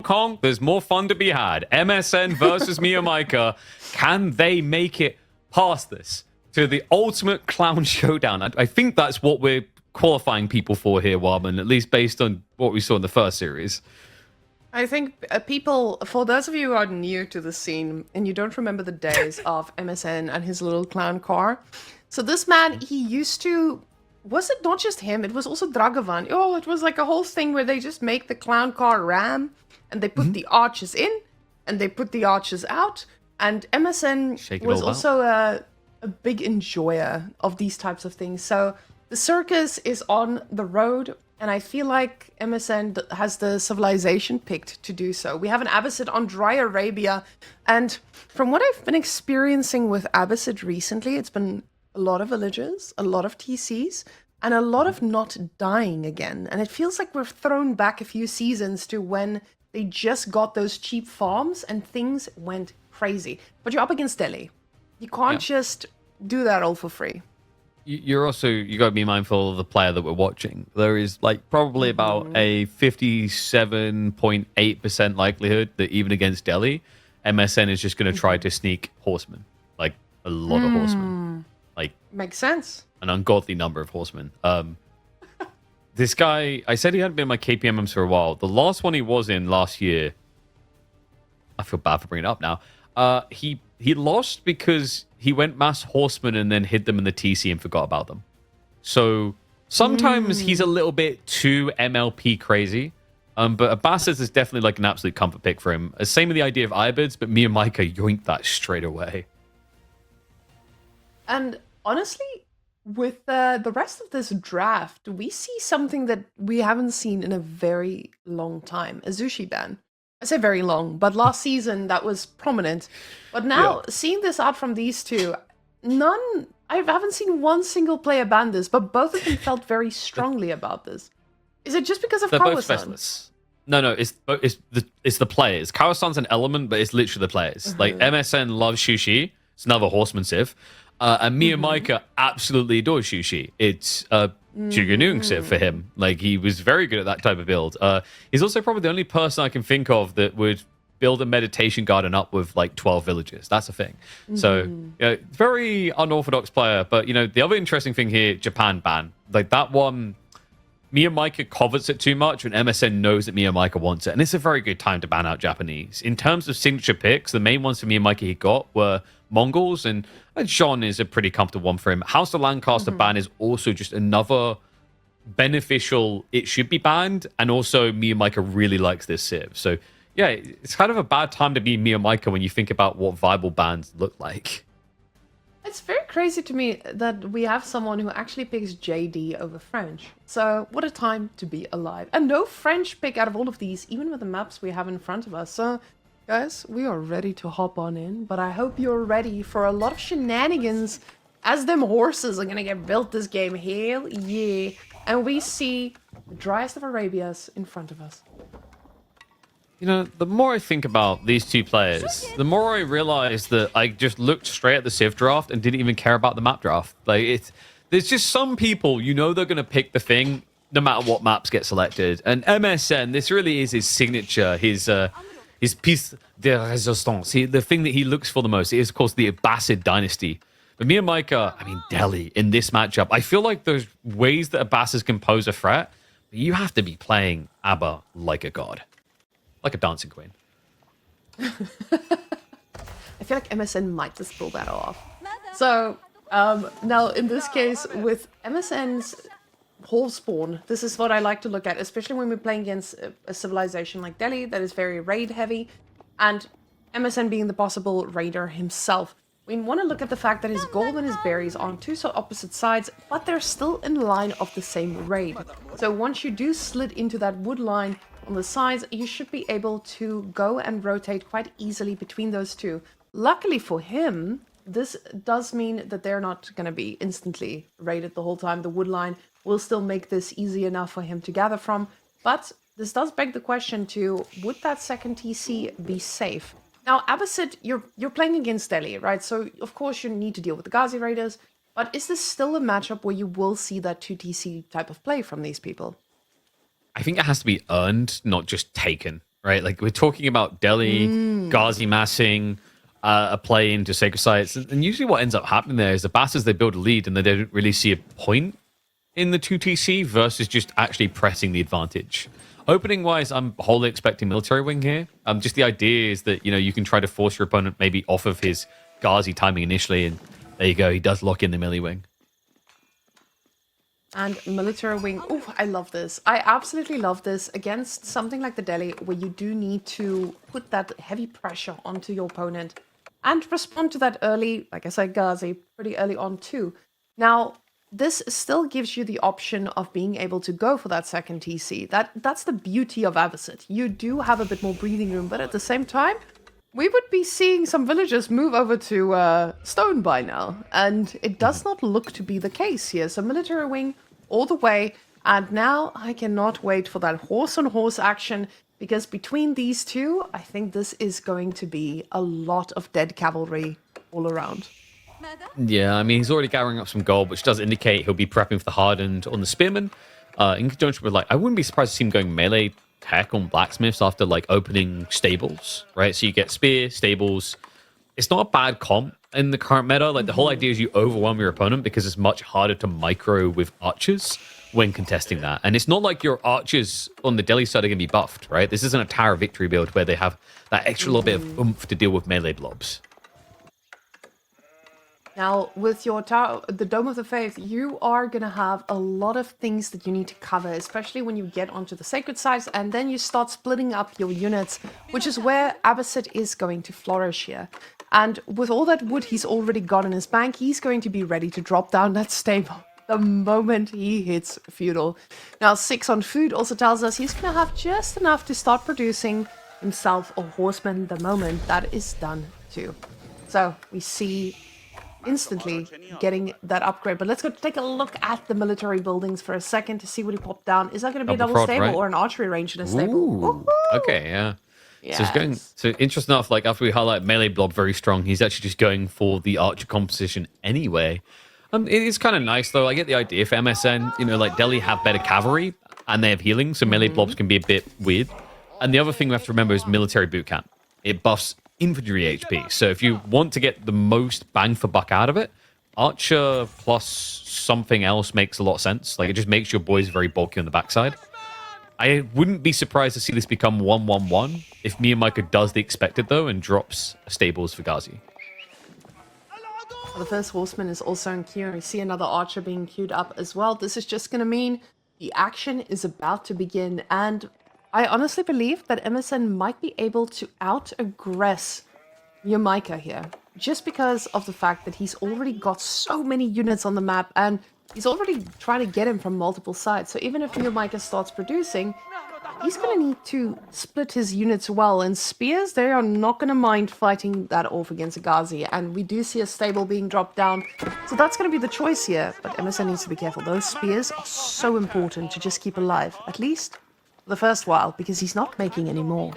Kong, there's more fun to be had. MSN versus MeomaikA. Can they make it past this to the ultimate clown showdown? I think that's what we're qualifying people for here, Warman, at least based on what we saw in the first series. I think people, for those of you who are new to the scene and you don't remember the days of MSN and his little clown car, so this man, he used to, was it not just him, it was also Dragovan. Oh, it was like a whole thing where they just make the clown car ram and they put the arches in and they put the arches out. And MSN was also a big enjoyer of these types of things. So the circus is on the road. And I feel like MSN has the civilization picked to do so. We have an Abbasid on Dry Arabia. And from what I've been experiencing with Abbasid recently, it's been a lot of villages, a lot of TCs, and a lot of not dying again. And it feels like we're thrown back a few seasons to when they just got those cheap farms and things went crazy. But you're up against Delhi. You can't just do that all for free. You got to be mindful of the player that we're watching. There is like probably about a 57.8% likelihood that even against Delhi, MSN is just going to try to sneak horsemen, like a lot of horsemen, like makes sense. An ungodly number of horsemen. This guy, I said he hadn't been in my KPMMs for a while. The last one he was in last year, I feel bad for bringing it up now. He lost because he went mass horseman and then hid them in the TC and forgot about them. So sometimes he's a little bit too MLP crazy. But Abbasid is definitely like an absolute comfort pick for him. Same with the idea of Ibids, but MeomaikA yoinked that straight away. And honestly, with the rest of this draft, we see something that we haven't seen in a very long time. A Zushi ban. I say very long, but last season that was prominent. But now, seeing this out from these two, I haven't seen one single player ban this, but both of them felt very strongly about this. Is it just because of They're Kawasan? both specialists. No, it's the players. Kawasan's an element, but it's literally the players. Like MSN loves Shushi. It's another horseman civ. And MeomaikA absolutely adores Shushi. It's Juganung civ for him. Like, he was very good at that type of build. He's also probably the only person I can think of that would build a meditation garden up with like 12 villages. That's a thing. So, very unorthodox player. But, the other interesting thing here, Japan ban. Like, that one, MeomaikA covets it too much when MSN knows that MeomaikA wants it. And it's a very good time to ban out Japanese. In terms of signature picks, the main ones for MeomaikA he got were Mongols, and John is a pretty comfortable one for him. House of Lancaster ban is also just another beneficial, it should be banned, and also MeomaikA really likes this civ. So, yeah, it's kind of a bad time to be MeomaikA when you think about what viable bans look like. It's very crazy to me that we have someone who actually picks JD over French. So, what a time to be alive. And no French pick out of all of these, even with the maps we have in front of us. So, guys, we are ready to hop on in, but I hope you're ready for a lot of shenanigans as them horses are gonna get built this game. Hell yeah. And we see the driest of Arabias in front of us. The more I think about these two players, the more I realize that I just looked straight at the Civ draft and didn't even care about the map draft. Like, there's just some people, they're going to pick the thing no matter what maps get selected. And MSN, this really is his signature, his piece de resistance, the thing that he looks for the most. It is, of course, the Abbasid dynasty. But MeomaikA, Delhi, in this matchup, I feel like there's ways that Abbasids can pose a threat, but you have to be playing Abba like a god. Like a dancing queen. I feel like MSN might just pull that off. So, now in this case, with MSN's whole spawn, this is what I like to look at, especially when we're playing against a civilization like Delhi that is very raid heavy, and MSN being the possible raider himself. We want to look at the fact that his gold and his berries are on two so opposite sides, but they're still in line of the same raid. So once you do slit into that wood line on the sides, you should be able to go and rotate quite easily between those two. Luckily for him, this does mean that they're not going to be instantly raided the whole time. The wood line will still make this easy enough for him to gather from. But this does beg the question to, would that second TC be safe? Now, Abbasid, you're playing against Delhi, right? So, of course, you need to deal with the Ghazi Raiders. But is this still a matchup where you will see that 2TC type of play from these people? I think it has to be earned, not just taken. right? Like we're talking about Delhi, Ghazi massing, a play into sacred sites, and usually what ends up happening there is the bastards they build a lead and they don't really see a point in the 2TC versus just actually pressing the advantage. Opening wise, I'm wholly expecting military wing here. Just the idea is that you can try to force your opponent maybe off of his Ghazi timing initially, and there you go. He does lock in the melee wing. And military wing. Oh, I love this. I absolutely love this against something like the Delhi, where you do need to put that heavy pressure onto your opponent and respond to that early, like I said, Ghazi, pretty early on too. Now, this still gives you the option of being able to go for that second TC. That's the beauty of Abbasid. You do have a bit more breathing room, but at the same time, we would be seeing some villagers move over to stone by now, and it does not look to be the case here. So military wing all the way, and now I cannot wait for that horse-on-horse action, because between these two, I think this is going to be a lot of dead cavalry all around. Yeah, I mean, he's already gathering up some gold, which does indicate he'll be prepping for the hardened on the spearman. In conjunction with, I wouldn't be surprised to see him going melee tech on blacksmiths after, opening stables, right? So you get spear, stables. It's not a bad comp in the current meta. The whole idea is you overwhelm your opponent because it's much harder to micro with archers when contesting that. And it's not like your archers on the Delhi side are going to be buffed, right? This isn't a Tower of Victory build where they have that extra little bit of oomph to deal with melee blobs. Now, with your tower, the Dome of the Faith, you are going to have a lot of things that you need to cover, especially when you get onto the sacred sites, and then you start splitting up your units, which is where Abbasid is going to flourish here. And with all that wood he's already got in his bank, he's going to be ready to drop down that stable the moment he hits feudal. Now, 6 on food also tells us he's going to have just enough to start producing himself a horseman the moment that is done too. So we see instantly getting that upgrade. But let's go take a look at the military buildings for a second to see what he popped down. Is that going to be a double stable, right? Or an archery range in a stable? Okay, yeah. Yes. So it's going. So interesting enough, after we highlight melee blob very strong, he's actually just going for the archer composition anyway. It is kind of nice though. I get the idea for MSN. Delhi have better cavalry and they have healing, so melee blobs can be a bit weird. And the other thing we have to remember is military boot camp. It buffs infantry HP. So if you want to get the most bang for buck out of it, archer plus something else makes a lot of sense. It just makes your boys very bulky on the backside. I wouldn't be surprised to see this become 1-1-1 if MeomaikA does the expected though and drops stables for Ghazi. The first horseman is also in queue, and we see another archer being queued up as well. This is just going to mean the action is about to begin, and I honestly believe that MSN might be able to out-aggress MeomaikA here, just because of the fact that he's already got so many units on the map, and he's already trying to get him from multiple sides. So even if MeomaikA starts producing, he's going to need to split his units well, and spears, they are not going to mind fighting that off against a Ghazi, and we do see a stable being dropped down, so that's going to be the choice here, but MSN needs to be careful. Those spears are so important to just keep alive, at least the first while, because he's not making any more.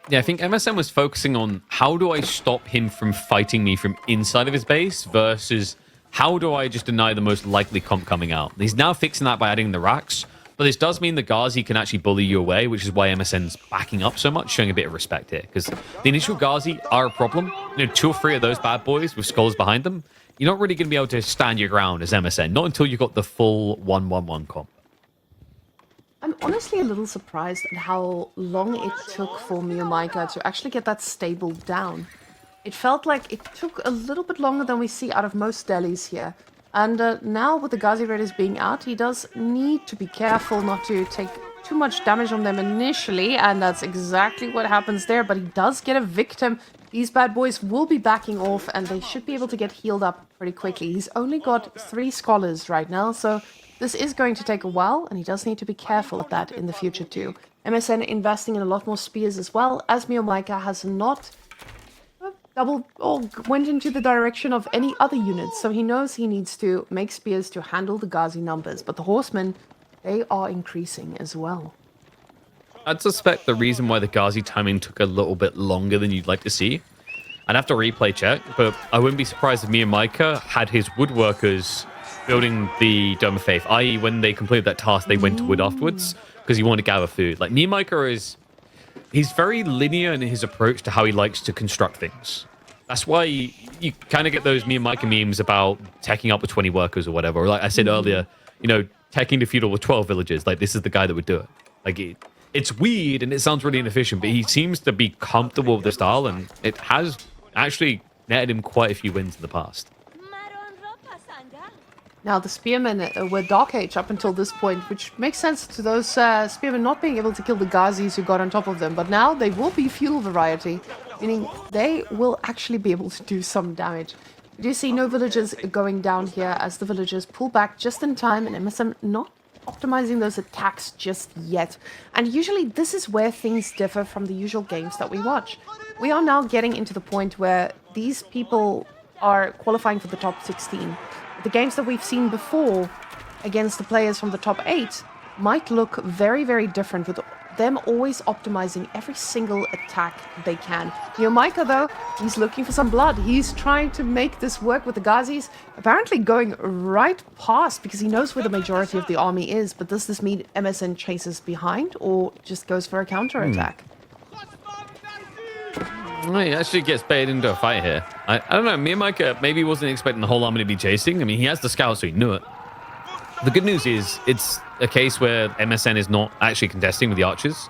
Yeah, I think MSN was focusing on how do I stop him from fighting me from inside of his base versus how do I just deny the most likely comp coming out. He's now fixing that by adding the racks, but this does mean the Ghazi can actually bully you away, which is why MSN's backing up so much, showing a bit of respect here, because the initial Ghazi are a problem. 2 or 3 of those bad boys with skulls behind them, you're not really going to be able to stand your ground as MSN, not until you've got the full 1-1-1 comp. I'm honestly a little surprised at how long it took for MeomaikA to actually get that stable down. It felt like it took a little bit longer than we see out of most delis here. And now with the Ghazi Raiders being out, he does need to be careful not to take too much damage on them initially, and that's exactly what happens there, but he does get a victim. These bad boys will be backing off, and they should be able to get healed up pretty quickly. He's only got 3 scholars right now, so this is going to take a while, and he does need to be careful of that in the future too. MSN investing in a lot more spears as well, as MeomaikA has not doubled or went into the direction of any other units, so he knows he needs to make spears to handle the Ghazi numbers, but the horsemen, they are increasing as well. I'd suspect the reason why the Ghazi timing took a little bit longer than you'd like to see. I'd have to replay check, but I wouldn't be surprised if MeomaikA had his woodworkers building the Dome of Faith, i.e. when they completed that task, they went to wood afterwards, because you want to gather food. MeomaikA is he's very linear in his approach to how he likes to construct things. That's why you kind of get those MeomaikA memes about teching up with 20 workers or whatever. Or like I said earlier, you know, teching the feudal with 12 villages. Like, this is the guy that would do it. Like, it's weird and it sounds really inefficient, but he seems to be comfortable with the style, and it has actually netted him quite a few wins in the past. Now, the spearmen were Dark Age up until this point, which makes sense to those spearmen not being able to kill the Ghazis who got on top of them. But now they will be feudal variety, meaning they will actually be able to do some damage. You do see no villagers going down here as the villagers pull back just in time, and MSN not optimizing those attacks just yet. And usually this is where things differ from the usual games that we watch. We are now getting into the point where these people are qualifying for the top 16. The games that we've seen before against the players from the top 8 might look very, very different, with them always optimizing every single attack they can. MeomaikA, though, he's looking for some blood. He's trying to make this work with the Ghazis, apparently going right past because he knows where the majority of the army is. But does this mean MSN chases behind or just goes for a counter-attack? Well, he actually gets baited into a fight here. I don't know, MeomaikA maybe wasn't expecting the whole army to be chasing. I mean, he has the scout, so he knew it. The good news is it's a case where MSN is not actually contesting with the archers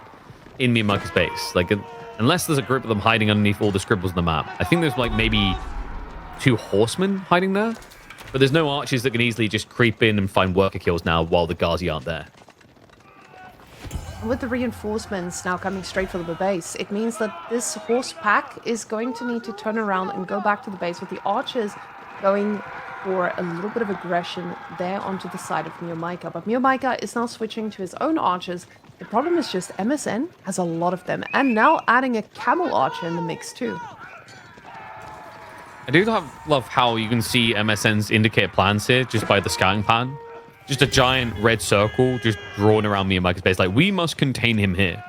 in MeomaikA's base. Like, unless there's a group of them hiding underneath all the scribbles on the map. I think there's like maybe 2 horsemen hiding there, but there's no archers that can easily just creep in and find worker kills now while the Ghazi aren't there. With the reinforcements now coming straight for the base, it means that this horse pack is going to need to turn around and go back to the base, with the archers going for a little bit of aggression there onto the side of MeomaikA. But MeomaikA is now switching to his own archers. The problem is just MSN has a lot of them, and now adding a camel archer in the mix too. I do love how you can see MSN's indicated plans here just by the scouting pan. Just a giant red circle just drawn around MeomaikA's base. Like, we must contain him here.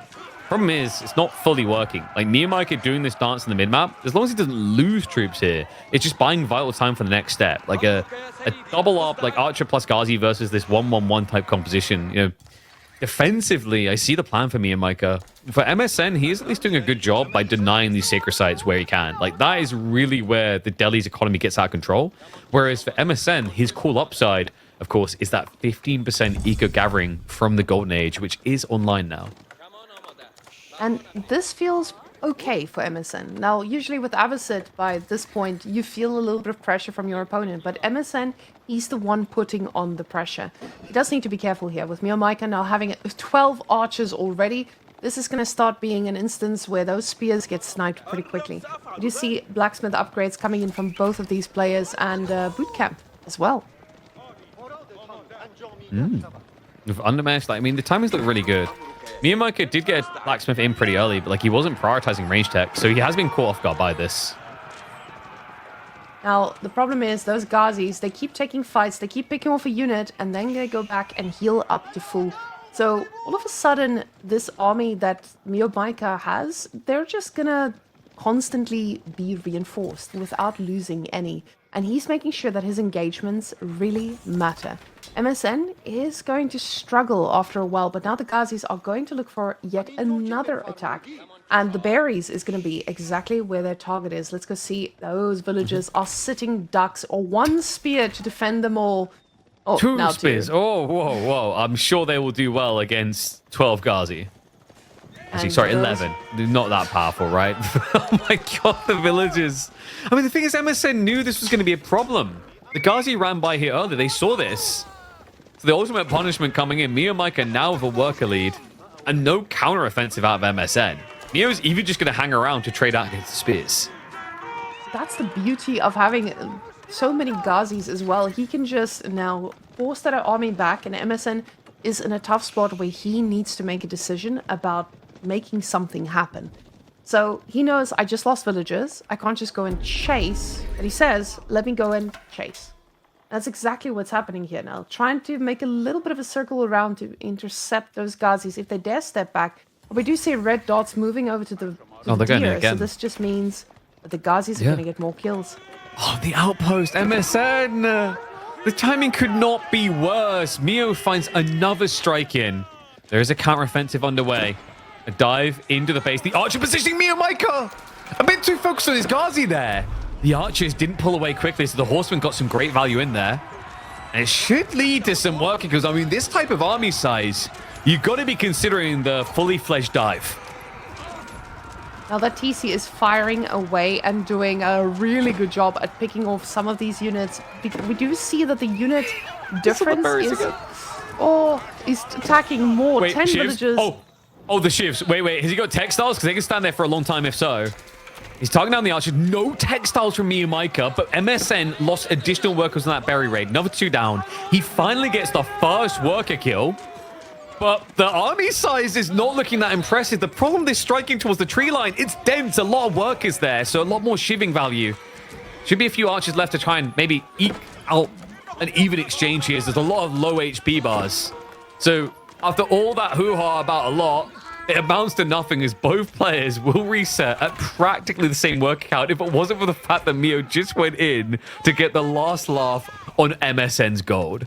Problem is, it's not fully working. Like, MeomaikA doing this dance in the mid-map, as long as he doesn't lose troops here, it's just buying vital time for the next step. Like a double up, like Archer plus Ghazi versus this 1-1-1 type composition. You know, defensively, I see the plan for MeomaikA. For MSN, he is at least doing a good job by denying these sacred sites where he can. Like, that is really where the Delhi's economy gets out of control. Whereas for MSN, his cool upside, of course, is that 15% eco gathering from the Golden Age, which is online now. And this feels okay for MSN. Now, usually with Avocet, by this point, you feel a little bit of pressure from your opponent, but MSN, he's the one putting on the pressure. He does need to be careful here. With MeomaikA now having 12 archers already, this is going to start being an instance where those spears get sniped pretty quickly. You do see blacksmith upgrades coming in from both of these players, and bootcamp as well. With undermesh, like, I mean, the timings look really good. MeomaikA did get a blacksmith in pretty early, but like, he wasn't prioritizing range tech, so he has been caught off guard by this. Now, the problem is those Ghazis, they keep taking fights, they keep picking off a unit, and then they go back and heal up to full. So all of a sudden, this army that MeomaikA has, they're just gonna constantly be reinforced without losing any. And he's making sure that his engagements really matter. MSN is going to struggle after a while, but now the Ghazis are going to look for yet another attack. And the berries is going to be exactly where their target is. Let's go see. Those villagers are sitting ducks, or 1 spear to defend them all. Oh, 2 now spears. 2. Oh, whoa. I'm sure they will do well against 12 Ghazi. Actually, sorry, 11. They're not that powerful, right? Oh my god, the villagers. I mean, the thing is, MSN knew this was going to be a problem. The Ghazi ran by here earlier. They saw this. So the ultimate punishment coming in. MeomaikA now with a worker lead. And no counter-offensive out of MSN. Neo's even just going to hang around to trade out against the spears. That's the beauty of having so many Ghazis as well. He can just now force that army back, and MSN is in a tough spot where he needs to make a decision about making something happen. So he knows, I just lost villagers. I can't just go and chase. But he says, let me go and chase. That's exactly what's happening here now. Trying to make a little bit of a circle around to intercept those Ghazis if they dare step back. But we do see red dots moving over to the they're going deer, again. so this just means that the Ghazis are going to get more kills. Oh, the outpost, MSN! The timing could not be worse. Meo finds another strike in. There is a counteroffensive underway. A dive into the base. The archer positioning MeomaikA. A bit too focused on his Ghazi there. The archers didn't pull away quickly, so the horseman got some great value in there. And it should lead to some work, because, I mean, this type of army size, you've got to be considering the fully fledged dive. Now that TC is firing away and doing a really good job at picking off some of these units. We do see that the unit difference is attacking more. Wait, 10 shivs? villages. Oh, the shivs. Wait. Has he got textiles? Because they can stand there for a long time if so. He's targeting down the archers. No textiles from MeomaikA, but MSN lost additional workers on that berry raid. Another 2 down. He finally gets the first worker kill. But the army size is not looking that impressive. The problem is striking towards the tree line. It's dense. A lot of workers there, so a lot more shiving value. Should be a few archers left to try and maybe eke out an even exchange here. There's a lot of low HP bars. So after all that hoo-ha about a lot, it amounts to nothing, as both players will reset at practically the same work count if it wasn't for the fact that Mio just went in to get the last laugh on MSN's gold.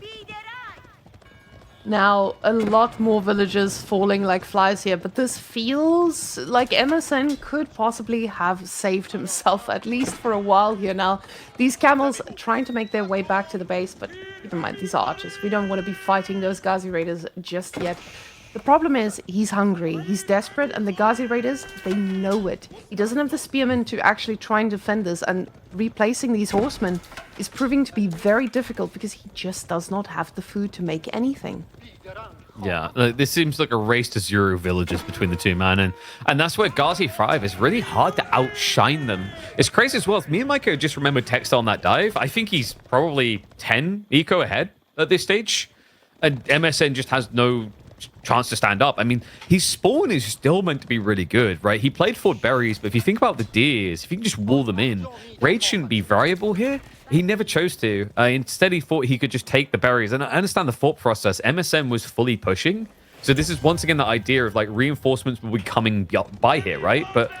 Now, a lot more villagers falling like flies here, but this feels like MSN could possibly have saved himself, at least for a while here. Now, these camels are trying to make their way back to the base, but keep in mind, these are archers. We don't want to be fighting those Ghazi raiders just yet. The problem is, he's hungry, he's desperate, and the Ghazi raiders, they know it. He doesn't have the spearmen to actually try and defend this, and replacing these horsemen is proving to be very difficult because he just does not have the food to make anything. Yeah, this seems like a race to 0 villages between the two, man. And that's where Ghazi thrive. It's really hard to outshine them. It's crazy as well. If MeomaikA just remembered textile on that dive, I think he's probably 10 eco ahead at this stage. And MSN just has no chance to stand up. I mean, his spawn is still meant to be really good, right? He played Fort Berries, but if you think about the deers, if you can just wall them in, raid shouldn't be variable here. He never chose to. Instead, he thought he could just take the berries. And I understand the thought process. MSN was fully pushing. So this is once again the idea of like reinforcements will be coming by here, right? But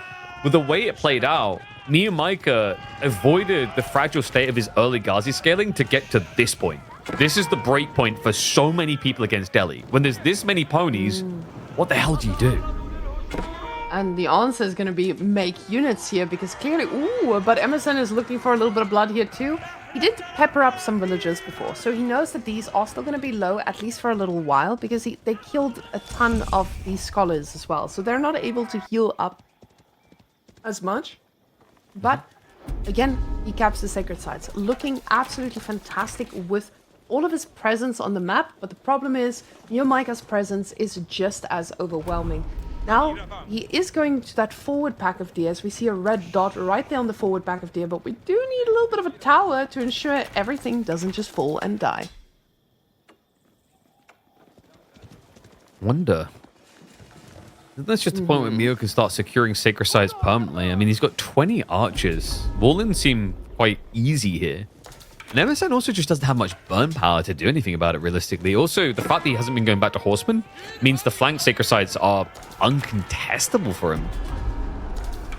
with the way it played out, MeomaikA avoided the fragile state of his early Ghazi scaling to get to this point. This is the break point for so many people against Delhi. When there's this many ponies, what the hell do you do? And the answer is going to be make units here, because clearly, but MSN is looking for a little bit of blood here too. He did pepper up some villagers before, so he knows that these are still going to be low, at least for a little while, because they killed a ton of these scholars as well. So they're not able to heal up as much. But again, he caps the sacred sites, looking absolutely fantastic with all of his presence on the map. But the problem is, MeomaikA's presence is just as overwhelming. Now, he is going to that forward pack of deers. We see a red dot right there on the forward pack of deer, but we do need a little bit of a tower to ensure everything doesn't just fall and die. Wonder. That's just the point where Mio can start securing sacred sites permanently. I mean, he's got 20 archers. Wall-ins seem quite easy here. And MSN also just doesn't have much burn power to do anything about it realistically. Also, the fact that he hasn't been going back to horsemen means the flank sacred sites are uncontestable for him.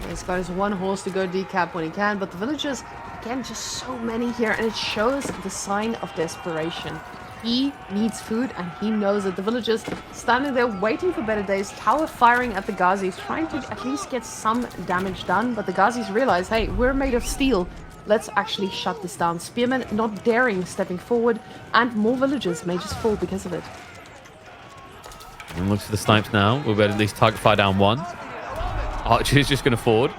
He's got his one horse to go decap when he can, but the villagers, again, just so many here, and it shows the sign of desperation. He needs food, and he knows that the villagers standing there waiting for better days, tower firing at the Ghazis, trying to at least get some damage done, but the Ghazis realize, hey, we're made of steel. Let's actually shut this down. Spearmen not daring stepping forward, and more villagers may just fall because of it. And looks for the snipes now. We'll be able to at least target fire down one. Archer is just going to forward.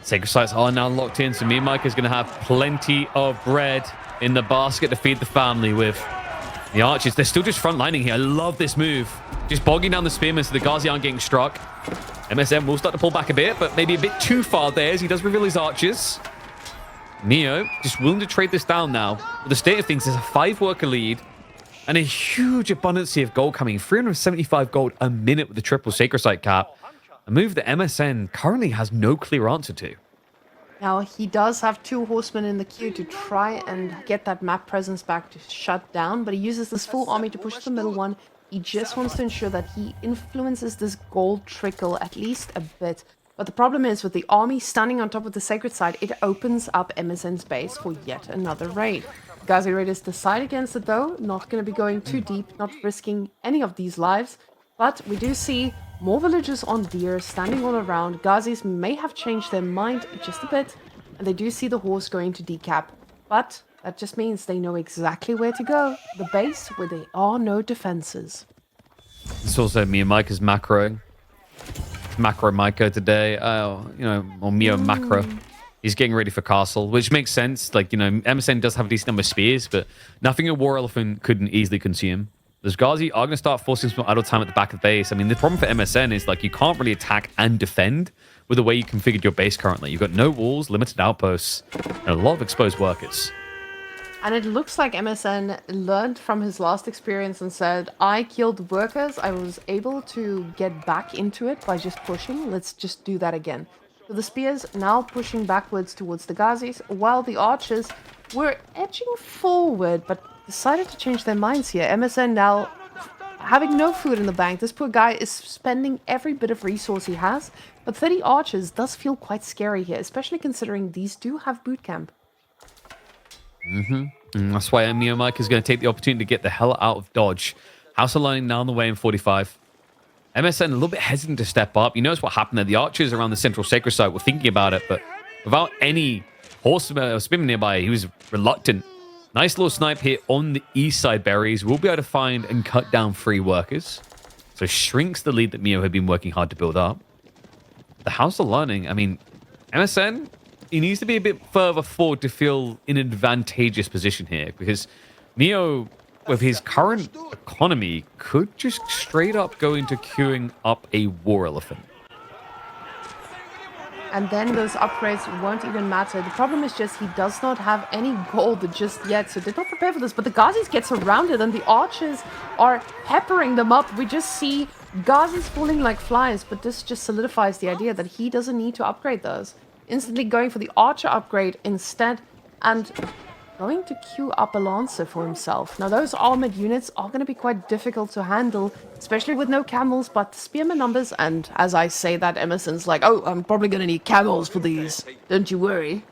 Sacred sites are now locked in, so MeomaikA is going to have plenty of bread in the basket to feed the family with. The archers, they're still just frontlining here. I love this move. Just bogging down the spearmen so the Ghazi aren't getting struck. MSN will start to pull back a bit, but maybe a bit too far there as he does reveal his archers. Neo just willing to trade this down now. With the state of things, there's a 5-worker lead and a huge abundance of gold coming. 375 gold a minute with the triple sacred site cap. A move that MSN currently has no clear answer to. Now, he does have 2 horsemen in the queue to try and get that map presence back to shut down, but he uses this full army to push the middle one. He just wants to ensure that he influences this gold trickle at least a bit. But the problem is, with the army standing on top of the sacred site, it opens up MSN's base for yet another raid. Ghazi raiders decide against it though, not going to be going too deep, not risking any of these lives. But we do see More villagers on deer, standing all around. Ghazis may have changed their mind just a bit, and they do see the horse going to decap. But that just means they know exactly where to go. The base where there are no defenses. It's also MeomaikA's macroing. Macro Maika today. Or Mio macro. He's getting ready for castle, which makes sense. Like, MSN does have a decent number of spears, but nothing a war elephant couldn't easily consume. Those Ghazi are going to start forcing some idle time at the back of the base. I mean, the problem for MSN is, like, you can't really attack and defend with the way you configured your base currently. You've got no walls, limited outposts, and a lot of exposed workers. And it looks like MSN learned from his last experience and said, I killed workers. I was able to get back into it by just pushing. Let's just do that again. So the spears now pushing backwards towards the Ghazis, while the archers were edging forward, but decided to change their minds here. MSN now having no food in the bank. This poor guy is spending every bit of resource he has, but 30 archers does feel quite scary here, especially considering these do have boot camp. That's why MeomaikA is going to take the opportunity to get the hell out of Dodge. House of Learning now on the way in 45. MSN a little bit hesitant to step up. You notice what happened there. The archers around the central sacred site were thinking about it, but without any horsemen or spearmen nearby, he was reluctant. Nice little snipe here on the east side berries. We'll be able to find and cut down 3 workers. So shrinks the lead that Mio had been working hard to build up. The House of Learning, I mean, MSN, he needs to be a bit further forward to feel in an advantageous position here, because Mio, with his current economy, could just straight up go into queuing up a war elephant. And then those upgrades won't even matter. The problem is just he does not have any gold just yet, so did not prepare for this. But the Ghazis get surrounded and the archers are peppering them up. We just see Ghazis falling like flies, but this just solidifies the idea that he doesn't need to upgrade those. Instantly going for the archer upgrade instead, and going to queue up a lancer for himself. Now those armored units are going to be quite difficult to handle, especially with no camels, but spearman numbers, and as I say that, Emerson's like, oh, I'm probably going to need camels for these, don't you worry.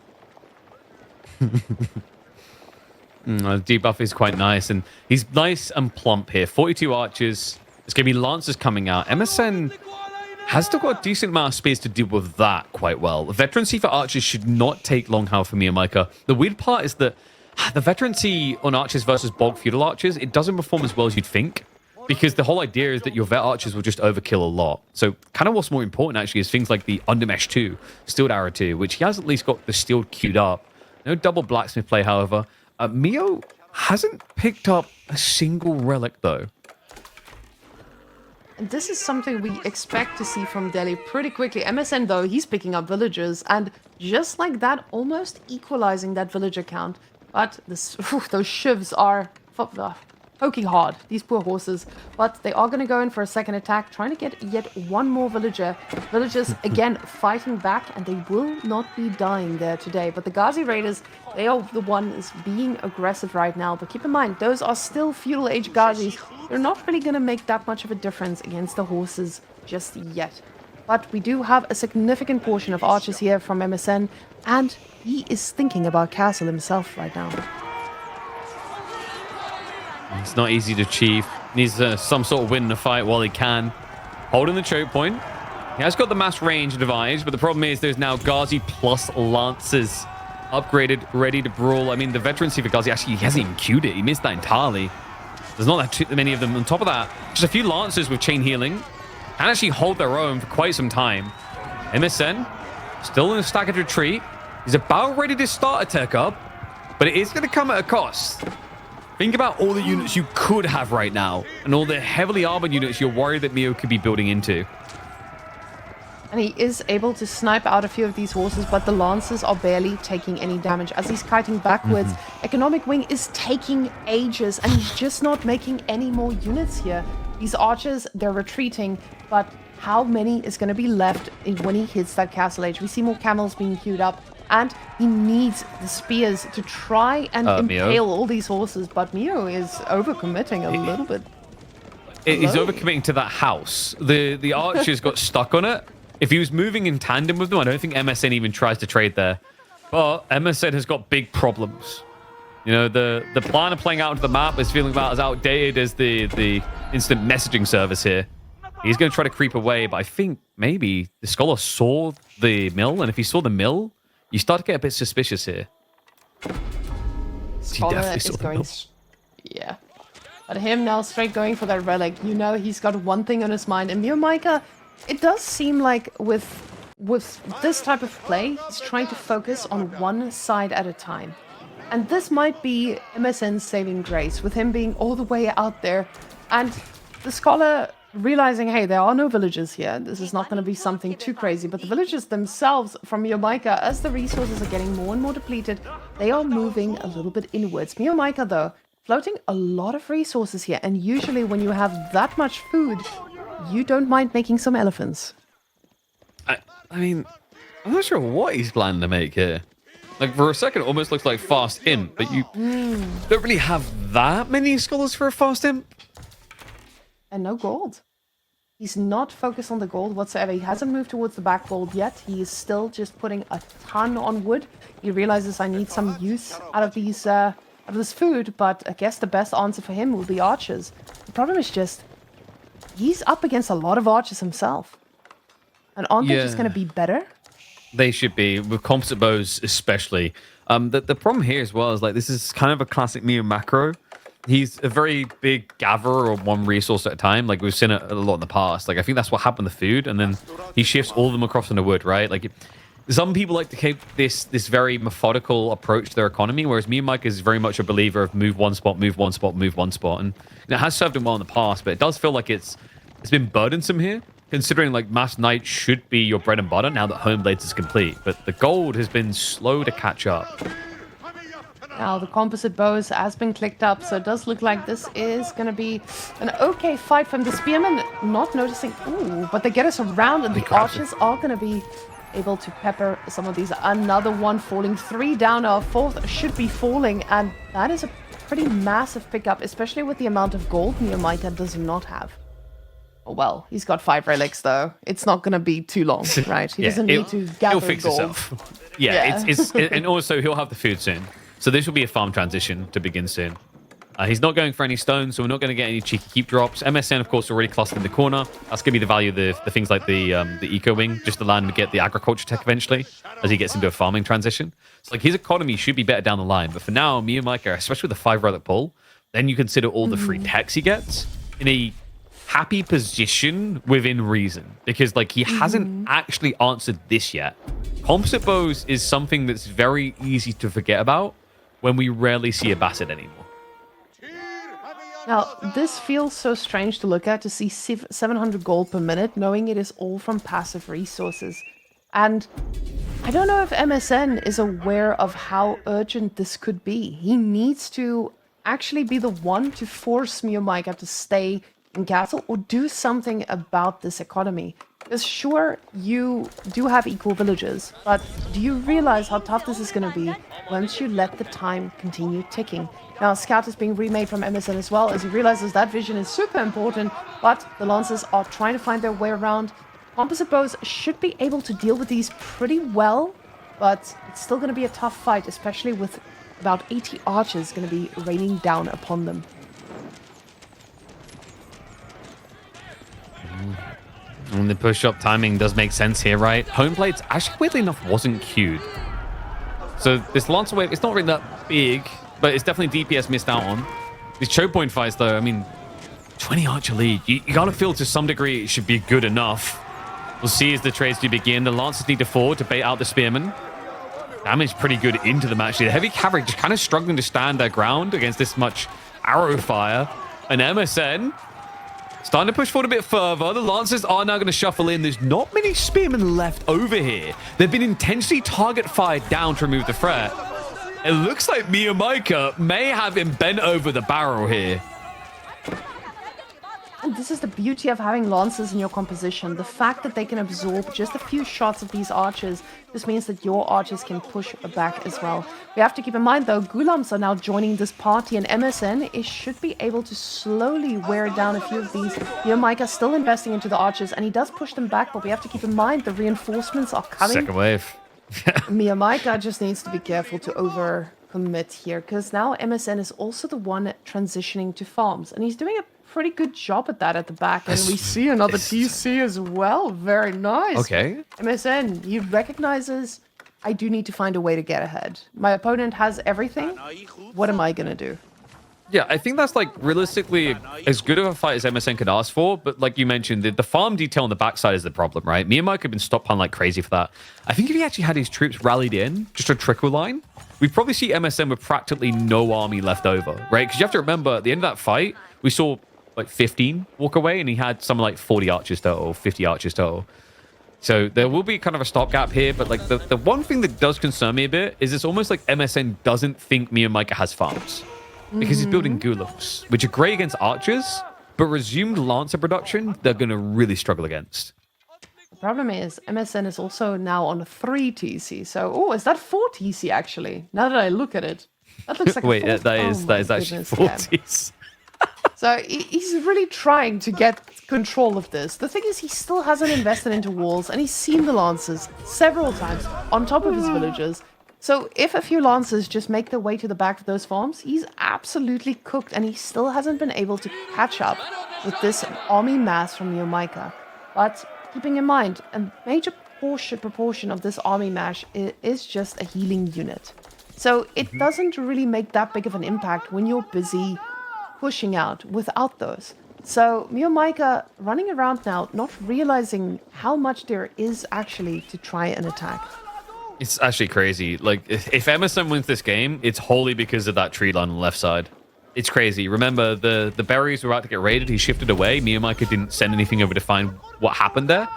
The debuff is quite nice, and he's nice and plump here. 42 archers. It's going to be lancers coming out. MSN has still got a decent amount of space to deal with that quite well. The veterancy for archers should not take long, however, for MeomaikA. The weird part is that the veterancy on archers versus bulk feudal archers, it doesn't perform as well as you'd think, because the whole idea is that your vet archers will just overkill a lot. So kind of what's more important actually is things like the Undermesh 2, Steeled Arrow 2, which he has at least got the Steeled queued up. No double blacksmith play, however. Mio hasn't picked up a single relic though. And this is something we expect to see from Delhi pretty quickly. MSN though, he's picking up villagers, and just like that, almost equalizing that villager count. But this, those shivs are poking hard, these poor horses. But they are going to go in for a second attack, trying to get yet one more villager. Villagers, again, fighting back, and they will not be dying there today. But the Ghazi Raiders, they are the ones being aggressive right now. But keep in mind, those are still feudal age Ghazis. They're not really going to make that much of a difference against the horses just yet. But we do have a significant portion of archers here from MSN, and he is thinking about castle himself right now. It's not easy to achieve. Needs some sort of win in the fight while he can. Holding the choke point. He has got the mass range devised, but the problem is there's now Ghazi plus Lancers upgraded, ready to brawl. I mean, the veterancy for Ghazi, actually, he hasn't even queued it. He missed that entirely. There's not that many of them. On top of that, just a few Lancers with chain healing can actually hold their own for quite some time. MSN, still in a staggered retreat. He's about ready to start a tech up, but it is going to come at a cost. Think about all the units you could have right now, and all the heavily armored units you're worried that Mio could be building into. And he is able to snipe out a few of these horses, but the Lancers are barely taking any damage. As he's kiting backwards, Economic Wing is taking ages, and he's just not making any more units here. These archers, they're retreating, but how many is going to be left when he hits that castle age? We see more camels being queued up, and he needs the spears to try and impale all these horses, but Mio is overcommitting a little bit. He's overcommitting to that house. The archers got stuck on it. If he was moving in tandem with them, I don't think MSN even tries to trade there. But MSN has got big problems. You know, the plan of playing out into the map is feeling about as outdated as the instant messaging service here. He's going to try to creep away, but I think maybe the scholar saw the mill, and if he saw the mill, you start to get a bit suspicious here. Scholar is going... Yeah. But him now straight going for that relic. You know he's got one thing on his mind. And MeomaikA, it does seem like with this type of play, he's trying to focus on one side at a time. And this might be MSN's saving grace, with him being all the way out there. And the scholar realizing, hey, there are no villagers here. This is not going to be something too crazy. But the villagers themselves from MeomaikA, as the resources are getting more and more depleted, they are moving a little bit inwards. MeomaikA, though, floating a lot of resources here. And usually when you have that much food, you don't mind making some elephants. I mean, I'm not sure what he's planning to make here. Like, for a second, it almost looks like fast imp, but you don't really have that many scholars for a fast imp. And no gold. He's not focused on the gold whatsoever. He hasn't moved towards the back gold yet. He is still just putting a ton on wood. He realizes I need some use out of these, out of this food, but I guess the best answer for him will be archers. The problem is just, he's up against a lot of archers himself. And aren't they just going to be better? They should be, with composite bows especially. The problem here as well is, like, this is kind of a classic Neo macro. He's a very big gatherer of one resource at a time. Like, we've seen it a lot in the past. Like, I think that's what happened to food, and then he shifts all of them across into wood, right? Like, some people like to keep this very methodical approach to their economy, whereas MeomaikA is very much a believer of move one spot, move one spot, move one spot. And it has served him well in the past, but it does feel like it's been burdensome here, considering, like, Mass Knight should be your bread and butter now that Home Blades is complete. But the gold has been slow to catch up. Now, the composite bows has been clicked up, so it does look like this is going to be an okay fight from the spearmen. Not noticing... Ooh, but they get us around, and the archers are going to be able to pepper some of these. Another one falling. 3 down. Our 4th should be falling, and that is a pretty massive pickup, especially with the amount of gold MeomaikA does not have. Oh, well, he's got 5 relics, though. It's not going to be too long, right? He doesn't need to gather He'll fix gold. himself. Yeah. And also he'll have the food soon. So this will be a farm transition to begin soon. He's not going for any stones, so we're not going to get any cheeky keep drops. MSN, of course, already clustered in the corner. That's going to be the value of the things like the eco wing, just to land and get the agriculture tech eventually, as he gets into a farming transition. So, like, his economy should be better down the line. But for now, MeomaikA, especially with the 5 relic pull, then you consider all the free techs he gets in a happy position within reason, because, like, he hasn't actually answered this yet. Composite bows is something that's very easy to forget about when we rarely see a Basset anymore. Now, this feels so strange to look at, to see 700 gold per minute, knowing it is all from passive resources. And I don't know if MSN is aware of how urgent this could be. He needs to actually be the one to force MeomaikA to stay in castle or do something about this economy. Because sure, you do have equal villages, but do you realize how tough this is going to be once you let the time continue ticking? Now, Scout is being remade from MSN as well, as he realizes that vision is super important, but the Lancers are trying to find their way around. Composite bows should be able to deal with these pretty well, but it's still going to be a tough fight, especially with about 80 archers going to be raining down upon them. And the push-up timing does make sense here, right? Home Blades, actually, weirdly enough, wasn't queued. So this Lancer wave, it's not really that big, but it's definitely DPS missed out on. These choke point fights, though, I mean, 20 archer lead. You gotta feel to some degree it should be good enough. We'll see as the trades do begin. The Lancers need to forward to bait out the Spearmen. Damage pretty good into them, actually. The heavy cavalry just kind of struggling to stand their ground against this much arrow fire. And MSN starting to push forward a bit further. The Lancers are now going to shuffle in. There's not many Spearmen left over here. They've been intentionally target fired down to remove the threat. It looks like MeomaikA may have him bent over the barrel here. And this is the beauty of having Lancers in your composition. The fact that they can absorb just a few shots of these archers, this means that your archers can push back as well. We have to keep in mind, though, Gulams are now joining this party, and MSN should be able to slowly wear down a few of these. MeomaikA still investing into the archers, and he does push them back, but we have to keep in mind the reinforcements are coming. Second wave. MeomaikA just needs to be careful to overcommit here, because now MSN is also the one transitioning to farms, and he's doing a pretty good job at that at the back. And we see another TC as well. Very nice. Okay. MSN, he recognizes, I do need to find a way to get ahead. My opponent has everything. What am I going to do? Yeah, I think that's like realistically as good of a fight as MSN could ask for. But like you mentioned, the farm detail on the backside is the problem, right? MeomaikA have been stockpiling like crazy for that. I think if he actually had his troops rallied in, just a trickle line, we'd probably see MSN with practically no army left over, right? Because you have to remember, at the end of that fight, we saw like 15 walk away, and he had something like 40 archers total, 50 archers total. So there will be kind of a stopgap here, but like the one thing that does concern me a bit is it's almost like MSN doesn't think MeomaikA has farms. Because he's building Gulams, which are great against archers, but resumed Lancer production, they're going to really struggle against. The problem is, MSN is also now on 3 TC. So, oh, is that 4 TC actually? Now that I look at it. That looks like Wait, a that is actually 40s. So he's really trying to get control of this. The thing is, he still hasn't invested into walls, and he's seen the Lancers several times on top of his villagers. So if a few Lancers just make their way to the back of those farms, he's absolutely cooked, and he still hasn't been able to catch up with this army mass from MeomaikA. But keeping in mind, a major proportion of this army mass is just a healing unit. So it doesn't really make that big of an impact when you're busy pushing out without those. So MeomaikA running around now, not realizing how much there is actually to try and attack. It's actually crazy. Like, if Emerson wins this game, it's wholly because of that tree line on the left side. It's crazy. Remember, the berries were about to get raided. He shifted away. MeomaikA didn't send anything over to find what happened there.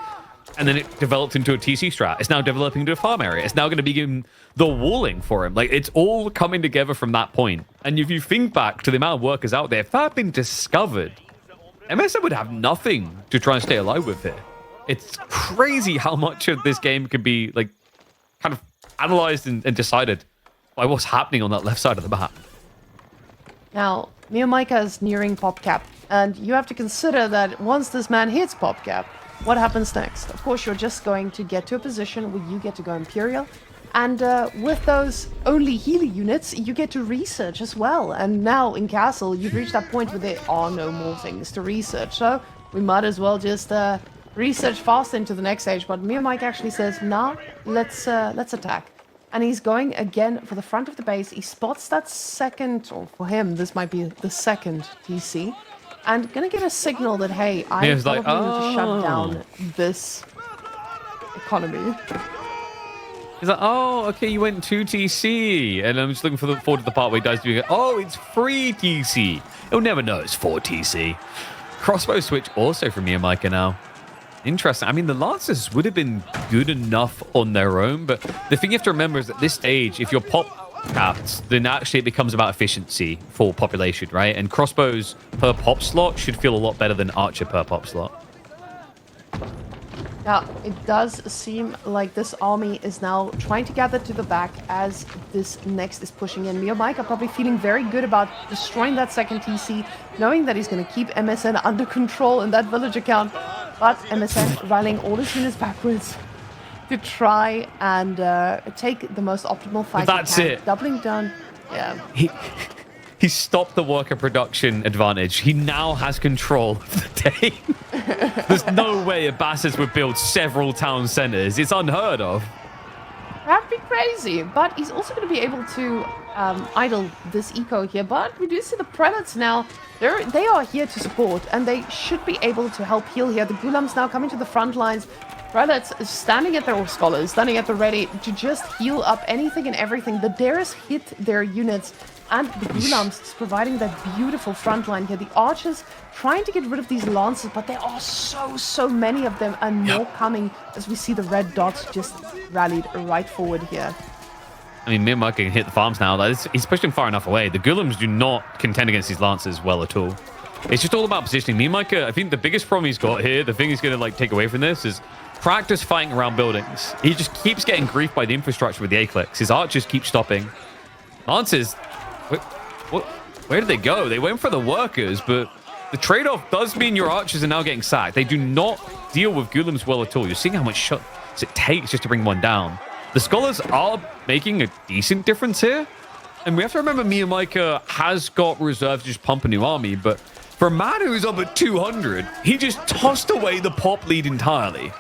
And then it developed into a TC strat. It's now developing into a farm area. It's now going to begin the walling for him. Like, it's all coming together from that point. And if you think back to the amount of workers out there, if that had been discovered, MSN would have nothing to try and stay alive with here. It's crazy how much of this game could be, like, kind of analyzed and decided by what's happening on that left side of the map. Now, MeomaikA is nearing pop cap, and you have to consider that once this man hits pop cap, what happens next? Of course, you're just going to get to a position where you get to go Imperial, and with those only healer units, you get to research as well. And now in Castle, you've reached that point where there are no more things to research, so we might as well just research fast into the next stage. But MeomaikA actually says, nah, let's attack. And he's going again for the front of the base. He spots that second, or for him, this might be the second TC. And gonna get a signal that, hey, I need to shut down this economy. He's like, oh, okay, you went 2 TC. And I'm just looking forward to the part where he dies doing it. Oh, it's 3 TC. He'll never know it's 4 TC. Crossbow switch also from MeomaikA now. Interesting. I mean, the Lancers would have been good enough on their own, but the thing you have to remember is at this stage, if you're pop capped, then actually it becomes about efficiency for population, right? And crossbows per pop slot should feel a lot better than archer per pop slot. Now, it does seem like this army is now trying to gather to the back as this next is pushing in. MeomaikA probably feeling very good about destroying that second TC, knowing that he's going to keep MSN under control in that village account. But MSN rallying all his units backwards to try and take the most optimal fight. That's it. Doubling down. Yeah. He stopped the worker production advantage. He now has control of the day. There's no way a Bastards would build several town centers. It's unheard of. That'd be crazy. But he's also going to be able to idle this eco here. But we do see the prelates now. They are here to support, and they should be able to help heal here. The Gulams now coming to the front lines. Prelates standing at their, or scholars, standing at the ready to just heal up anything and everything. The dares hit their units, and the Gulams is providing that beautiful front line here. The archers trying to get rid of these lances, but there are so many of them, and more coming as we see the red dots just rallied right forward here. I mean, MeomaikA can hit the farms now. He's pushed him far enough away. The Gulams do not contend against these lancers well at all. It's just all about positioning. MeomaikA, I think the biggest problem he's got here, the thing he's going to like take away from this is practice fighting around buildings. He just keeps getting griefed by the infrastructure with the A-clicks. His archers keep stopping. Lancers, where did they go? They went for the workers, but the trade-off does mean your archers are now getting sacked. They do not deal with Gulams well at all. You're seeing how much shots it takes just to bring one down. The scholars are making a decent difference here. And we have to remember MeomaikA has got reserves to just pump a new army, but For a man who's up at 200, he just tossed away the pop lead entirely.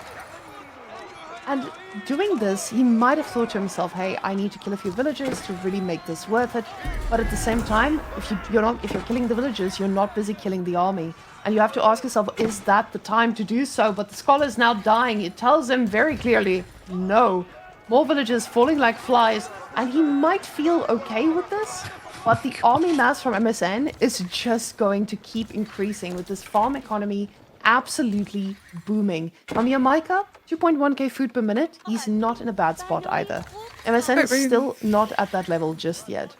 And doing this, he might have thought to himself, hey, I need to kill a few villagers to really make this worth it. But at the same time, if you're killing the villagers, you're not busy killing the army. And you have to ask yourself, is that the time to do so? But the scholar is now dying. It tells him very clearly, no. More villagers falling like flies. And he might feel okay with this. But the army mass from MSN is just going to keep increasing with this farm economy absolutely booming. Now, MeomaikA, 2.1k food per minute. He's not in a bad spot either. MSN is still not at that level just yet.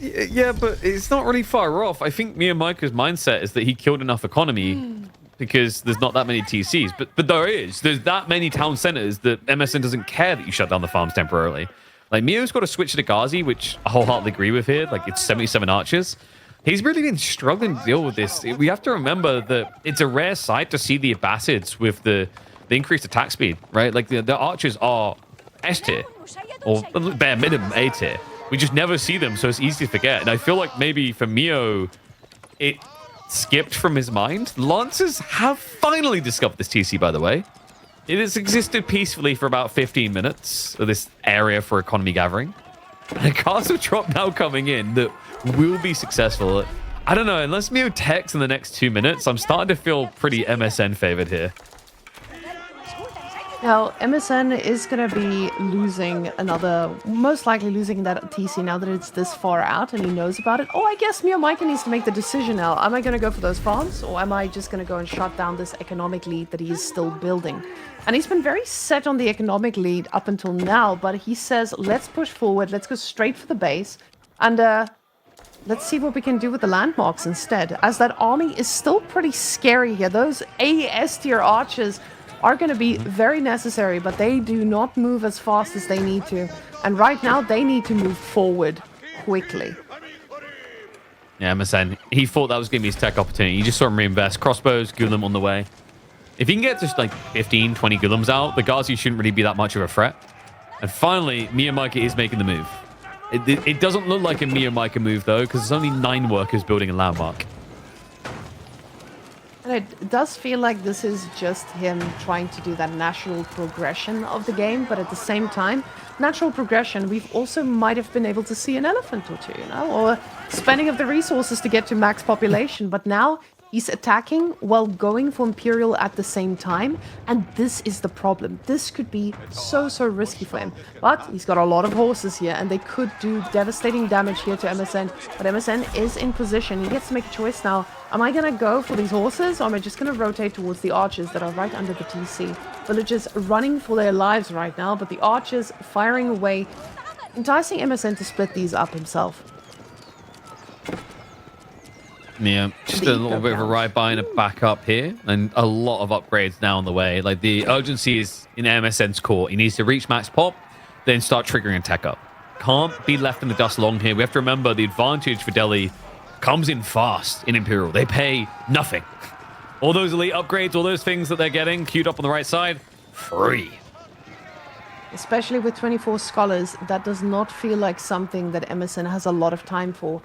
Yeah, but it's not really far off. I think MeomaikA's mindset is that he killed enough economy because there's not that many TCs. But there is. There's that many town centers that MSN doesn't care that you shut down the farms temporarily. Like, Mio's got to switch to Ghazi, which I wholeheartedly agree with here. Like, it's 77 archers. He's really been struggling to deal with this. We have to remember that it's a rare sight to see the Abbasids with the increased attack speed, right? Like, the archers are S tier, or bare minimum A tier. We just never see them, so it's easy to forget. And I feel like maybe for Mio, it skipped from his mind. Lancers have finally discovered this TC, by the way. It has existed peacefully for about 15 minutes, this area for economy gathering. And a castle drop now coming in that will be successful. I don't know, unless Mio techs in the next 2 minutes, I'm starting to feel pretty MSN favored here. Now, MSN is going to be losing most likely losing that TC now that it's this far out and he knows about it. Oh, I guess MeomaikA needs to make the decision now. Am I going to go for those farms or am I just going to go and shut down this economic lead that he is still building? And he's been very set on the economic lead up until now, but he says, let's push forward, let's go straight for the base, and let's see what we can do with the landmarks instead, as that army is still pretty scary here. Those AS tier archers are going to be very necessary, but they do not move as fast as they need to. And right now, they need to move forward quickly. Yeah, MSN, he thought that was going to be his tech opportunity. You just saw him reinvest. Crossbows, Gulam on the way. If he can get just like 15, 20 Gulams out, the Ghazi shouldn't really be that much of a threat. And finally, MeomaikA is making the move. It doesn't look like a MeomaikA move, though, because there's only 9 workers building a landmark. And it does feel like this is just him trying to do that natural progression of the game, but at the same time, natural progression, we've also might have been able to see an elephant or two, or spending of the resources to get to max population, but now he's attacking while going for Imperial at the same time, and this is the problem. This could be so risky for him. But he's got a lot of horses here, and they could do devastating damage here to MSN. But MSN is in position. He gets to make a choice now. Am I going to go for these horses, or am I just going to rotate towards the archers that are right under the TC? Villagers running for their lives right now, but the archers firing away, enticing MSN to split these up himself. Yeah, just a little bit of a ride by and a back up here, and a lot of upgrades now on the way. Like, the urgency is in MSN's core. He needs to reach max pop, then start triggering a tech up. Can't be left in the dust long here. We have to remember the advantage for Delhi comes in fast in Imperial. They pay nothing. All those elite upgrades, all those things that they're getting queued up on the right side, free. Especially with 24 scholars, that does not feel like something that MSN has a lot of time for.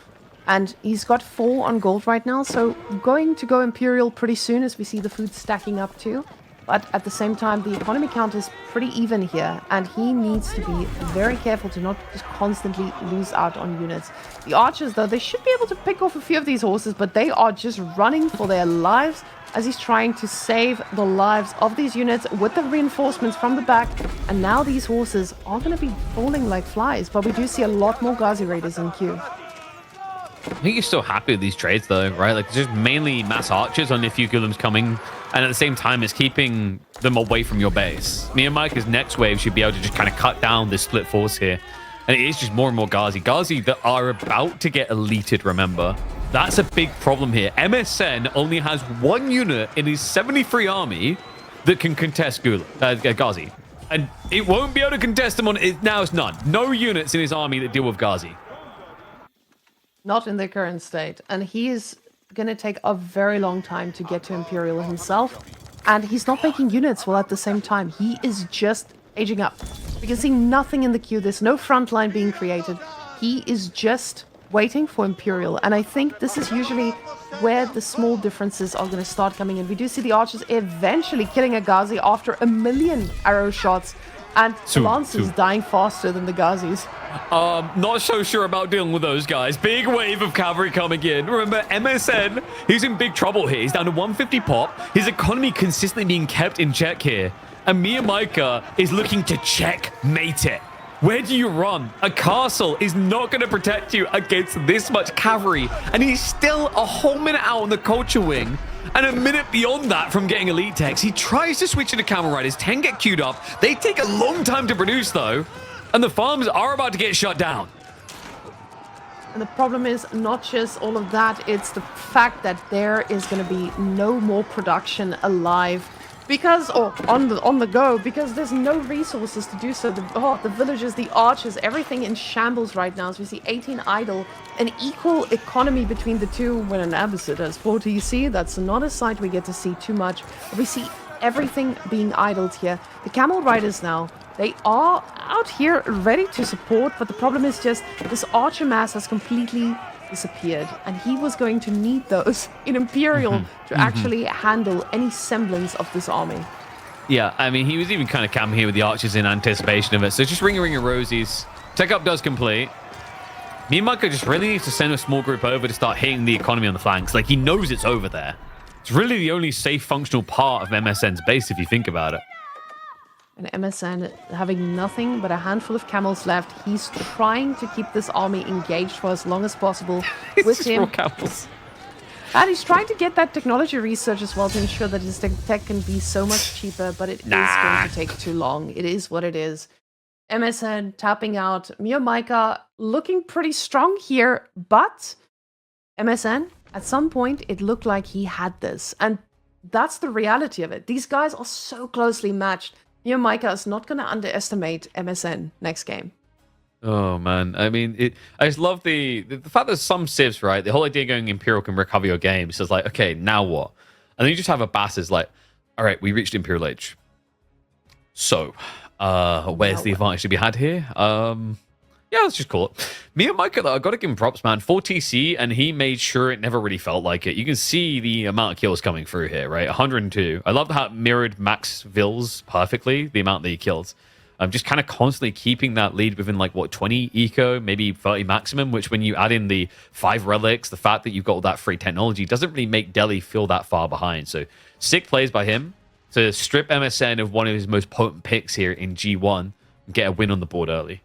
And he's got 4 on gold right now, so going to go Imperial pretty soon as we see the food stacking up too. But at the same time, the economy count is pretty even here, and he needs to be very careful to not just constantly lose out on units. The archers, though, they should be able to pick off a few of these horses, but they are just running for their lives as he's trying to save the lives of these units with the reinforcements from the back. And now these horses are going to be falling like flies, but we do see a lot more Ghazi Raiders in queue. I think you're still happy with these trades, though, right? Like, it's just mainly mass archers, only a few Gulams coming, and at the same time, it's keeping them away from your base. MeomaikA's next wave should be able to just kind of cut down this split force here, and it is just more and more Ghazi that are about to get elited, remember. That's a big problem here. MSN only has 1 unit in his 73 army that can contest Ghazi, and it won't be able to contest them on it. Now it's none. No units in his army that deal with Ghazi. Not in their current state. And he is going to take a very long time to get to Imperial himself. And he's not making units while at the same time. He is just aging up. We can see nothing in the queue. There's no front line being created. He is just waiting for Imperial. And I think this is usually where the small differences are going to start coming in. We do see the archers eventually killing a Ghazi after 1,000,000 arrow shots. And the Lancers dying faster than the Ghazis. Not so sure about dealing with those guys. Big wave of cavalry coming in. Remember, MSN, he's in big trouble here. He's down to 150 pop. His economy consistently being kept in check here. And MeomaikA is looking to checkmate it. Where do you run? A castle is not going to protect you against this much cavalry. And he's still a whole minute out on the culture wing. And a minute beyond that from getting elite techs. He tries to switch into camel riders. 10 get queued up. They take a long time to produce, though. And the farms are about to get shut down. And the problem is not just all of that. It's the fact that there is going to be no more production alive. Because, or on the go, because there's no resources to do so. The villagers, the archers, everything in shambles right now. So we see 18 idle, an equal economy between the two when an ambassador has 40. You see, that's not a sight we get to see too much. We see everything being idled here. The camel riders now, they are out here ready to support, but the problem is just this archer mass has completely disappeared, and he was going to need those in Imperial to actually handle any semblance of this army. Yeah, I mean, he was even kind of camping here with the archers in anticipation of it. So just ring a rosies. Tech up does complete. MeomaikA just really needs to send a small group over to start hitting the economy on the flanks. Like, he knows it's over there. It's really the only safe functional part of MSN's base, if you think about it. And MSN having nothing but a handful of camels left. He's trying to keep this army engaged for as long as possible with him. Camels. And he's trying to get that technology research as well to ensure that his tech can be so much cheaper, but it is going to take too long. It is what it is. MSN tapping out. MeomaikA looking pretty strong here, but MSN, at some point, it looked like he had this. And that's the reality of it. These guys are so closely matched. MeomaikA is not going to underestimate MSN next game. Oh, man. I mean, I just love the fact that some civs, right? The whole idea going Imperial can recover your game. So it's like, okay, now what? And then you just have a Basses like, all right, we reached Imperial Age. So, where's the advantage to be had here? Yeah, let's just call it. MeomaikA, though, I got to give him props, man. 4 TC, and he made sure it never really felt like it. You can see the amount of kills coming through here, right? 102. I love how it mirrored Max Ville's perfectly, the amount that he killed. Just kind of constantly keeping that lead within, like, what, 20 eco, maybe 30 maximum, which when you add in the 5 relics, the fact that you've got all that free technology doesn't really make Delhi feel that far behind. So, sick plays by him to strip MSN of one of his most potent picks here in G1 and get a win on the board early.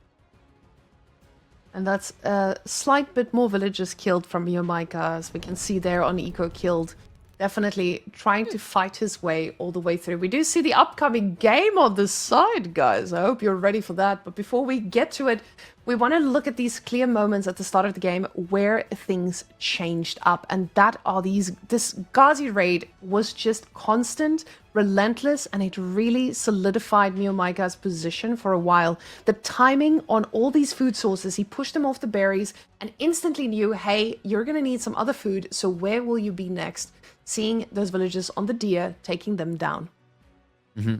And that's a slight bit more villagers killed from MeomaikA, as we can see there on Eco killed. Definitely trying to fight his way all the way through. We do see the upcoming game on the side, guys. I hope you're ready for that. But before we get to it, we want to look at these clear moments at the start of the game where things changed up. And that are this Ghazi raid was just constant, relentless, and it really solidified MeomaikA's position for a while. The timing on all these food sources, he pushed them off the berries and instantly knew, hey, you're going to need some other food, so where will you be next? Seeing those villagers on the deer, taking them down.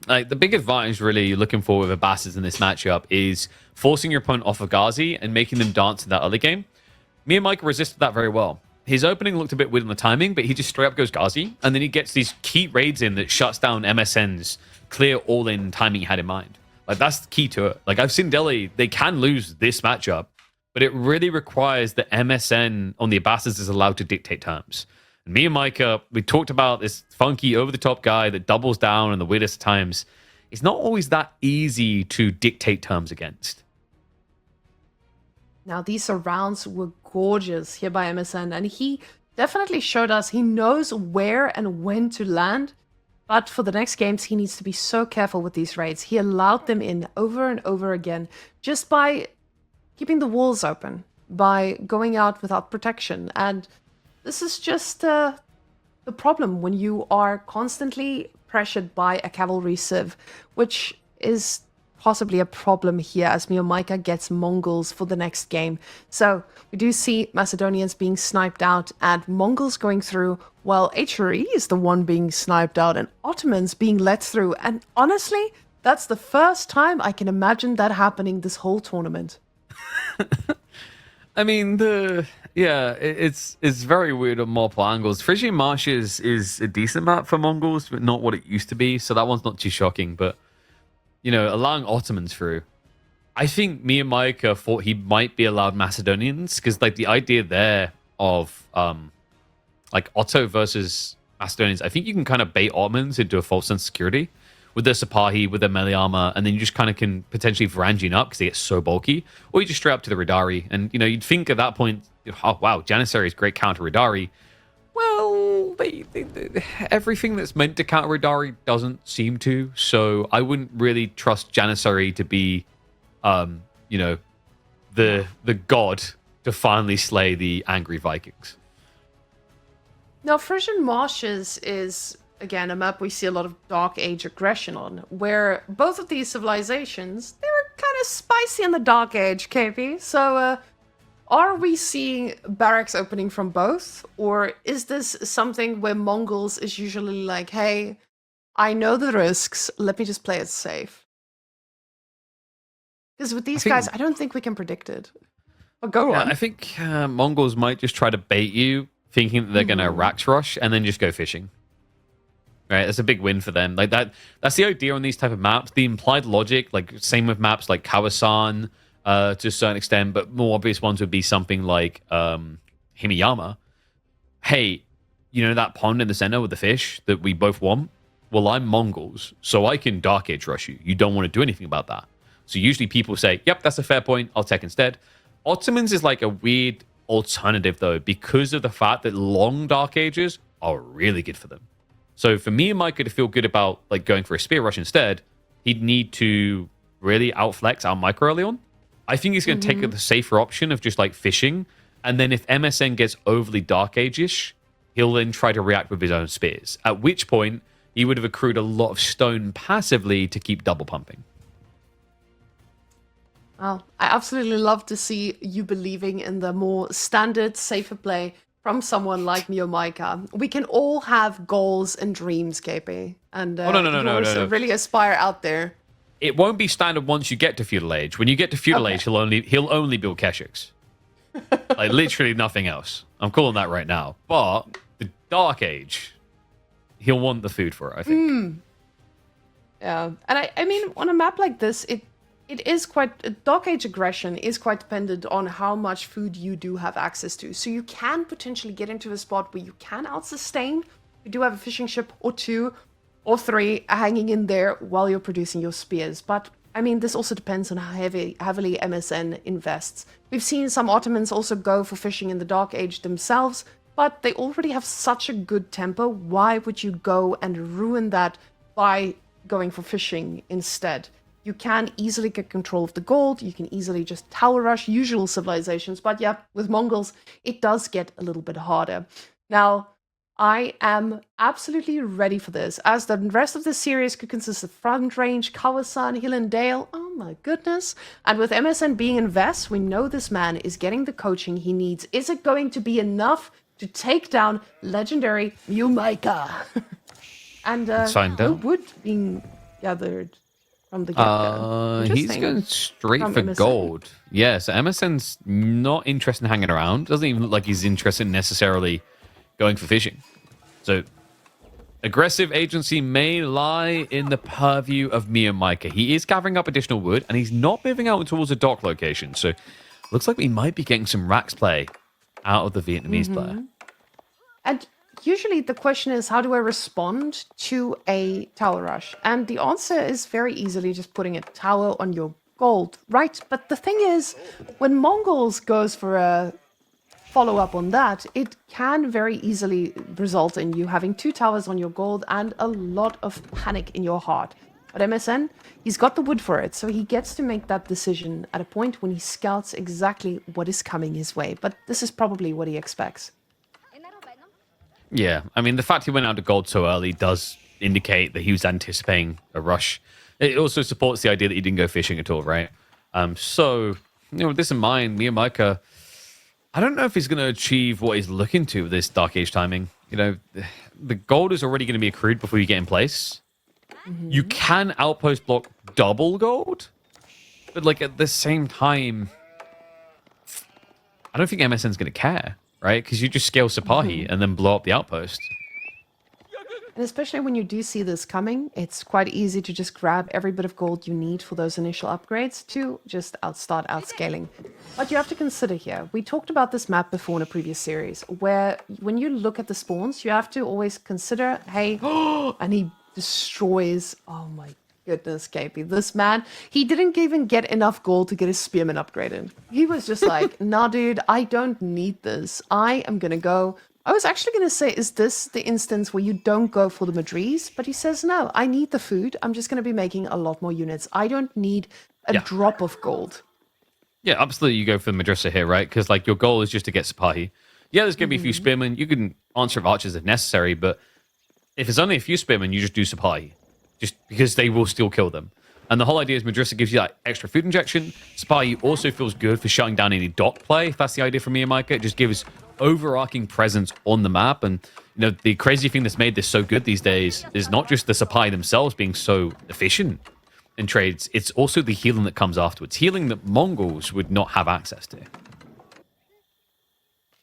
Like, the big advantage really you're looking for with a Basses in this matchup is forcing your opponent off a Ghazi and making them dance in that early game. MeomaikA resisted that very well. His opening looked a bit weird on the timing, but he just straight up goes Ghazi, and then he gets these key raids in that shuts down MSN's clear all-in timing he had in mind. Like, that's the key to it. Like, I've seen Delhi, they can lose this matchup, but it really requires that MSN on the Basses is allowed to dictate terms. And MeomaikA, we talked about this funky, over-the-top guy that doubles down in the weirdest times. It's not always that easy to dictate terms against. Now, these surrounds were gorgeous here by MSN, and he definitely showed us he knows where and when to land. But for the next games, he needs to be so careful with these raids. He allowed them in over and over again just by keeping the walls open, by going out without protection. And this is just the problem when you are constantly pressured by a cavalry civ, which is possibly a problem here as MeomaikA gets Mongols for the next game. So we do see Macedonians being sniped out and Mongols going through, while HRE is the one being sniped out and Ottomans being let through. And honestly, that's the first time I can imagine that happening this whole tournament. I mean, it's very weird on multiple angles. Frisian Marshes is a decent map for Mongols, but not what it used to be. So that one's not too shocking. But allowing Ottomans through, I think MeomaikA thought he might be allowed Macedonians because like the idea there of like Otto versus Macedonians, I think you can kind of bait Ottomans into a false sense of security with their Sipahi, with their melee armor, and then you just kind of can potentially Varangian up because they get so bulky, or you just straight up to the Radari, and you'd think at that point, oh wow, Janissary is great counter Radari. Well, everything that's meant to counter Radari doesn't seem to, so I wouldn't really trust Janissary to be, the god to finally slay the angry Vikings. Now, Frisian Marshes is, again, a map we see a lot of Dark Age aggression on, where both of these civilizations, they were kind of spicy in the Dark Age, KP. So, are we seeing barracks opening from both? Or is this something where Mongols is usually like, hey, I know the risks, let me just play it safe? Because with these guys, I don't think we can predict it. But go on. I think Mongols might just try to bait you, thinking that they're going to Rax Rush, and then just go fishing. Right, that's a big win for them. Like that's the idea on these type of maps. The implied logic, like same with maps like Kawasan, to a certain extent, but more obvious ones would be something like Himiyama. Hey, that pond in the center with the fish that we both want? Well, I'm Mongols, so I can Dark Age rush you. You don't want to do anything about that. So usually people say, yep, that's a fair point. I'll take instead. Ottomans is like a weird alternative, though, because of the fact that long Dark Ages are really good for them. So for me and Micah to feel good about like going for a spear rush instead, he'd need to really outflex our Micah early on. I think he's going to take the safer option of just like fishing. And then if MSN gets overly Dark Age-ish, he'll then try to react with his own spears. At which point, he would have accrued a lot of stone passively to keep double pumping. Well, I absolutely love to see you believing in the more standard, safer play from someone like MeomaikA. We can all have goals and dreams, KP. And no. really aspire out there. It won't be standard once you get to feudal age. When you get to feudal age, he'll only build Keshiks. Like literally nothing else. I'm calling that right now. But the Dark Age, he'll want the food for it, I think. Yeah, and I mean, on a map like this, it is quite... Dark Age aggression is quite dependent on how much food you do have access to. So you can potentially get into a spot where you can out-sustain. You do have a fishing ship or two or three hanging in there while you're producing your spears. But, I mean, this also depends on how heavily MSN invests. We've seen some Ottomans also go for fishing in the Dark Age themselves, but they already have such a good tempo. Why would you go and ruin that by going for fishing instead? You can easily get control of the gold, you can easily just tower rush usual civilizations, but yeah, with Mongols, it does get a little bit harder. Now, I am absolutely ready for this, as the rest of the series could consist of Front Range, Kawasan, Hill and Dale, oh my goodness. And with MSN being in Vest, we know this man is getting the coaching he needs. Is it going to be enough to take down legendary MeomaikA? And no wood being gathered from the get-go. He's going straight for MSN. Gold. Yeah, so MSN's not interested in hanging around. Doesn't even look like he's interested in necessarily going for fishing. So aggressive agency may lie in the purview of MeomaikA. He is gathering up additional wood, and he's not moving out towards a dock location. So looks like we might be getting some Rax play out of the Vietnamese player. And usually the question is, how do I respond to a tower rush? And the answer is very easily just putting a tower on your gold, right? But the thing is, when Mongols goes for a follow-up on that, it can very easily result in you having 2 towers on your gold and a lot of panic in your heart. But MSN, he's got the wood for it, so he gets to make that decision at a point when he scouts exactly what is coming his way. But this is probably what he expects. Yeah, I mean, the fact he went out to gold so early does indicate that he was anticipating a rush. It also supports the idea that he didn't go fishing at all, right? So, with this in mind, MeomaikA, I don't know if he's going to achieve what he's looking to with this Dark Age timing. The gold is already going to be accrued before you get in place. You can outpost block double gold, but like at the same time, I don't think MSN's going to care, right? Because you just scale Sipahi and then blow up the outpost. And especially when you do see this coming, it's quite easy to just grab every bit of gold you need for those initial upgrades to just start outscaling. But you have to consider here, we talked about this map before in a previous series, where when you look at the spawns, you have to always consider, hey, and he destroys, oh my goodness, KP, this man, he didn't even get enough gold to get his spearman upgraded. He was just like, nah, dude, I don't need this. I am going to go. I was actually going to say, is this the instance where you don't go for the Madries? But he says, no, I need the food. I'm just going to be making a lot more units. I don't need a drop of gold. Yeah, absolutely. You go for the Madrasa here, right? Because like your goal is just to get Sipahi. Yeah, there's going to be a few spearmen. You can answer of archers if necessary, but if it's only a few spearmen, you just do Sipahi. Just because they will still kill them. And the whole idea is Madrasa gives you that extra food injection. Sipahi also feels good for shutting down any dock play, if that's the idea for MeomaikA. It just gives overarching presence on the map. And you know, the crazy thing that's made this so good these days is not just the Sipahi themselves being so efficient in trades, it's also the healing that comes afterwards. Healing that Mongols would not have access to.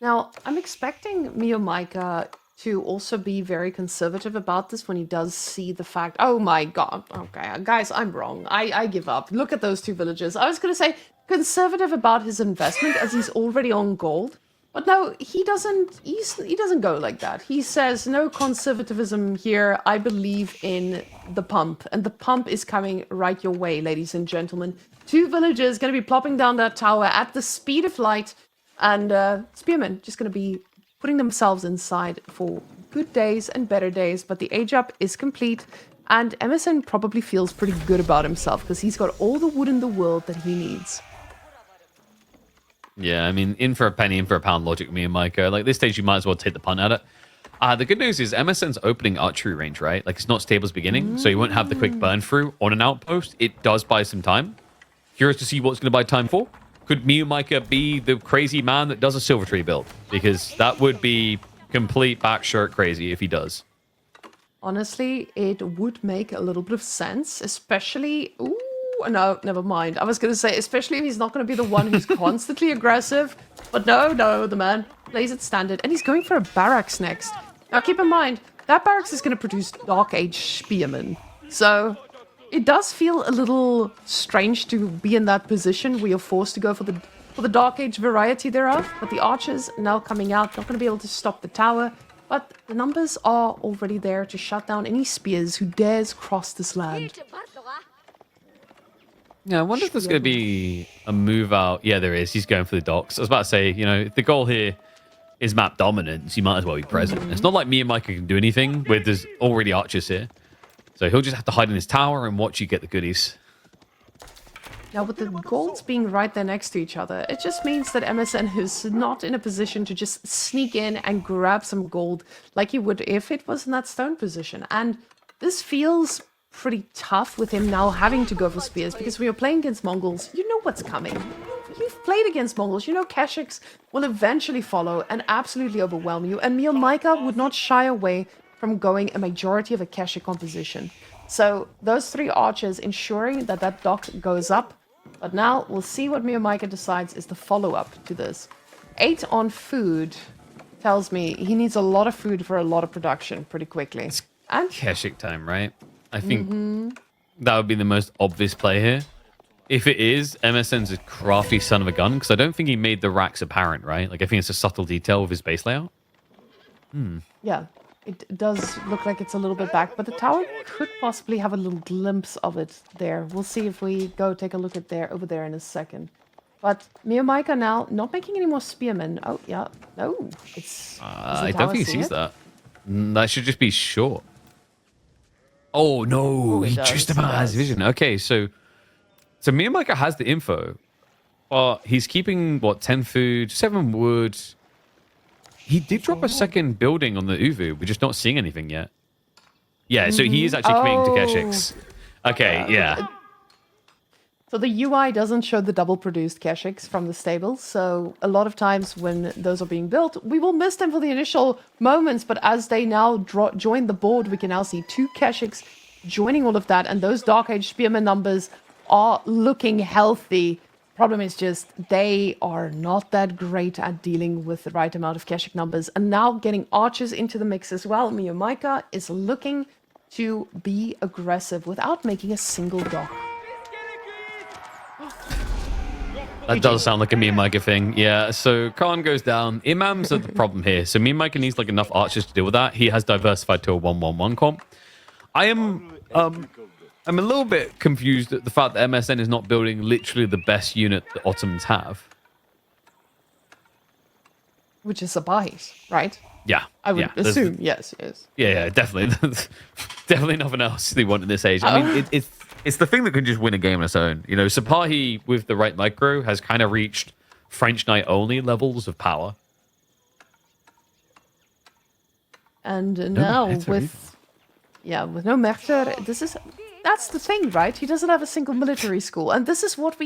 Now, I'm expecting MeomaikA to also be very conservative about this when he does see the fact, oh my god, okay, guys, I'm wrong. I give up. Look at those two villages. I was going to say conservative about his investment as he's already on gold. But no, he doesn't go like that. He says, no conservatism here. I believe in the pump. And the pump is coming right your way, ladies and gentlemen. Two villagers going to be plopping down that tower at the speed of light. And spearmen just going to be putting themselves inside for good days and better days. But the age up is complete. And MSN probably feels pretty good about himself because he's got all the wood in the world that he needs. Yeah, I mean, in for a penny, in for a pound logic, MeomaikA. Like, this stage, you might as well take the punt at it. The good news is MSN's opening archery range, right? Like, it's not stable as beginning, so you won't have the quick burn through on an outpost. It does buy some time. Curious to see what it's going to buy time for. Could MeomaikA be the crazy man that does a silver tree build? Because that would be complete backshirt crazy if he does. Honestly, it would make a little bit of sense, especially... Ooh, no, never mind. I was going to say, especially if he's not going to be the one who's constantly aggressive. But no, the man plays it standard. And he's going for a barracks next. Now, keep in mind, that barracks is going to produce Dark Age spearmen. So, it does feel a little strange to be in that position where you're forced to go for the Dark Age variety thereof. But the archers now coming out, not going to be able to stop the tower. But the numbers are already there to shut down any spears who dares cross this land. Yeah, I wonder if there's going to be a move out. Yeah, there is. He's going for the docks. I was about to say, you know, if the goal here is map dominance, you might as well be present. It's not like MeomaikA can do anything with there's already archers here. So he'll just have to hide in his tower and watch you get the goodies. Now, with the golds being right there next to each other, it just means that MSN is not in a position to just sneak in and grab some gold like he would if it was in that stone position. And this feels pretty tough with him now having to go for spears, because when you're playing against Mongols, you know what's coming. You've played against Mongols, you know Keshiks will eventually follow and absolutely overwhelm you, and MeomaikA would not shy away from going a majority of a Keshik composition. So those three archers ensuring that that dock goes up, but now we'll see what MeomaikA decides is the follow-up to this. 8 on food tells me he needs a lot of food for a lot of production pretty quickly. It's Keshik time, right? I think that would be the most obvious play here. If it is, MSN's a crafty son of a gun, because I don't think he made the racks apparent, right? Like, I think it's a subtle detail with his base layout. Yeah, it does look like it's a little bit back, but the tower could possibly have a little glimpse of it there. We'll see if we go take a look at over there in a second. But MeomaikA now not making any more spearmen. Oh, yeah. No, it's... I don't think he sees that. That should just be short. Oh, no, he just about has vision. Okay, so MeomaikA has the info, but he's keeping, what, 10 food, 7 wood. He did drop a second building on the Uvu. We're just not seeing anything yet. Yeah, so he is actually committing to Keshiks. Okay, yeah. So the UI doesn't show the double-produced Keshiks from the stables, so a lot of times when those are being built, we will miss them for the initial moments, but as they now join the board, we can now see 2 Keshiks joining all of that, and those Dark Age Spearman numbers are looking healthy. Problem is just they are not that great at dealing with the right amount of Keshik numbers. And now getting archers into the mix as well. MeomaikA is looking to be aggressive without making a single dock. That does sound like a MeomaikA thing. Yeah, so Khan goes down. Imams are the problem here. So MeomaikA needs like enough archers to deal with that. He has diversified to a 1-1-1 comp. I'm a little bit confused at the fact that MSN is not building literally the best unit that Ottomans have. Which is Sabahis, right? Yeah. I would assume, yes. Yeah, definitely. Definitely nothing else they want in this age. I mean, it's the thing that can just win a game on its own. You know, Sapahi with the right micro has kind of reached French Knight only levels of power. And now with no Mercer, that's the thing, right? He doesn't have a single military school. And this is what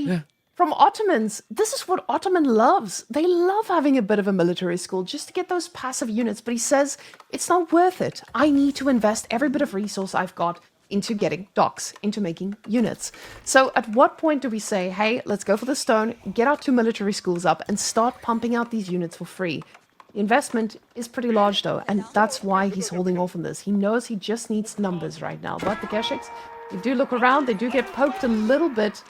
from Ottomans, this is what Ottoman loves. They love having a bit of a military school just to get those passive units. But he says, it's not worth it. I need to invest every bit of resource I've got into getting docks, into making units. So at what point do we say, hey, let's go for the stone, get our 2 military schools up and start pumping out these units for free? The investment is pretty large though, and that's why he's holding off on this. He knows he just needs numbers right now. But the Keshiks, they do look around, they do get poked a little bit,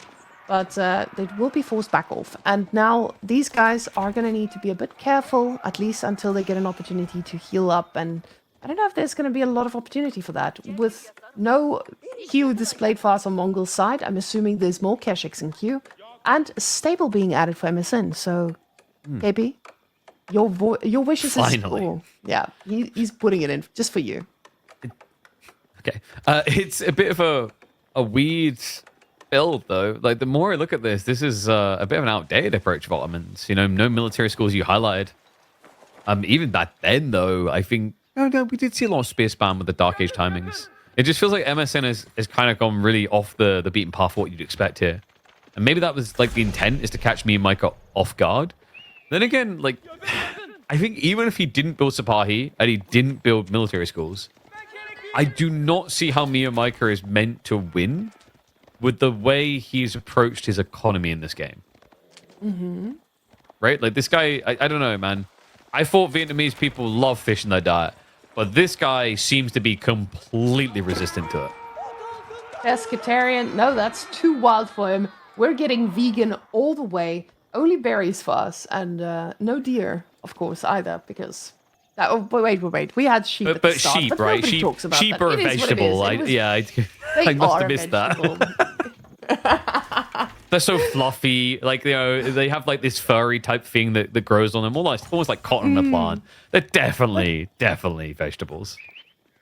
but they will be forced back off. And now these guys are going to need to be a bit careful, at least until they get an opportunity to heal up. And I don't know if there's going to be a lot of opportunity for that. With no Q displayed fast on Mongol's side, I'm assuming there's more Keshiks in Q. And a stable being added for MSN. So, KP, your wishes Finally. is... yeah, he's putting it in just for you. Okay. It's a bit of a weird build, though. Like, the more I look at this is a bit of an outdated approach of Ottomans. You know, no military schools you highlighted. Even back then, though, I think... No, we did see a lot of spear spam with the Dark Age timings. It just feels like MSN has kind of gone really off the beaten path of what you'd expect here. And maybe that was, like, the intent, is to catch MeomaikA off guard. Then again, like, I think even if he didn't build Sapahi and he didn't build military schools, I do not see how MeomaikA is meant to win with the way he's approached his economy in this game. Right? Like, this guy, I don't know, man. I thought Vietnamese people love fish in their diet, but this guy seems to be completely resistant to it. Pescatarian, no, that's too wild for him. We're getting vegan all the way. Only berries for us, and no deer, of course, either, because... wait. We had sheep at the start, sheep, but right? nobody talks about sheep that. are a It is what it vegetable. is. I must have missed that. They're so fluffy. Like, you know, they have like this furry type thing that grows on them, almost like cotton on a plant. They're definitely vegetables.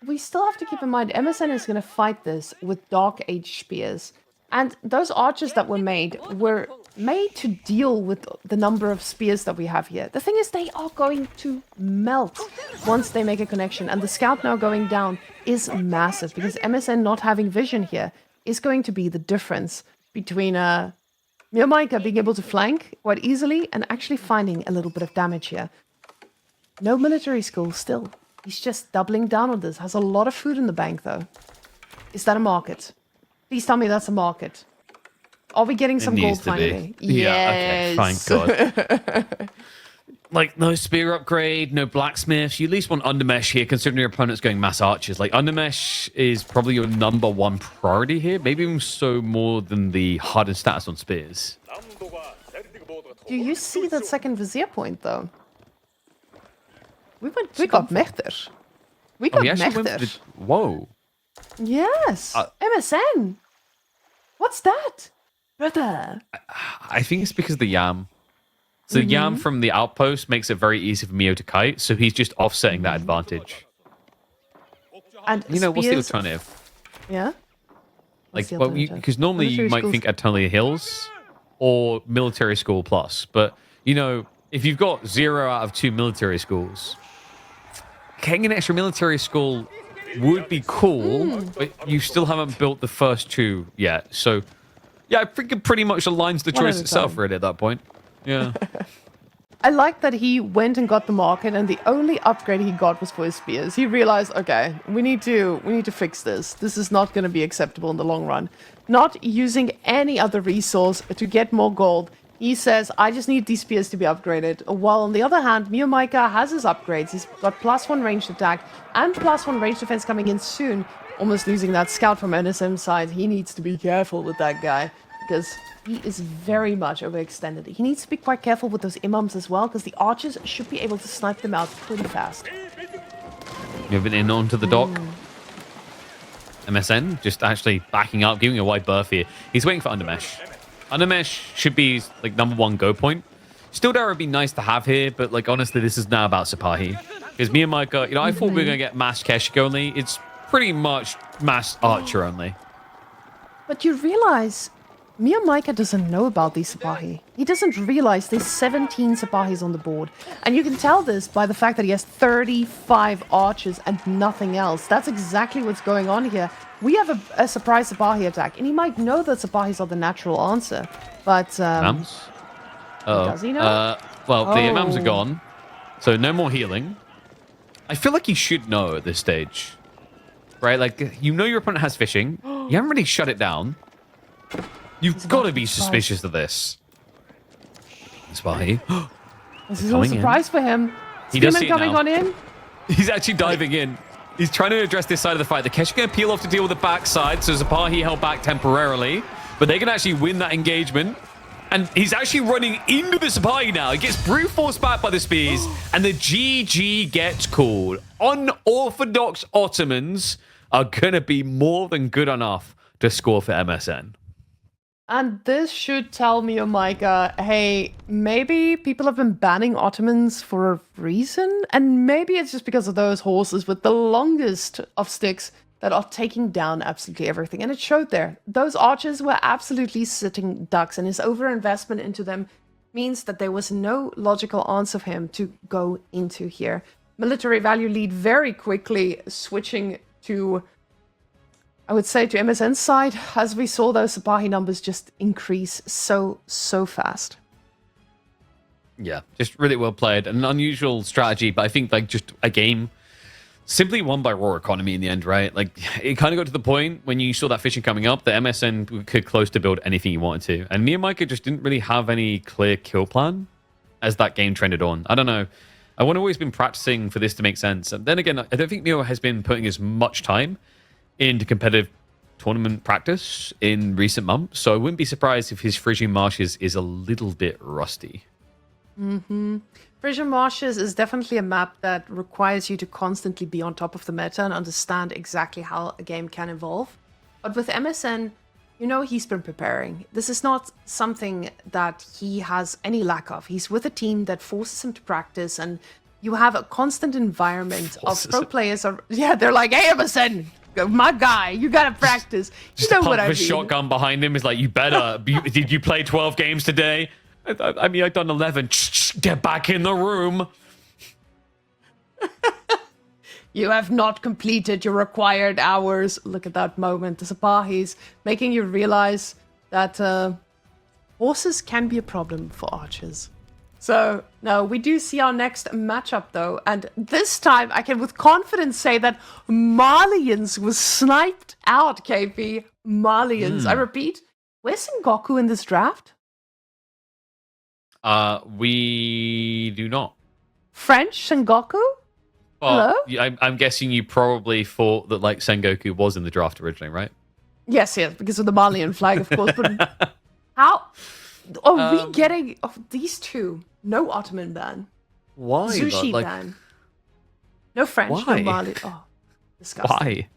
We still have to keep in mind, MSN is going to fight this with Dark Age spears. And those archers that were made to deal with the number of spears that we have here. The thing is, they are going to melt once they make a connection. And the scout now going down is massive, because MSN not having vision here is going to be the difference between MeomaikA being able to flank quite easily and actually finding a little bit of damage here. No military school still. He's just doubling down on this. Has a lot of food in the bank, though. Is that a market? Please tell me that's a market. Are we getting some gold finally? Yes. Yeah, okay, thank God. Like, no spear upgrade, no blacksmiths. You at least want undermesh here, considering your opponent's going mass archers. Like, undermesh is probably your #1 priority here. Maybe even so more than the hardened status on spears. Do you see that second vizier point, though? We got Mechter. We got Mechter. Whoa. Yes. MSN. What's that? Brother. I think it's because of the yam. So the yam from the outpost makes it very easy for Mio to kite, so he's just offsetting that advantage. And you know, what's the alternative? Yeah? Like, well, because normally you might think Atolia Hills or military school plus, but, you know, if you've got 0 out of 2 military schools, getting an extra military school would be cool, but you still haven't built the first 2 yet. So, yeah, I think it pretty much aligns the choice itself, really, at that point. Yeah. I like that he went and got the market, and the only upgrade he got was for his spears. He realized, okay, we need to fix this. This is not going to be acceptable in the long run. Not using any other resource to get more gold. He says, I just need these spears to be upgraded. While on the other hand, MeomaikA has his upgrades. He's got +1 ranged attack and +1 ranged defense coming in soon. Almost losing that scout from NSM's side. He needs to be careful with that guy because he is very much overextended. He needs to be quite careful with those imams as well because the archers should be able to snipe them out pretty fast. Moving in onto the dock. MSN just actually backing up, giving a wide berth here. He's waiting for Undermesh. Undermesh should be his, like, #1 go point. Still there would be nice to have here, but like honestly, this is now about Sipahi. Because MeomaikA, you know, I thought we were gonna get mass Keshik only. It's pretty much mass Archer only. But you realize MeomaikA doesn't know about these Sipahi. He doesn't realize there's 17 Sipahis on the board. And you can tell this by the fact that he has 35 archers and nothing else. That's exactly what's going on here. We have a surprise Sipahi attack, and he might know that Sipahis are the natural answer. But, Imams? does he know? Well, the Imams are gone, so no more healing. I feel like he should know at this stage. Right? Like, you know your opponent has fishing. You haven't really shut it down. You've got to be suspicious of this. Sipahi. This is a surprise for him. He does see it coming now. on in. He's actually diving in. He's trying to address this side of the fight. The Kesh are going to peel off to deal with the backside, so Sipahi held back temporarily. But they can actually win that engagement. And he's actually running into the Sipahi now. He gets brute force back by the spears, and the GG gets called. Unorthodox Ottomans are going to be more than good enough to score for MSN. And this should tell MeomaikA, hey, maybe people have been banning Ottomans for a reason, and maybe it's just because of those horses with the longest of sticks that are taking down absolutely everything. And it showed there. Those archers were absolutely sitting ducks, and his overinvestment into them means that there was no logical answer for him to go into here. Military value lead very quickly switching to, I would say, to MSN's side, as we saw those Sipahi numbers just increase so fast. Yeah, just really well played. An unusual strategy, but I think like just a game simply won by raw economy in the end, right? Like, it kind of got to the point when you saw that fishing coming up that MSN could close to build anything you wanted to. And MeomaikA just didn't really have any clear kill plan as that game trended on. I don't know. I want to always been practicing for this to make sense. And then again, I don't think Mio has been putting as much time into competitive tournament practice in recent months. So I wouldn't be surprised if his Frisian Marshes is a little bit rusty. Frisian Marshes is definitely a map that requires you to constantly be on top of the meta and understand exactly how a game can evolve. But with MSN, you know he's been preparing. This is not something that he has any lack of. He's with a team that forces him to practice, and you have a constant environment of pro players. Yeah, they're like, hey, MSN, my guy, you gotta practice. Just you know a what pump I of mean. shotgun behind him is like, you better. Did you play 12 games today? I mean, I've done 11. Get back in the room. You have not completed your required hours. Look at that moment. The Sipahis making you realize that horses can be a problem for archers. So, now we do see our next matchup, though. And this time, I can with confidence say that Malians was sniped out, KP. Malians. I repeat, where's Sengoku in this draft? We do not. French Sengoku? Well, Hello? I'm guessing you probably thought that like Sengoku was in the draft originally, right? Yes, because of the Malian flag, of course. But how are we getting these two? No Ottoman ban. Why? Sushi ban. No French, why? no Mali. Oh, disgusting. Why?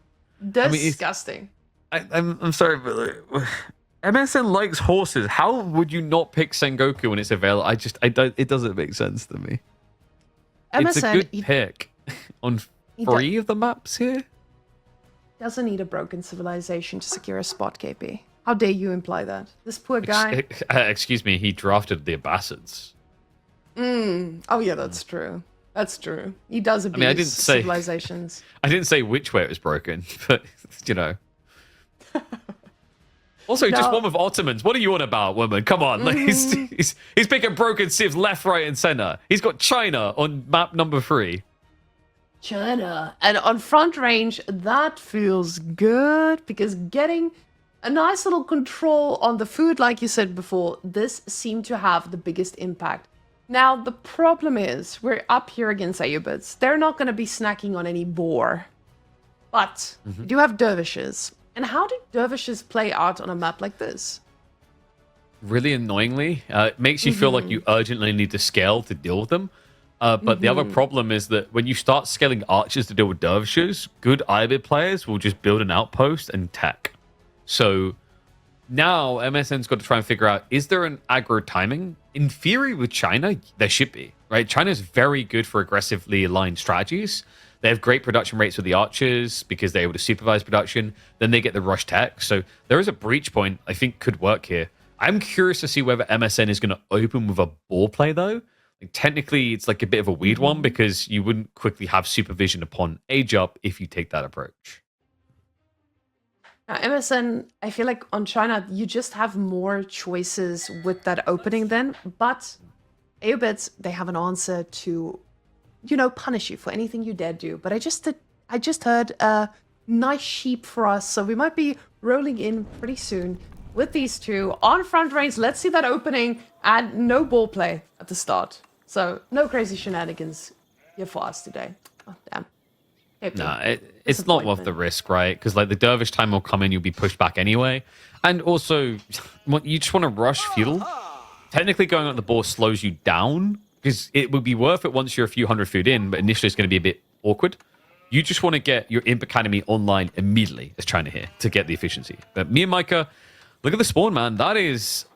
Disgusting. I'm sorry, but like, MSN likes horses. How would you not pick Sengoku when it's available? It doesn't make sense to me. MSN, it's a good pick on 3 of the maps here. Doesn't need a broken civilization to secure a spot, KP. How dare you imply that? This poor guy. Excuse me, he drafted the Abbasids. Oh yeah, that's true. That's true. He does abuse civilizations. I didn't say which way it was broken, but you know. Also, just one with Ottomans. What are you on about, woman? Come on. Like, he's picking broken civs left, right, and center. He's got China on map number 3. China. And on front range, that feels good, because getting a nice little control on the food, like you said before. This seemed to have the biggest impact. Now, the problem is, we're up here against Ayyubids. They're not going to be snacking on any boar. But we do have dervishes. And how do dervishes play out on a map like this? Really annoyingly. It makes you feel like you urgently need to scale to deal with them. But the other problem is that when you start scaling archers to deal with dervishes, good Ibid players will just build an outpost and tech. So now MSN's got to try and figure out, is there an aggro timing? In theory, with China, there should be, right? China's very good for aggressively aligned strategies. They have great production rates with the archers because they're able to supervise production. Then they get the rush tech. So there is a breach point I think could work here. I'm curious to see whether MSN is going to open with a ball play, though. Like, technically, it's like a bit of a weird one because you wouldn't quickly have supervision upon age up if you take that approach. Now, MSN, I feel like on China, you just have more choices with that opening then. But Ayyubids, they have an answer to, you know, punish you for anything you dare do. But I just heard a nice sheep for us, so we might be rolling in pretty soon with these two on front range. Let's see that opening, and no ball play at the start. So no crazy shenanigans here for us today. Oh, damn. No, it's not worth the risk, right? Because like the dervish time will come in, you'll be pushed back anyway. And also, you just want to rush fuel. Technically, going on the ball slows you down because it would be worth it once you're a few hundred food in, but initially it's going to be a bit awkward. You just want to get your Imp Academy online immediately, as China here, to get the efficiency. But MeomaikA, look at the spawn, man. That is...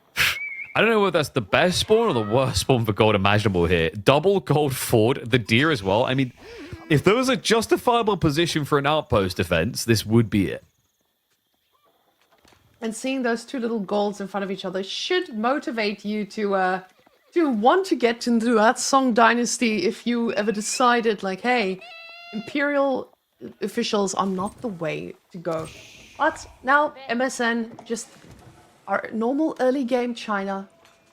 I don't know whether that's the best spawn or the worst spawn for gold imaginable here. Double gold Ford, the deer as well. I mean, if there was a justifiable position for an outpost defense, this would be it. And seeing those two little golds in front of each other should motivate you to want to get into that Song Dynasty if you ever decided, like, hey, Imperial officials are not the way to go. But now MSN just... our normal early game China,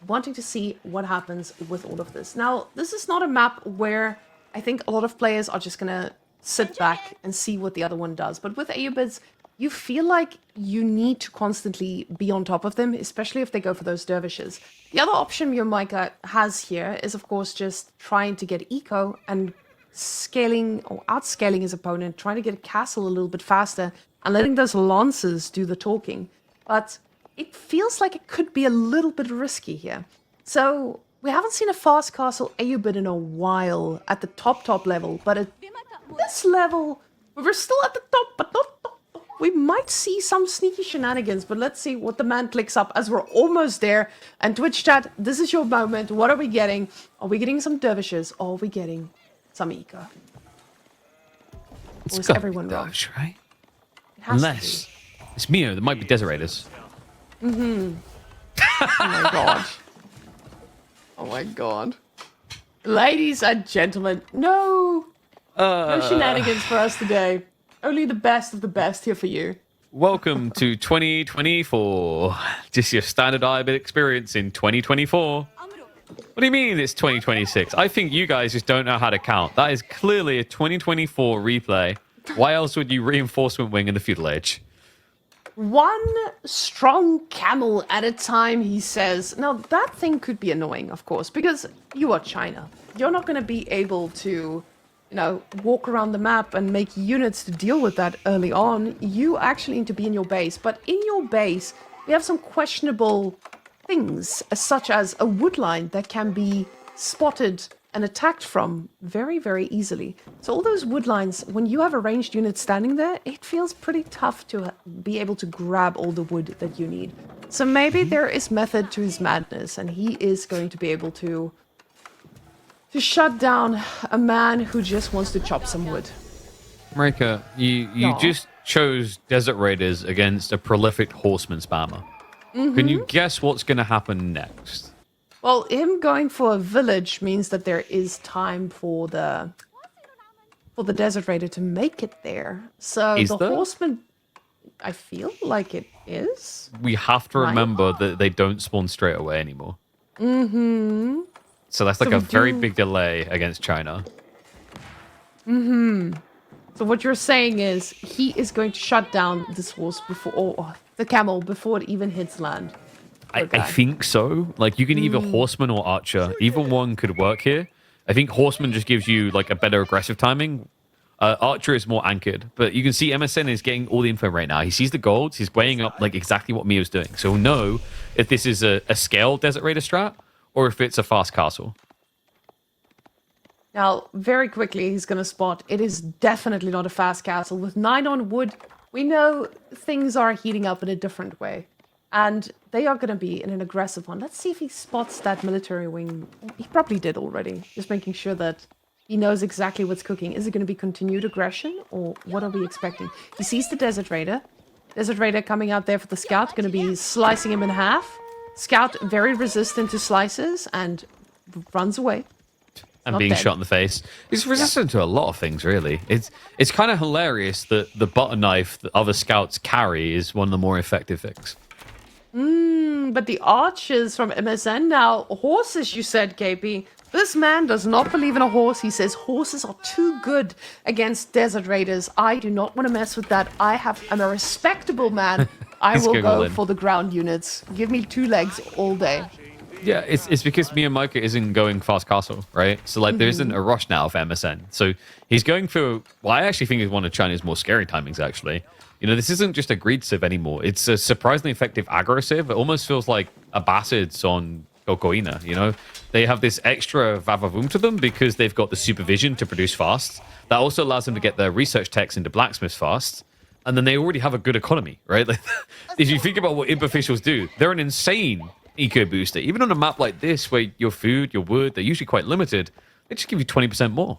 wanting to see what happens with all of this. Now, this is not a map where I think a lot of players are just going to sit back and see what the other one does. But with Ayyubids, you feel like you need to constantly be on top of them, especially if they go for those dervishes. The other option MeomaikA has here is, of course, just trying to get eco and scaling or outscaling his opponent, trying to get a castle a little bit faster and letting those lances do the talking. But it feels like it could be a little bit risky here. So we haven't seen a fast castle Ayyubid in a while at the top level, but at this level, we're still at the top, but not top. We might see some sneaky shenanigans, but let's see what the man clicks up as we're almost there. And Twitch chat, this is your moment. What are we getting? Are we getting some dervishes? Or are we getting some eco? Or is everyone wrong? Dervish, right? Unless it's Mio, there might be desert raiders. Oh my god. Oh my god. Ladies and gentlemen, no shenanigans for us today. Only the best of the best here for you. Welcome to 2024. Just your standard Ibid experience in 2024. What do you mean it's 2026? I think you guys just don't know how to count. That is clearly a 2024 replay. Why else would you reinforcement wing in the feudal age? One strong camel at a time, he says. Now, that thing could be annoying, of course, because you are China. You're not going to be able to, you know, walk around the map and make units to deal with that early on. You actually need to be in your base. But in your base, we have some questionable things, such as a wood line that can be spotted and attacked from very, very easily. So all those wood lines, when you have a ranged unit standing there, it feels pretty tough to be able to grab all the wood that you need. So maybe there is method to his madness, and he is going to be able to shut down a man who just wants to chop some wood. Marika, you just chose Desert Raiders against a prolific horseman spammer. Can you guess what's going to happen next? Well, him going for a village means that there is time for the Desert Raider to make it there. So Is the there? horseman, I feel like it is. We have to remember that they don't spawn straight away anymore. So that's like a very big delay against China. So what you're saying is he is going to shut down this horse before... the camel before it even hits land. I think so. Like, you can either horseman or archer. Either one could work here. I think horseman just gives you like a better aggressive timing. Archer is more anchored, but you can see MSN is getting all the info right now. He sees the golds. He's weighing up like exactly what Mio's doing. So he'll know if this is a scale Desert Raider strat or if it's a fast castle. Now, very quickly, he's going to spot it is definitely not a fast castle. With 9 on wood, we know things are heating up in a different way. And they are going to be in an aggressive one. Let's see if he spots that military wing. He probably did already. Just making sure that he knows exactly what's cooking. Is it going to be continued aggression, or what are we expecting? He sees the Desert Raider. Desert Raider coming out there for the Scout. Going to be slicing him in half. Scout very resistant to slices and runs away. And being shot in the face. He's resistant to a lot of things, really. It's kind of hilarious that the butter knife that other Scouts carry is one of the more effective things. But the archers from MSN now, horses, you said, KP. This man does not believe in a horse. He says horses are too good against Desert Raiders. I do not want to mess with that. I'm a respectable man. I will go for the ground units. Give me 2 legs all day. Yeah, it's because MeomaikA isn't going fast castle, right? So like there isn't a rush now for MSN. So he's going for I actually think is one of China's more scary timings, actually. You know, this isn't just a greed civ anymore. It's a surprisingly effective aggro civ. It almost feels like Abbasids on Kokoina, you know? They have this extra vavavoom to them because they've got the supervision to produce fast. That also allows them to get their research techs into blacksmiths fast. And then they already have a good economy, right? Like, if you think about what imp officials do, they're an insane eco booster. Even on a map like this, where your food, your wood, they're usually quite limited, they just give you 20% more.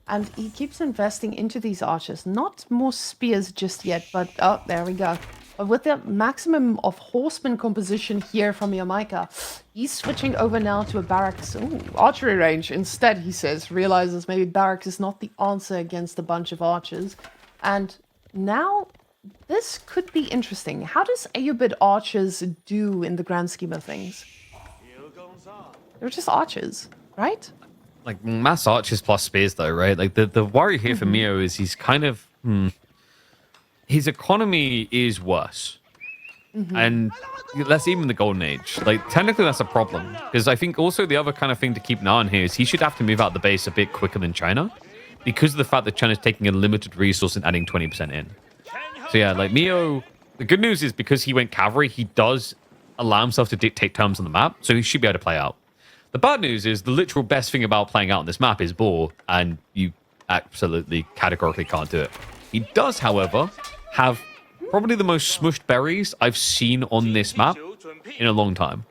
And he keeps investing into these archers. Not more spears just yet, but oh, there we go. But with the maximum of horseman composition here from MeomaikA, he's switching over now to a barracks. Ooh, archery range instead, he says. Realizes maybe barracks is not the answer against a bunch of archers. And now this could be interesting. How does Ayubid archers do in the grand scheme of things? They're just archers, right? Like mass archers plus spears, though, right? Like the worry here for Mio is he's kind of his economy is worse, and that's even the golden age. Like technically, that's a problem because I think also the other kind of thing to keep an eye on here is he should have to move out the base a bit quicker than China because of the fact that China's taking a limited resource and adding 20% in. So yeah, like Mio, the good news is because he went cavalry, he does allow himself to dictate terms on the map, so he should be able to play out. The bad news is the literal best thing about playing out on this map is boar, and you absolutely categorically can't do it. He does, however, have probably the most smushed berries I've seen on this map in a long time.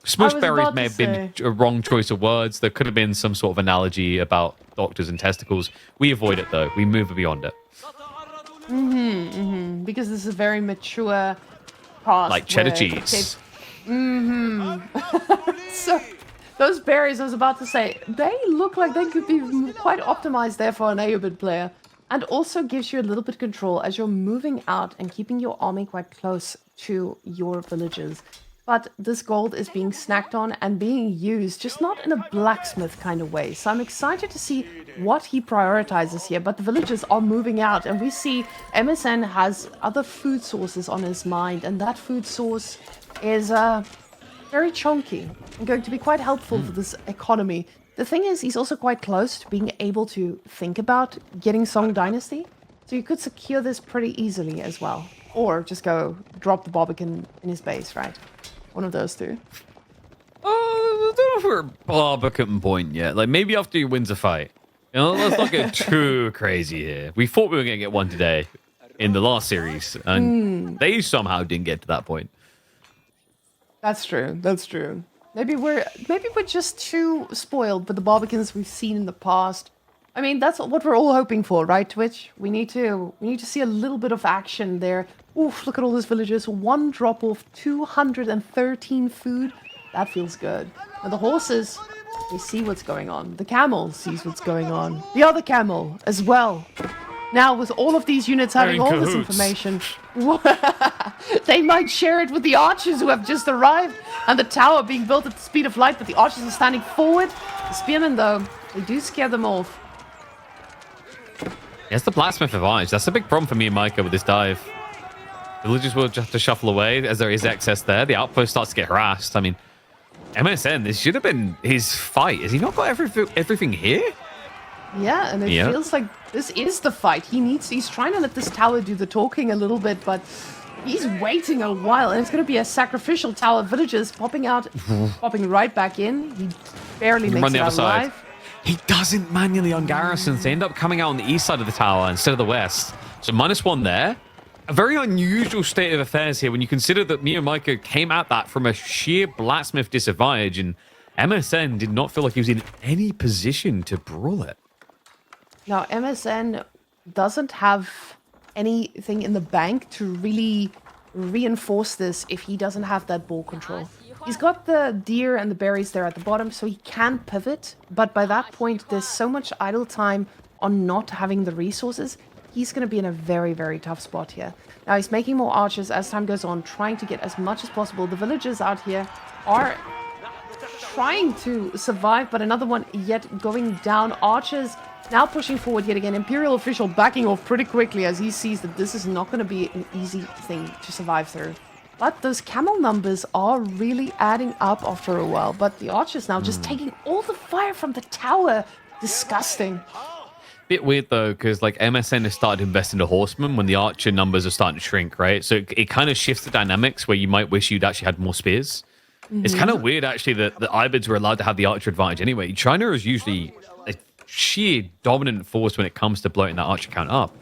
Smushed berries may have been a wrong choice of words. There could have been some sort of analogy about doctors and testicles. We avoid it, though. We move beyond it. Because this is a very mature past. Like cheddar cheese. So, those berries, I was about to say, they look like they could be quite optimized there for an Ayubid player. And also gives you a little bit of control as you're moving out and keeping your army quite close to your villages. But this gold is being snacked on and being used, just not in a blacksmith kind of way. So I'm excited to see what he prioritizes here. But the villagers are moving out, and we see MSN has other food sources on his mind. And that food source is very chunky and going to be quite helpful for this economy. The thing is, he's also quite close to being able to think about getting Song Dynasty. So you could secure this pretty easily as well. Or just go drop the Barbican in his base, right? One of those two. I don't know if we're at Barbican point yet. Like, maybe after he wins a fight. You know, let's not get too crazy here. We thought we were going to get one today in the last series. And they somehow didn't get to that point. That's true. That's true. Maybe we're just too spoiled with the Barbicans we've seen in the past. I mean, that's what we're all hoping for, right, Twitch? We need to see a little bit of action there. Oof, look at all those villagers. One drop off 213 food. That feels good. Now the horses, they see what's going on. The camel sees what's going on. The other camel as well. Now, with all of these units having all this information, they might share it with the archers who have just arrived, and the tower being built at the speed of light, but the archers are standing forward. The spearmen, though, they do scare them off. Yes, the blacksmith advantage. That's a big problem for MeomaikA with this dive. Villagers will just have to shuffle away as there is excess there. The outpost starts to get harassed. I mean, MSN, this should have been his fight. Has he not got everything here? Yeah, and it feels like this is the fight. He's trying to let this tower do the talking a little bit, but he's waiting a while, and it's going to be a sacrificial tower. Villagers popping out, popping right back in. He barely makes it out alive. He doesn't manually on garrisons. They end up coming out on the east side of the tower instead of the west. So -1 there. A very unusual state of affairs here when you consider that MeomaikA came at that from a sheer blacksmith disadvantage, and MSN did not feel like he was in any position to brawl it. Now, MSN doesn't have anything in the bank to really reinforce this if he doesn't have that ball control. He's got the deer and the berries there at the bottom, so he can pivot, but by that point, there's so much idle time on not having the resources. He's going to be in a very, very tough spot here. Now, he's making more archers as time goes on, trying to get as much as possible. The villagers out here are trying to survive, but another one yet going down. Archers now pushing forward yet again. Imperial official backing off pretty quickly as he sees that this is not going to be an easy thing to survive through. But those camel numbers are really adding up after a while. But the archers now just taking all the fire from the tower. Disgusting. Bit weird though, because like MSN has started to invest into horsemen when the archer numbers are starting to shrink, right? So it kind of shifts the dynamics where you might wish you'd actually had more spears. It's kind of weird actually that the Ibids were allowed to have the archer advantage anyway. China is usually a sheer dominant force when it comes to bloating that archer count up,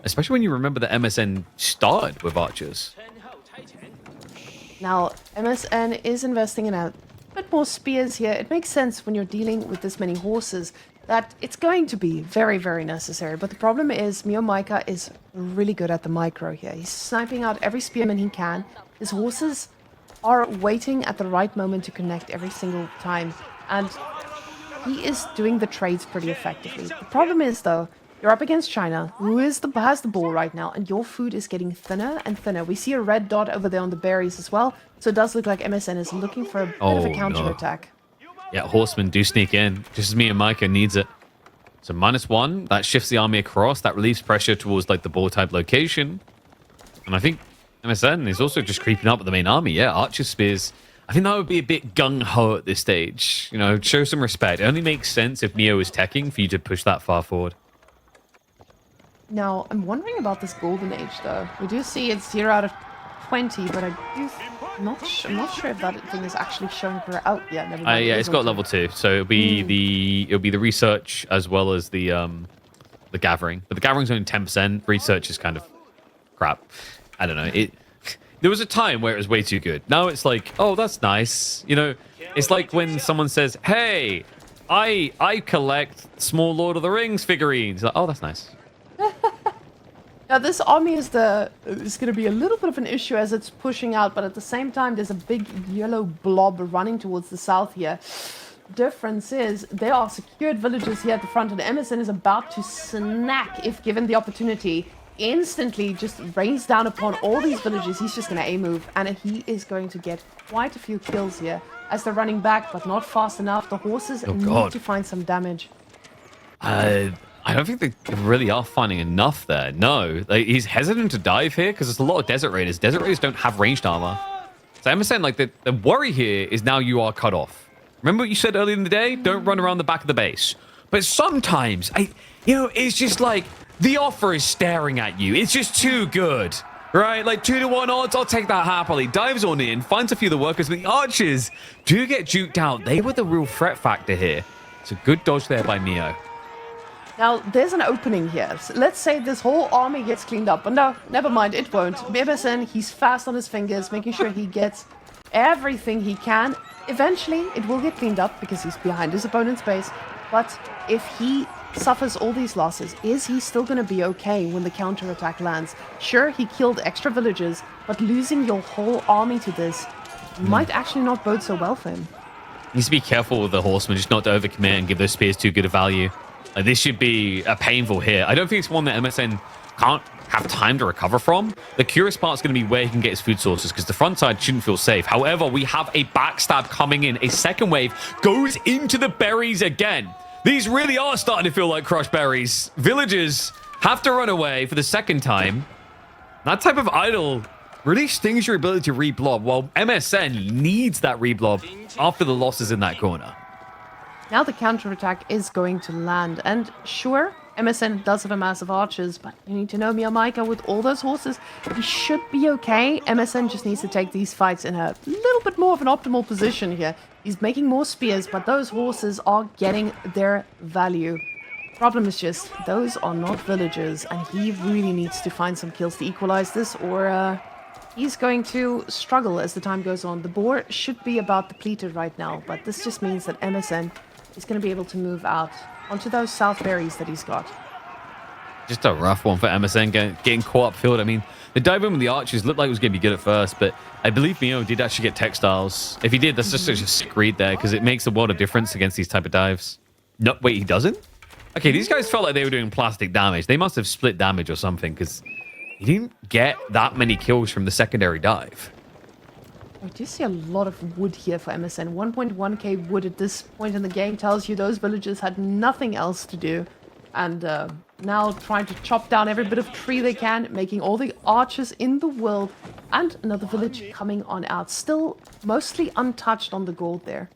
especially when you remember that MSN started with archers. Now, MSN is investing in a bit more spears here. It makes sense when you're dealing with this many horses that it's going to be very, very necessary. But the problem is MeomaikA is really good at the micro here. He's sniping out every spearman he can. His horses are waiting at the right moment to connect every single time. And he is doing the trades pretty effectively. The problem is, though, you're up against China, who has the ball right now, and your food is getting thinner and thinner. We see a red dot over there on the berries as well, so it does look like MSN is looking for a bit of a counterattack. Yeah, horsemen do sneak in, just as MeomaikA needs it. So -1, that shifts the army across, that relieves pressure towards like the ball type location. And I think MSN is also just creeping up with the main army. Yeah, archer spears. I think that would be a bit gung-ho at this stage. You know, show some respect. It only makes sense if Meo is teching for you to push that far forward. Now, I'm wondering about this golden age, though. We do see it's 0 out of 20, but I'm not sure if that thing is actually showing for out yet. Never mind, Yeah, it's got level 2, so it'll be the research as well as the gathering. But the gathering's only 10%. Research is kind of crap. I don't know. There was a time where it was way too good. Now it's like, oh, that's nice. You know, it's like when someone says, "Hey, I collect small Lord of the Rings figurines." Like, oh, that's nice. Now, this army is going to be a little bit of an issue as it's pushing out, but at the same time, there's a big yellow blob running towards the south here. Difference is, there are secured villages here at the front, and MSN is about to snack if given the opportunity. Instantly just rains down upon all these villages. He's just going to A-move, and he is going to get quite a few kills here as they're running back, but not fast enough. The horses need to find some damage. I don't think they really are finding enough there. No, he's hesitant to dive here because there's a lot of Desert Raiders. Desert Raiders don't have ranged armor. So I'm saying, like, the worry here is now you are cut off. Remember what you said earlier in the day? Don't run around the back of the base. But sometimes, it's just like the offer is staring at you. It's just too good, right? Like 2-to-1 odds, I'll take that happily. Dives on in, finds a few of the workers, but the archers do get juked out. They were the real threat factor here. It's a good dodge there by Meo. Now, there's an opening here. So let's say this whole army gets cleaned up. But no, never mind, it won't. MSN, he's fast on his fingers, making sure he gets everything he can. Eventually, it will get cleaned up because he's behind his opponent's base. But if he suffers all these losses, is he still going to be okay when the counterattack lands? Sure, he killed extra villagers, but losing your whole army to this might actually not bode so well for him. Needs to be careful with the horsemen, just not to overcommit and give those spears too good a value. This should be a painful hit. I don't think it's one that MSN can't have time to recover from. The curious part is going to be where he can get his food sources, because the front side shouldn't feel safe. However, we have a backstab coming in. A second wave goes into the berries again. These really are starting to feel like crushed berries. Villagers have to run away for the second time. That type of idle really stings your ability to reblob, while MSN needs that reblob after the losses in that corner. Now the counterattack is going to land, and sure, MSN does have a massive archers, but you need to know MeomaikA with all those horses, he should be okay. MSN just needs to take these fights in a little bit more of an optimal position here. He's making more spears, but those horses are getting their value. Problem is just, those are not villagers, and he really needs to find some kills to equalize this, or he's going to struggle as the time goes on. The boar should be about depleted right now, but this just means that MSN is going to be able to move out onto those south berries that he's got. Just a rough one for MSN getting caught upfield. I mean, the dive in with the archers looked like it was going to be good at first, but I believe Mio did actually get textiles. If he did, that's just such a sick read there, because it makes a world of difference against these type of dives. No, wait, he doesn't? Okay, these guys felt like they were doing plastic damage. They must have split damage or something, because he didn't get that many kills from the secondary dive. I do see a lot of wood here for MSN. 1.1k wood at this point in the game tells you those villagers had nothing else to do. And now trying to chop down every bit of tree they can, making all the archers in the world. And another village coming on out. Still mostly untouched on the gold there.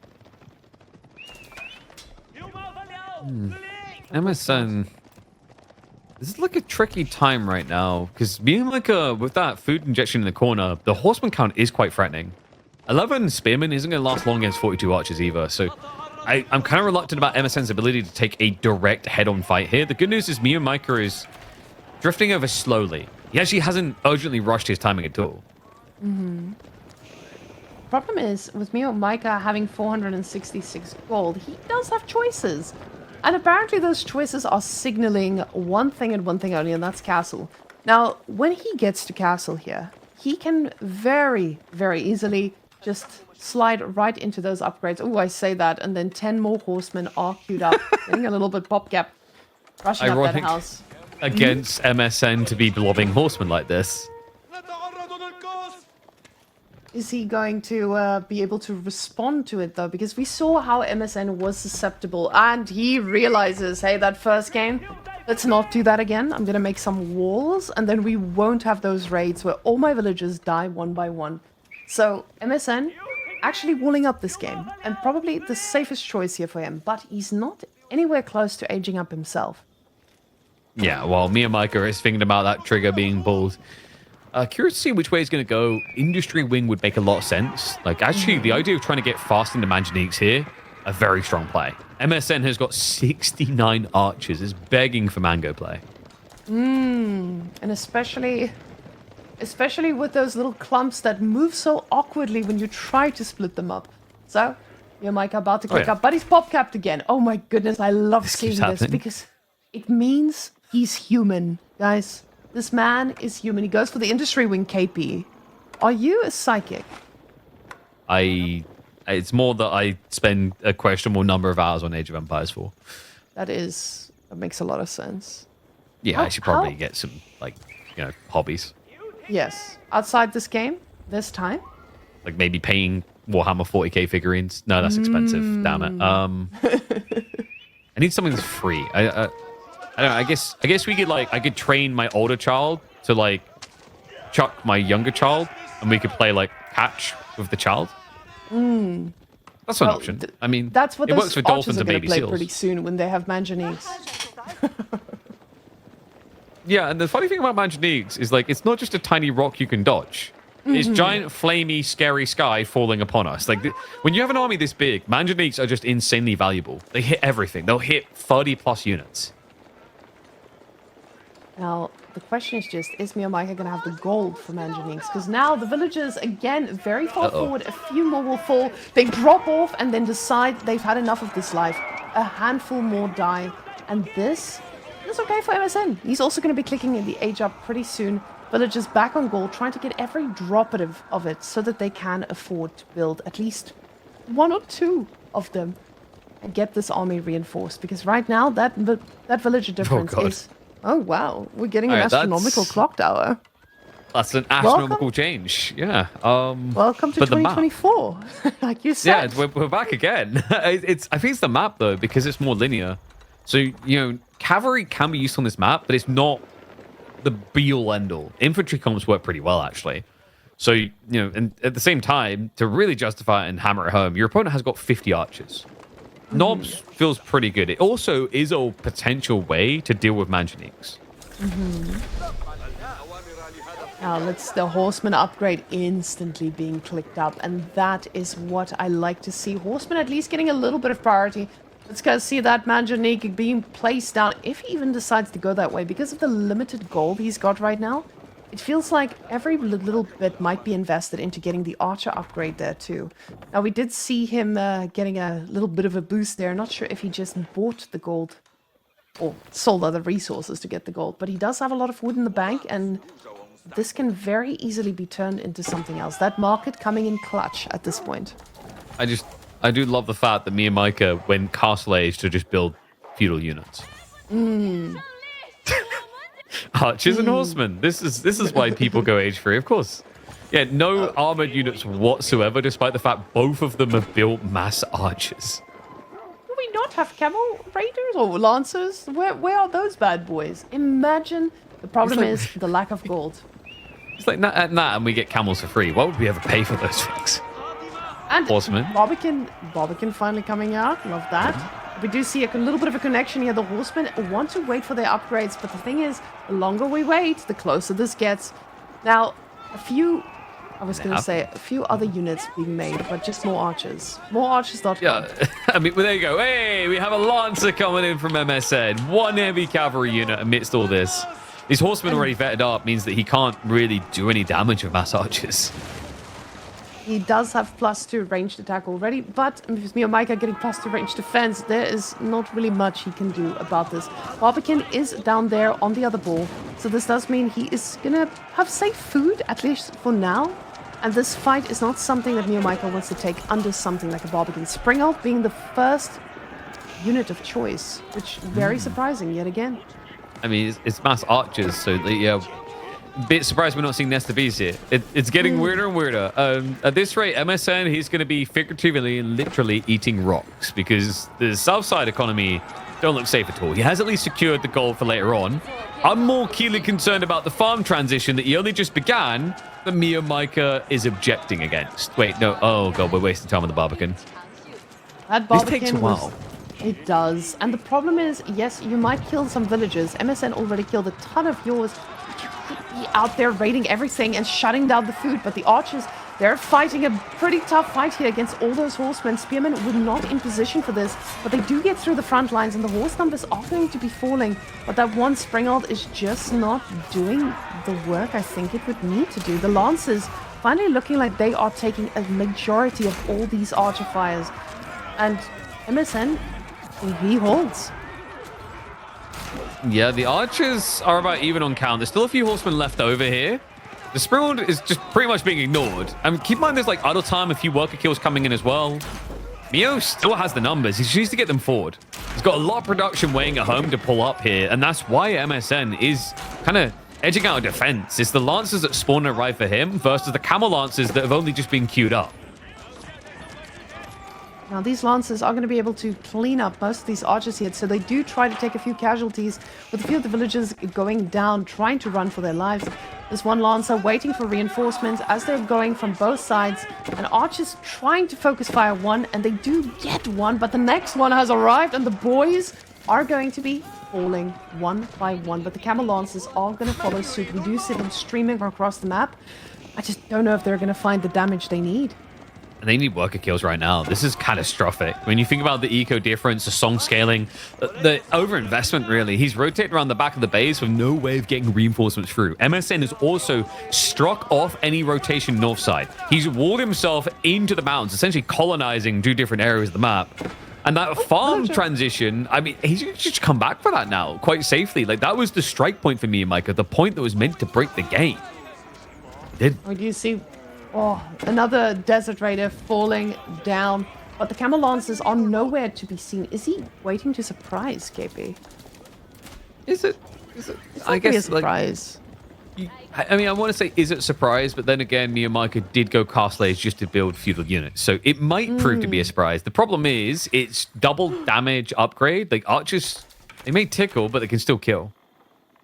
MSN... This is like a tricky time right now, because being like with that food injection in the corner, the horseman count is quite threatening. 11 spearmen isn't going to last long against 42 archers either, so I'm kind of reluctant about MSN's ability to take a direct head-on fight here. The good news is MeomaikA is drifting over slowly. He actually hasn't urgently rushed his timing at all. Problem is, with MeomaikA having 466 gold, he does have choices. And apparently those choices are signaling one thing and one thing only, and that's castle. Now, when he gets to castle here, he can very, very easily just slide right into those upgrades. Oh, I say that, and then 10 more horsemen are queued up. Getting a little bit pop gap. Rushing up that house. Against MSN to be blobbing horsemen like this. Is he going to be able to respond to it, though? Because we saw how MSN was susceptible, and he realizes, hey, that first game, let's not do that again. I'm going to make some walls, and then we won't have those raids where all my villagers die one by one. So, MSN actually walling up this game, and probably the safest choice here for him, but he's not anywhere close to aging up himself. Yeah, while MeomaikA is thinking about that trigger being pulled. Curious to see which way he's going to go. Industry Wing would make a lot of sense. Like, actually, the idea of trying to get fast into Manganiques here, a very strong play. MSN has got 69 archers, is begging for mango play. And especially with those little clumps that move so awkwardly when you try to split them up. So, MeomaikA about to click up, but he's pop-capped again. Oh my goodness, I love seeing this because it means he's human, guys. This man is human. He goes for the Industry Wing KP. Are you a psychic? It's more that I spend a questionable number of hours on Age of Empires 4. That makes a lot of sense. Yeah, I should probably get some, like, hobbies. Yes. Outside this game, this time. Like maybe paying Warhammer 40k figurines. No, that's expensive. Damn it. I need something that's free. I don't know, I guess we could I could train my older child to chuck my younger child, and we could play catch with the child. That's an option. I mean, that's what it works for dolphins and baby play seals. Pretty soon when they have Manganiques. Yeah, and the funny thing about Manganiques is it's not just a tiny rock you can dodge. It's giant, flamey, scary sky falling upon us. When you have an army this big, Manganiques are just insanely valuable. They hit everything. They'll hit 30 plus units. Now, the question is just, is MeomaikA going to have the gold for Manganiques? Because now the villagers, again, very far forward. A few more will fall. They drop off and then decide they've had enough of this life. A handful more die. And this is okay for MSN. He's also going to be clicking in the age up pretty soon. Villagers back on gold, trying to get every drop of it so that they can afford to build at least one or two of them and get this army reinforced. Because right now, that villager difference is... Oh, wow. We're getting an astronomical clock tower. That's an astronomical change. Yeah. Welcome to 2024. Like you said. Yeah, we're back again. I think it's the map, though, because it's more linear. So, cavalry can be used on this map, but it's not the be-all, end-all. Infantry comps work pretty well, actually. So, and at the same time, to really justify it and hammer it home, your opponent has got 50 archers. Knobs feels pretty good. It also is a potential way to deal with Manganiques. Now let's the horseman upgrade instantly being clicked up, and that is what I like to see. Horseman at least getting a little bit of priority. Let's go see that Manganique being placed down, if he even decides to go that way, because of the limited gold he's got right now. It feels like every little bit might be invested into getting the archer upgrade there too. Now we did see him getting a little bit of a boost there. Not sure if he just bought the gold or sold other resources to get the gold, but he does have a lot of wood in the bank, and this can very easily be turned into something else. That market coming in clutch at this point. I do love the fact that MeomaikA went castle age to just build feudal units. Archers and horsemen. This is why people go age 3, of course. Yeah, no armored units whatsoever, despite the fact both of them have built mass archers. Do we not have camel raiders or lancers? Where are those bad boys? Imagine the problem is the lack of gold. It's like and we get camels for free. Why would we ever pay for those things? And horsemen. Barbican finally coming out. Love that. We do see a little bit of a connection here. The horsemen want to wait for their upgrades, but the thing is, the longer we wait, the closer this gets. Now, a few other units being made, but just more archers. More archers.com. Yeah, I mean, well, there you go. Hey, we have a lancer coming in from MSN. One heavy cavalry unit amidst all this. His horseman already vetted up means that he can't really do any damage with mass archers. He does have +2 ranged attack already, but with MeomaikA getting +2 ranged defense, there is not really much he can do about this. Barbican is down there on the other ball, so this does mean he is gonna have safe food, at least for now. And this fight is not something that MeomaikA wants to take under something like a Barbican. Springald being the first unit of choice, which very surprising yet again. I mean, it's mass archers, so yeah. Bit surprised we're not seeing Nesta Bees here. It's getting weirder and weirder. At this rate, MSN, he's going to be figuratively and literally eating rocks because the south side economy don't look safe at all. He has at least secured the gold for later on. I'm more keenly concerned about the farm transition that he only just began that MeomaikA is objecting against. Wait, no. Oh, God, we're wasting time on the Barbican. That Barbican this takes a while. It does. And the problem is, yes, you might kill some villagers. MSN already killed a ton of yours. You could be out there raiding everything and shutting down the food. But the archers, they're fighting a pretty tough fight here against all those horsemen. Spearmen were not in position for this, but they do get through the front lines, and the horse numbers are going to be falling. But that one Springald is just not doing the work I think it would need to do. The Lancers finally looking like they are taking a majority of all these archer fires. And MSN, he holds. Yeah, the archers are about even on count. There's still a few horsemen left over here. The Springald is just pretty much being ignored. And keep in mind, there's like idle time, a few worker kills coming in as well. Meo still has the numbers. He just needs to get them forward. He's got a lot of production weighing at home to pull up here. And that's why MSN is kind of edging out a defense. It's the Lancers that spawn and arrive for him versus the Camel Lancers that have only just been queued up. Now, these Lancers are going to be able to clean up most of these archers here, so they do try to take a few casualties, with a few of the villagers going down, trying to run for their lives. There's one Lancer waiting for reinforcements as they're going from both sides, and archers trying to focus fire one, and they do get one, but the next one has arrived, and the boys are going to be falling one by one, but the Camel Lancers are going to follow suit. We do see them streaming across the map. I just don't know if they're going to find the damage they need. And they need worker kills right now. This is catastrophic. When you think about the eco difference, the song scaling, the overinvestment, really. He's rotated around the back of the base with no way of getting reinforcements through. MSN has also struck off any rotation north side. He's walled himself into the mountains, essentially colonizing 2 different areas of the map. And that farm transition, I mean, he's just come back for that now quite safely. Like, that was the strike point for MeomaikA, the point that was meant to break the game. What do you see? Oh, another Desert Raider falling down. But the Camel Lancers are nowhere to be seen. Is he waiting to surprise, KP? Is it? I guess a surprise. I mean, I want to say, is it surprise? But then again, MeomaikA did go castle age just to build feudal units. So it might prove to be a surprise. The problem is, it's double damage upgrade. Like, archers, they may tickle, but they can still kill.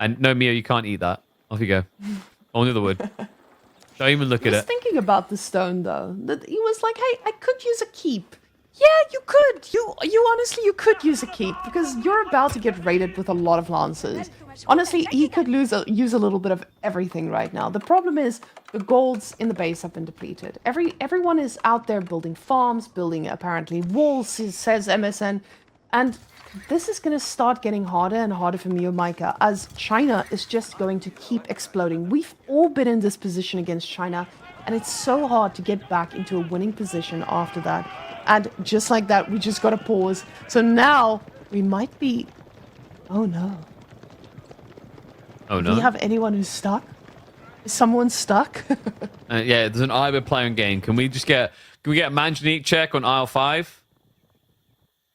And no, Meo, you can't eat that. Off you go. Only the wood. Don't even look He at was it. thinking about the stone though. That he was like, "Hey, I could use a keep." Yeah, you could. You honestly, you could use a keep because you're about to get raided with a lot of lances. Honestly, he could use a little bit of everything right now. The problem is the golds in the base have been depleted. Everyone is out there building farms, building apparently walls, says MSN, and this is going to start getting harder and harder for MeomaikA as China is just going to keep exploding. We've all been in this position against China, and it's so hard to get back into a winning position after that. And just like that, we just got to pause. So now we might be... Oh no. Oh Do no. we have anyone who's stuck? Is someone stuck? Yeah, there's an Iber playing game. Can we get a Manjanique check on aisle 5?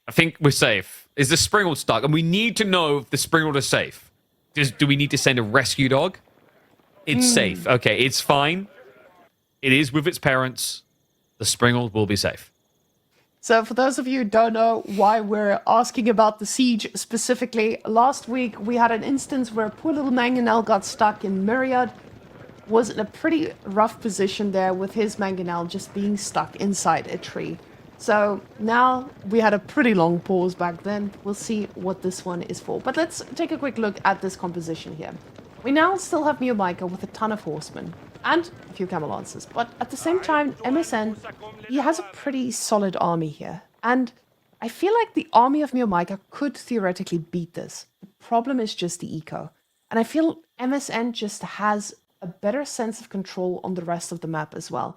I think we're safe. Is the Springald stuck? And we need to know if the Springald is safe. Do we need to send a rescue dog? It's safe. Okay, it's fine. It is with its parents. The Springald will be safe. So for those of you who don't know why we're asking about the siege specifically, last week we had an instance where poor little Mangonel got stuck in Myriad, was in a pretty rough position there with his Mangonel just being stuck inside a tree. So now we had a pretty long pause back then. We'll see what this one is for. But let's take a quick look at this composition here. We now still have MeomaikA with a ton of horsemen and a few camel lancers. But at the same time, MSN, he has a pretty solid army here. And I feel like the army of MeomaikA could theoretically beat this. The problem is just the eco. And I feel MSN just has a better sense of control on the rest of the map as well.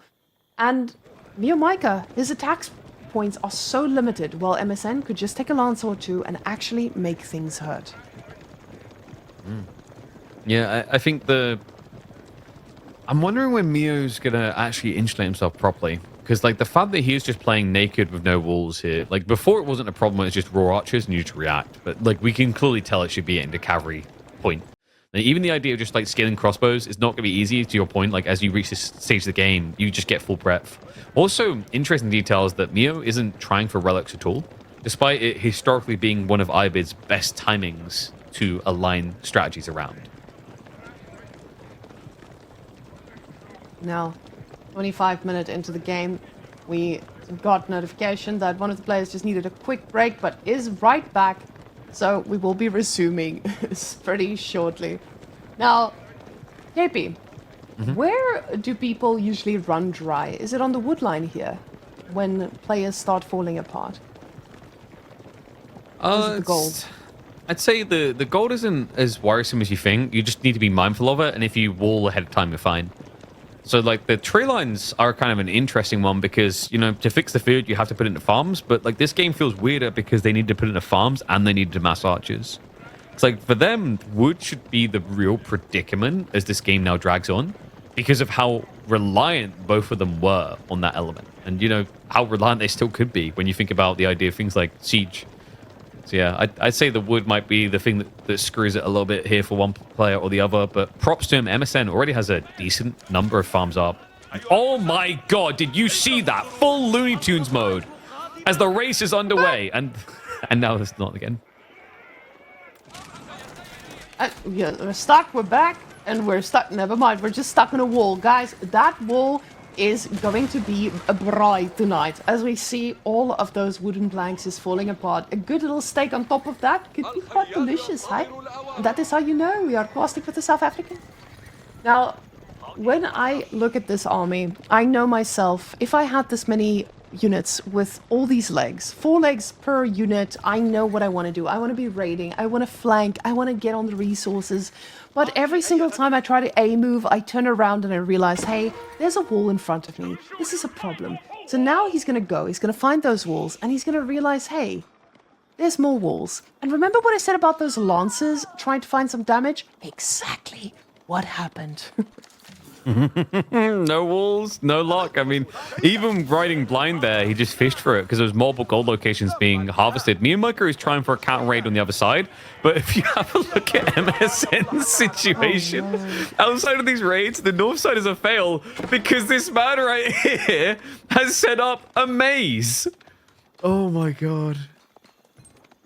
And MeomaikA, his attacks points are so limited, while MSN could just take a lance or two and actually make things hurt. Yeah, I think I'm wondering when Mio's gonna actually insulate himself properly. Because, like, the fact that he is just playing naked with no walls here, like, before it wasn't a problem, it's just raw archers and you just react. But, like, we can clearly tell it should be into cavalry point. Like, even the idea of just, like, scaling crossbows is not going to be easy, to your point. Like, as you reach this stage of the game, you just get full breadth. Also, interesting detail is that Mio isn't trying for relics at all, despite it historically being one of Ibid's best timings to align strategies around. Now, 25 minutes into the game, we got notification that one of the players just needed a quick break, but is right back. So we will be resuming pretty shortly. Now, JP, where do people usually run dry? Is it on the wood line here when players start falling apart? The gold? I'd say the gold isn't as worrisome as you think. You just need to be mindful of it, and if you wall ahead of time, you're fine. So, like, the tree lines are kind of an interesting one because, you know, to fix the food, you have to put it into farms. But, like, this game feels weirder because they need to put it into farms and they need to mass archers. It's like, for them, wood should be the real predicament as this game now drags on because of how reliant both of them were on that element. And, you know, how reliant they still could be when you think about the idea of things like siege. So, yeah, I'd say the wood might be the thing that screws it a little bit here for one player or the other. But props to him, MSN already has a decent number of farms up. Oh, my God. Did you see that? Full Looney Tunes mode as the race is underway. And now it's not again. Yeah, we're stuck, we're back, and we're stuck. Never mind, we're just stuck in a wall. Guys, that wall is going to be a bride tonight. As we see all of those wooden planks is falling apart. A good little steak on top of that could be quite delicious, hey? And that is how you know we are casting with the South African. Now, when I look at this army, I know myself, if I had this many units with all these legs, 4 legs per unit, I know what I want to do. I want to be raiding, I want to flank, I want to get on the resources. But every single time I try to A move, I turn around and I realize, hey, there's a wall in front of me. This is a problem. So now he's going to find those walls, and he's going to realize, hey, there's more walls. And remember what I said about those lances trying to find some damage? Exactly what happened. No walls, no luck. I mean, even riding blind there, he just fished for it because there's multiple gold locations being harvested. MeomaikA is trying for a counter raid on the other side, but if you have a look at MSN's situation, outside of these raids, the north side is a fail because this man right here has set up a maze. Oh my God.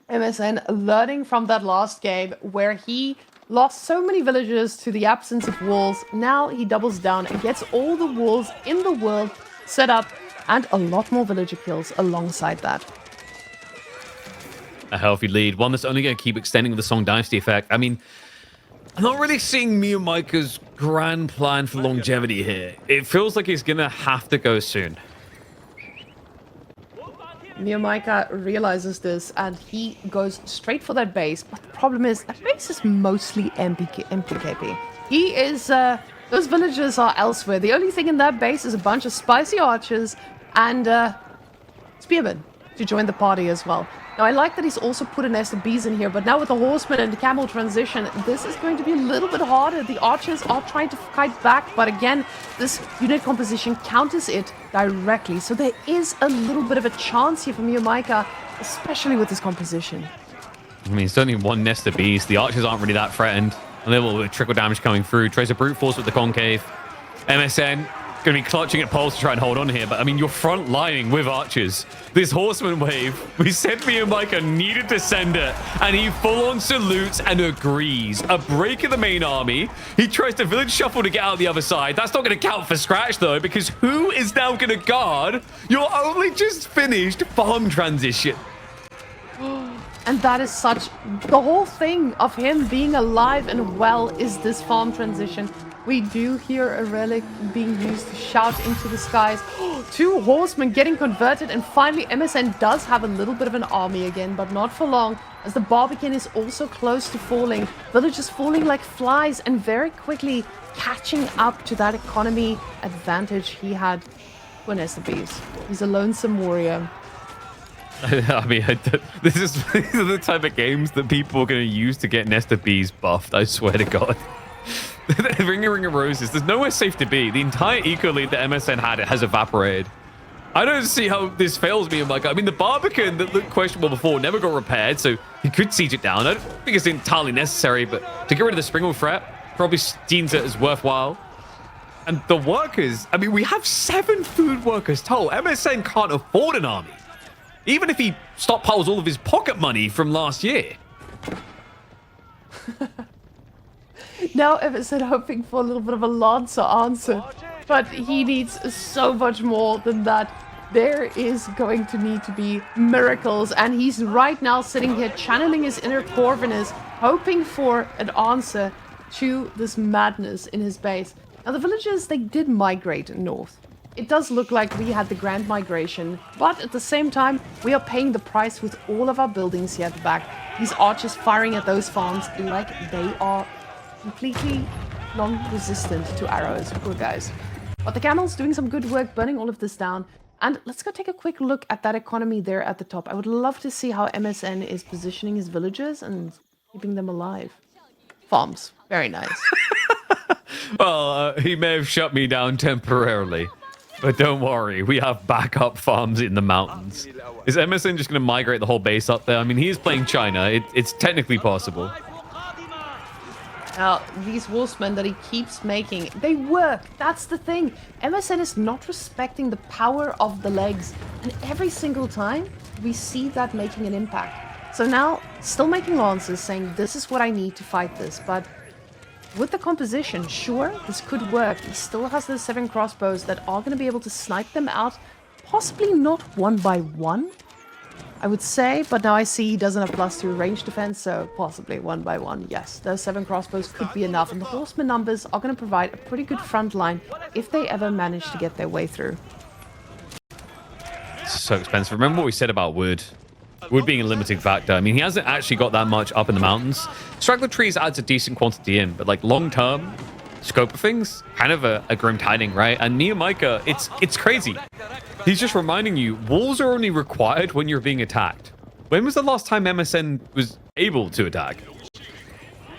MSN learning from that last game where he lost so many villagers to the absence of walls. Now he doubles down and gets all the walls in the world set up and a lot more villager kills alongside that. A healthy lead, one that's only going to keep extending with the Song Dynasty effect. I mean, I'm not really seeing MeomaikA's grand plan for longevity here. It feels like he's going to have to go soon. MeomaikA realizes this and he goes straight for that base. But the problem is that base is mostly empty KP. He is, those villagers are elsewhere. The only thing in that base is a bunch of spicy archers and spearmen to join the party as well. Now, I like that he's also put a nest of bees in here, but now with the horseman and the camel transition, this is going to be a little bit harder. The archers are trying to fight back, but again, this unit composition counters it directly. So there is a little bit of a chance here for MeomaikA, especially with this composition. I mean, it's only one nest of bees. The archers aren't really that threatened. A little bit of trickle damage coming through. Tries to brute force with the concave. MSN going to be clutching at poles to try and hold on here, but I mean, you're front lining with archers. This horseman wave, we said MeomaikA needed to send it, and he full-on salutes and agrees. A break in the main army. He tries to village shuffle to get out the other side. That's not going to count for scratch, though, because who is now going to guard your only just finished farm transition? And that is such... The whole thing of him being alive and well is this farm transition. We do hear a relic being used to shout into the skies. 2 horsemen getting converted, and finally MSN does have a little bit of an army again, but not for long, as the Barbican is also close to falling. Villagers falling like flies and very quickly catching up to that economy advantage he had for Nest of Bees. He's a lonesome warrior. I mean, these are the type of games that people are going to use to get Nest of Bees buffed, I swear to God. Ring of Roses, there's nowhere safe to be. The entire eco lead that MSN had has evaporated. I don't see how this fails me. I mean, the Barbican that looked questionable before never got repaired, so he could siege it down. I don't think it's entirely necessary, but to get rid of the Springwell threat probably deems it as worthwhile. And the workers, I mean, we have 7 food workers total. MSN can't afford an army, even if he stockpiles all of his pocket money from last year. Now MSN hoping for a little bit of a Lancer answer, but he needs so much more than that. There is going to need to be miracles, and he's right now sitting here channeling his inner Corvinus, hoping for an answer to this madness in his base. Now the villagers, they did migrate north. It does look like we had the grand migration, but at the same time, we are paying the price with all of our buildings here at the back. These archers firing at those farms like they are completely non-resistant to arrows. Poor guys. But the camels doing some good work burning all of this down. And let's go take a quick look at that economy there at the top. I would love to see how MSN is positioning his villagers and keeping them alive. Farms. Very nice. Well, he may have shut me down temporarily, but don't worry, we have backup farms in the mountains. Is MSN just going to migrate the whole base up there? I mean, he is playing China. It's technically possible. Now, these horsemen that he keeps making, they work. That's the thing. MSN is not respecting the power of the legs. And every single time, we see that making an impact. So now, still making lancers, saying, this is what I need to fight this. But with the composition, sure, this could work. He still has those 7 crossbows that are going to be able to snipe them out. Possibly not one by one, I would say, but now I see he doesn't have +2 range defense, so possibly one by one. Yes, those 7 crossbows could be enough, and the horseman numbers are going to provide a pretty good front line if they ever manage to get their way through. It's so expensive. Remember what we said about wood? Wood being a limiting factor. I mean, he hasn't actually got that much up in the mountains. Straggler trees adds a decent quantity in, but like long-term scope of things, kind of a grim tiding, right? And MeomaikA, it's crazy. He's just reminding you, walls are only required when you're being attacked. When was the last time MSN was able to attack?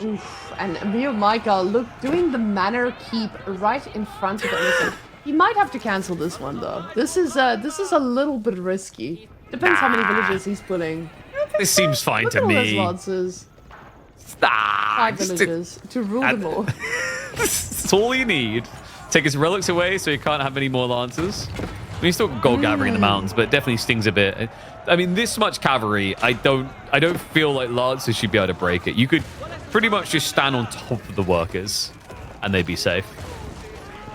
Oof, and MeomaikA, look, doing the manor keep right in front of MSN. He might have to cancel this one, though. This is a little bit risky. Depends how many villages he's pulling. This seems fine Look to at all me. those lances. 5 villages to rule them all. That's all you need. Take his relics away so you can't have any more lancers. I mean, he's still got gold gathering in the mountains, but it definitely stings a bit. I mean, this much cavalry, I don't feel like lancers should be able to break it. You could pretty much just stand on top of the workers and they'd be safe.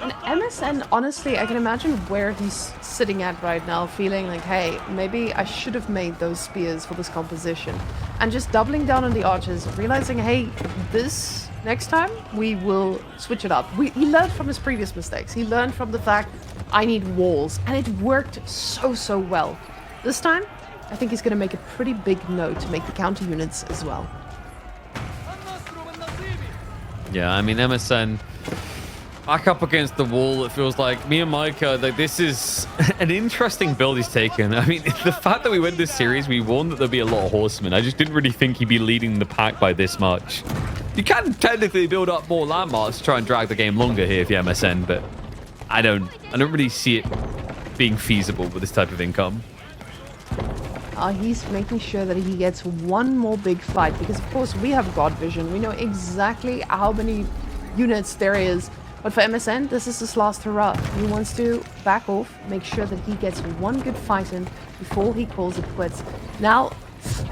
And MSN, honestly, I can imagine where he's sitting at right now, feeling like, hey, maybe I should have made those spears for this composition. And just doubling down on the archers, realizing, hey, this next time we will switch it up. He learned from his previous mistakes. He learned from the fact I need walls, and it worked so well. This time, I think he's going to make a pretty big note to make the counter units as well. Yeah, I mean, MSN back up against the wall. It feels like MeomaikA, like, this is an interesting build he's taken. I mean, the fact that we win this series, we warned that there'd be a lot of horsemen. I just didn't really think he'd be leading the pack by this much. You can technically build up more landmarks to try and drag the game longer here if you're MSN, but I don't really see it being feasible with this type of income. He's making sure that he gets one more big fight, because of course we have God Vision. We know exactly how many units there is. But for MSN, this is his last hurrah. He wants to back off, make sure that he gets one good fight in before he calls it quits. Now,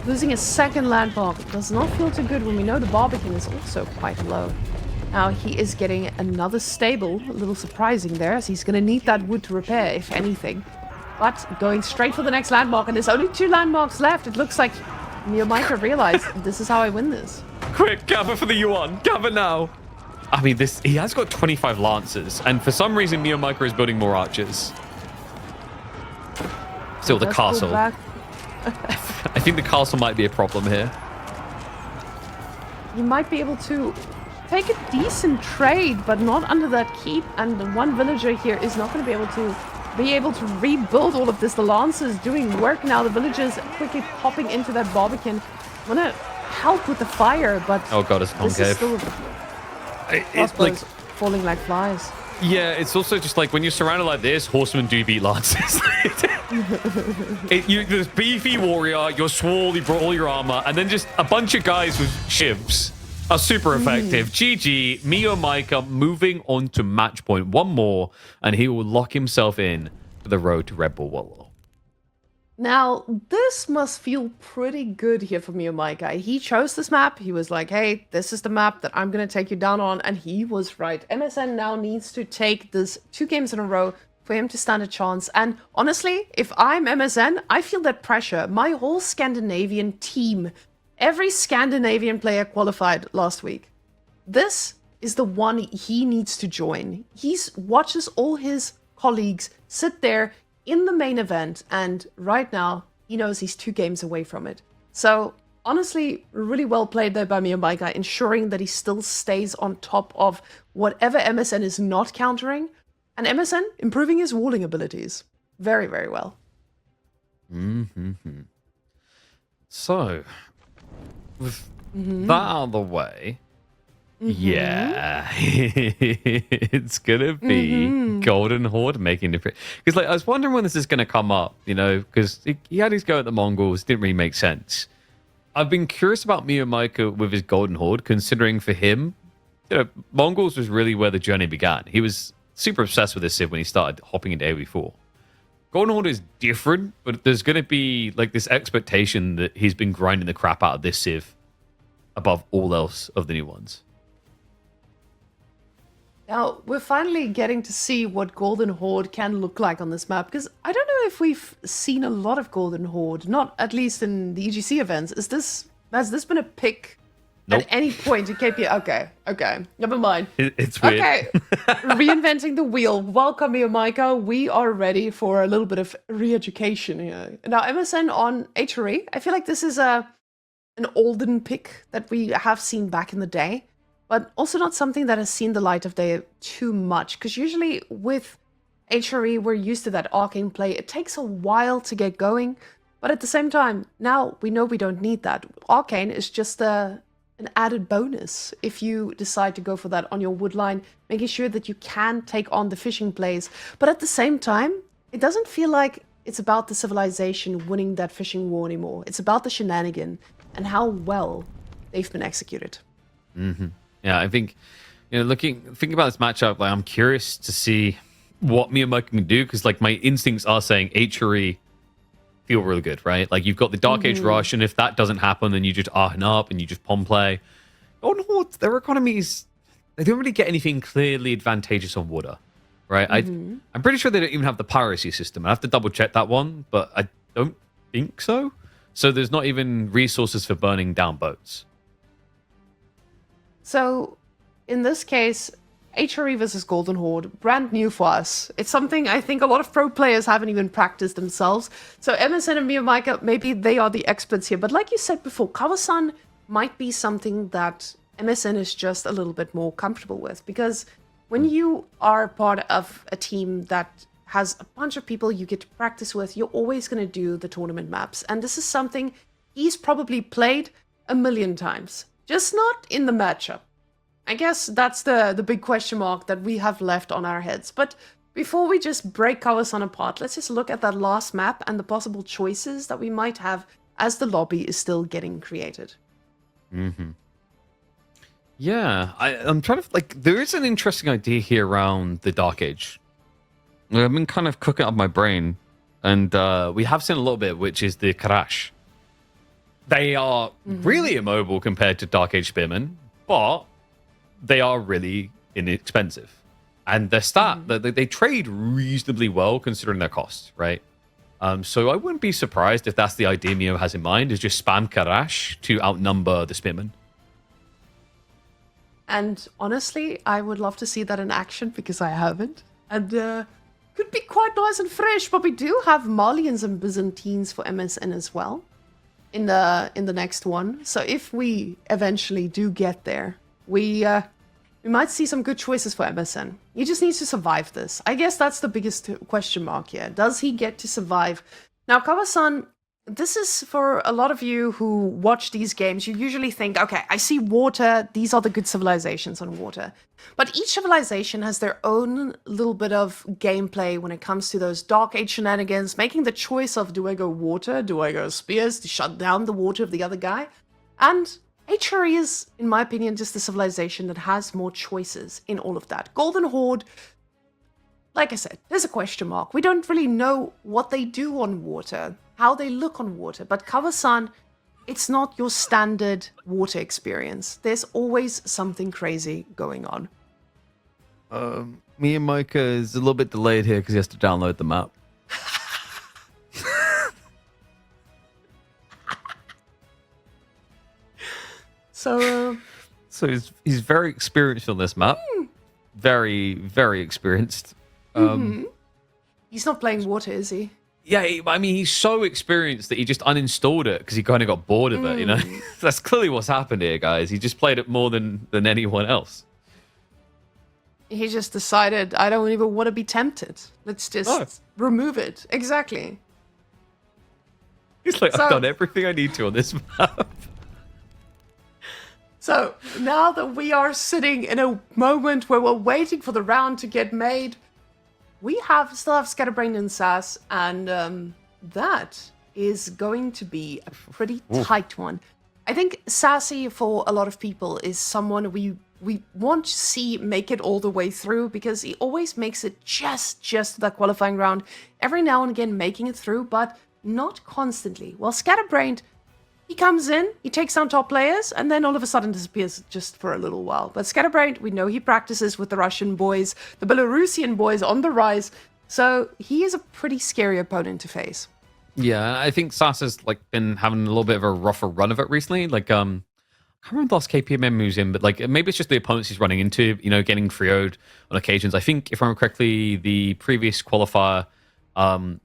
losing a second landmark does not feel too good when we know the Barbican is also quite low. Now, he is getting another stable, a little surprising there, as he's going to need that wood to repair, if anything. But going straight for the next landmark, and there's only 2 landmarks left. It looks like MeomaikA realized this is how I win this. Quick, gather for the Yuan. Gather now. I mean, he has got 25 lancers, and for some reason, MeomaikA is building more archers. Still, the castle. I think the castle might be a problem here. You might be able to take a decent trade, but not under that keep, and the one villager here is not going to be able to rebuild all of this. The lancers doing work now. The villagers quickly popping into that Barbican. Want to help with the fire, but oh god, it's a concave. It's like falling like flies. Yeah, it's also just like when you're surrounded like this, horsemen do beat lancers. This beefy warrior, you're swole, you brought all your armor, and then just a bunch of guys with shivs are super effective. GG, MeomaikA moving on to match point. One more, and he will lock himself in for the road to Red Bull Wololo. Now, this must feel pretty good here for MeomaikA. He chose this map. He was like, hey, this is the map that I'm going to take you down on. And he was right. MSN now needs to take this 2 games in a row for him to stand a chance. And honestly, if I'm MSN, I feel that pressure. My whole Scandinavian team, every Scandinavian player qualified last week. This is the one he needs to join. He watches all his colleagues sit there in the main event, and right now, he knows he's 2 games away from it. So, honestly, really well played there by MeomaikA, ensuring that he still stays on top of whatever MSN is not countering, and MSN improving his walling abilities. Very, very well. So, with that out of the way, yeah, it's gonna be Golden Horde making it. Because like I was wondering when this is gonna come up, you know, because he had his go at the Mongols, didn't really make sense. I've been curious about MeomaikA with his Golden Horde, considering for him, you know, Mongols was really where the journey began. He was super obsessed with this Civ when he started hopping into AoE4. Golden Horde is different, but there's gonna be like this expectation that he's been grinding the crap out of this Civ above all else of the new ones. Now, we're finally getting to see what Golden Horde can look like on this map, because I don't know if we've seen a lot of Golden Horde, not at least in the EGC events. Has this been a pick at any point in KP? Okay, never mind. It's weird. Okay, reinventing the wheel. Welcome, MeomaikA. We are ready for a little bit of re-education here. Now, MSN on HRE, I feel like this is an olden pick that we have seen back in the day, but also not something that has seen the light of day too much, because usually with HRE, we're used to that arcane play. It takes a while to get going, but at the same time, now we know we don't need that. Arcane is just an added bonus if you decide to go for that on your wood line, making sure that you can take on the fishing plays. But at the same time, it doesn't feel like it's about the civilization winning that fishing war anymore. It's about the shenanigan and how well they've been executed. Yeah, I think, you know, thinking about this matchup, like I'm curious to see what MeomaikA can do, because like my instincts are saying HRE feel really good, right? Like you've got the Dark Age Rush, and if that doesn't happen, then you just Arhen up and you just Pom play. Golden Horde, their economies, they don't really get anything clearly advantageous on water, right? I'm pretty sure they don't even have the piracy system. I have to double check that one, but I don't think so. So there's not even resources for burning down boats. So, in this case, HRE versus Golden Horde, brand new for us. It's something I think a lot of pro players haven't even practiced themselves. So MSN and MeomaikA, maybe they are the experts here. But like you said before, Kawasan might be something that MSN is just a little bit more comfortable with. Because when you are part of a team that has a bunch of people you get to practice with, you're always going to do the tournament maps. And this is something he's probably played a million times, just not in the matchup. I guess that's the big question mark that we have left on our heads. But before we just break Kawasan apart, let's just look at that last map and the possible choices that we might have as the lobby is still getting created. Yeah, I'm trying to, like, there is an interesting idea here around the Dark Age. I've been kind of cooking up my brain, and we have seen a little bit, which is the Karash. They are really immobile compared to Dark Age Spearmen, but they are really inexpensive. And their they trade reasonably well considering their costs, right? So I wouldn't be surprised if that's the idea Mio has in mind, is just spam Karash to outnumber the Spearmen. And honestly, I would love to see that in action because I haven't. And could be quite nice and fresh, but we do have Malians and Byzantines for MSN as well in the next one. So if we eventually do get there, we might see some good choices for MSN. He just needs to survive this. I guess that's the biggest question mark here. Does he get to survive? Now, Kawasan, this is for a lot of you who watch these games. You usually think, okay, I see water. These are the good civilizations on water. But each civilization has their own little bit of gameplay when it comes to those Dark Age shenanigans, making the choice of, do I go water? Do I go spears to shut down the water of the other guy? And HRE is, in my opinion, just a civilization that has more choices in all of that. Golden Horde, like I said, there's a question mark. We don't really know what they do on water, how they look on water. But Kawasan, it's not your standard water experience. There's always something crazy going on. MeomaikA is a little bit delayed here because he has to download the map. So he's very experienced on this map. Very, very experienced. He's not playing water, is he? Yeah, I mean, he's so experienced that he just uninstalled it because he kind of got bored of it, you know? That's clearly what's happened here, guys. He just played it more than anyone else. He just decided, I don't even want to be tempted. Let's just remove it. Exactly. He's like, I've done everything I need to on this map. So, now that we are sitting in a moment where we're waiting for the round to get made, we still have Scatterbrain and Sass, and that is going to be a pretty tight one. I think Sassy, for a lot of people, is someone we want to see make it all the way through, because he always makes it just to that qualifying round, every now and again making it through, but not constantly. While Scatterbrain, he comes in, he takes down top players, and then all of a sudden disappears just for a little while. But Scatterbrain, we know he practices with the Russian boys, the Belarusian boys on the rise, so he is a pretty scary opponent to face. Yeah, I think Sass has been having a little bit of a rougher run of it recently. I can't remember the last KPMM who's in, but maybe it's just the opponents he's running into, getting 3-0'd on occasions. I think, if I remember correctly, the previous qualifier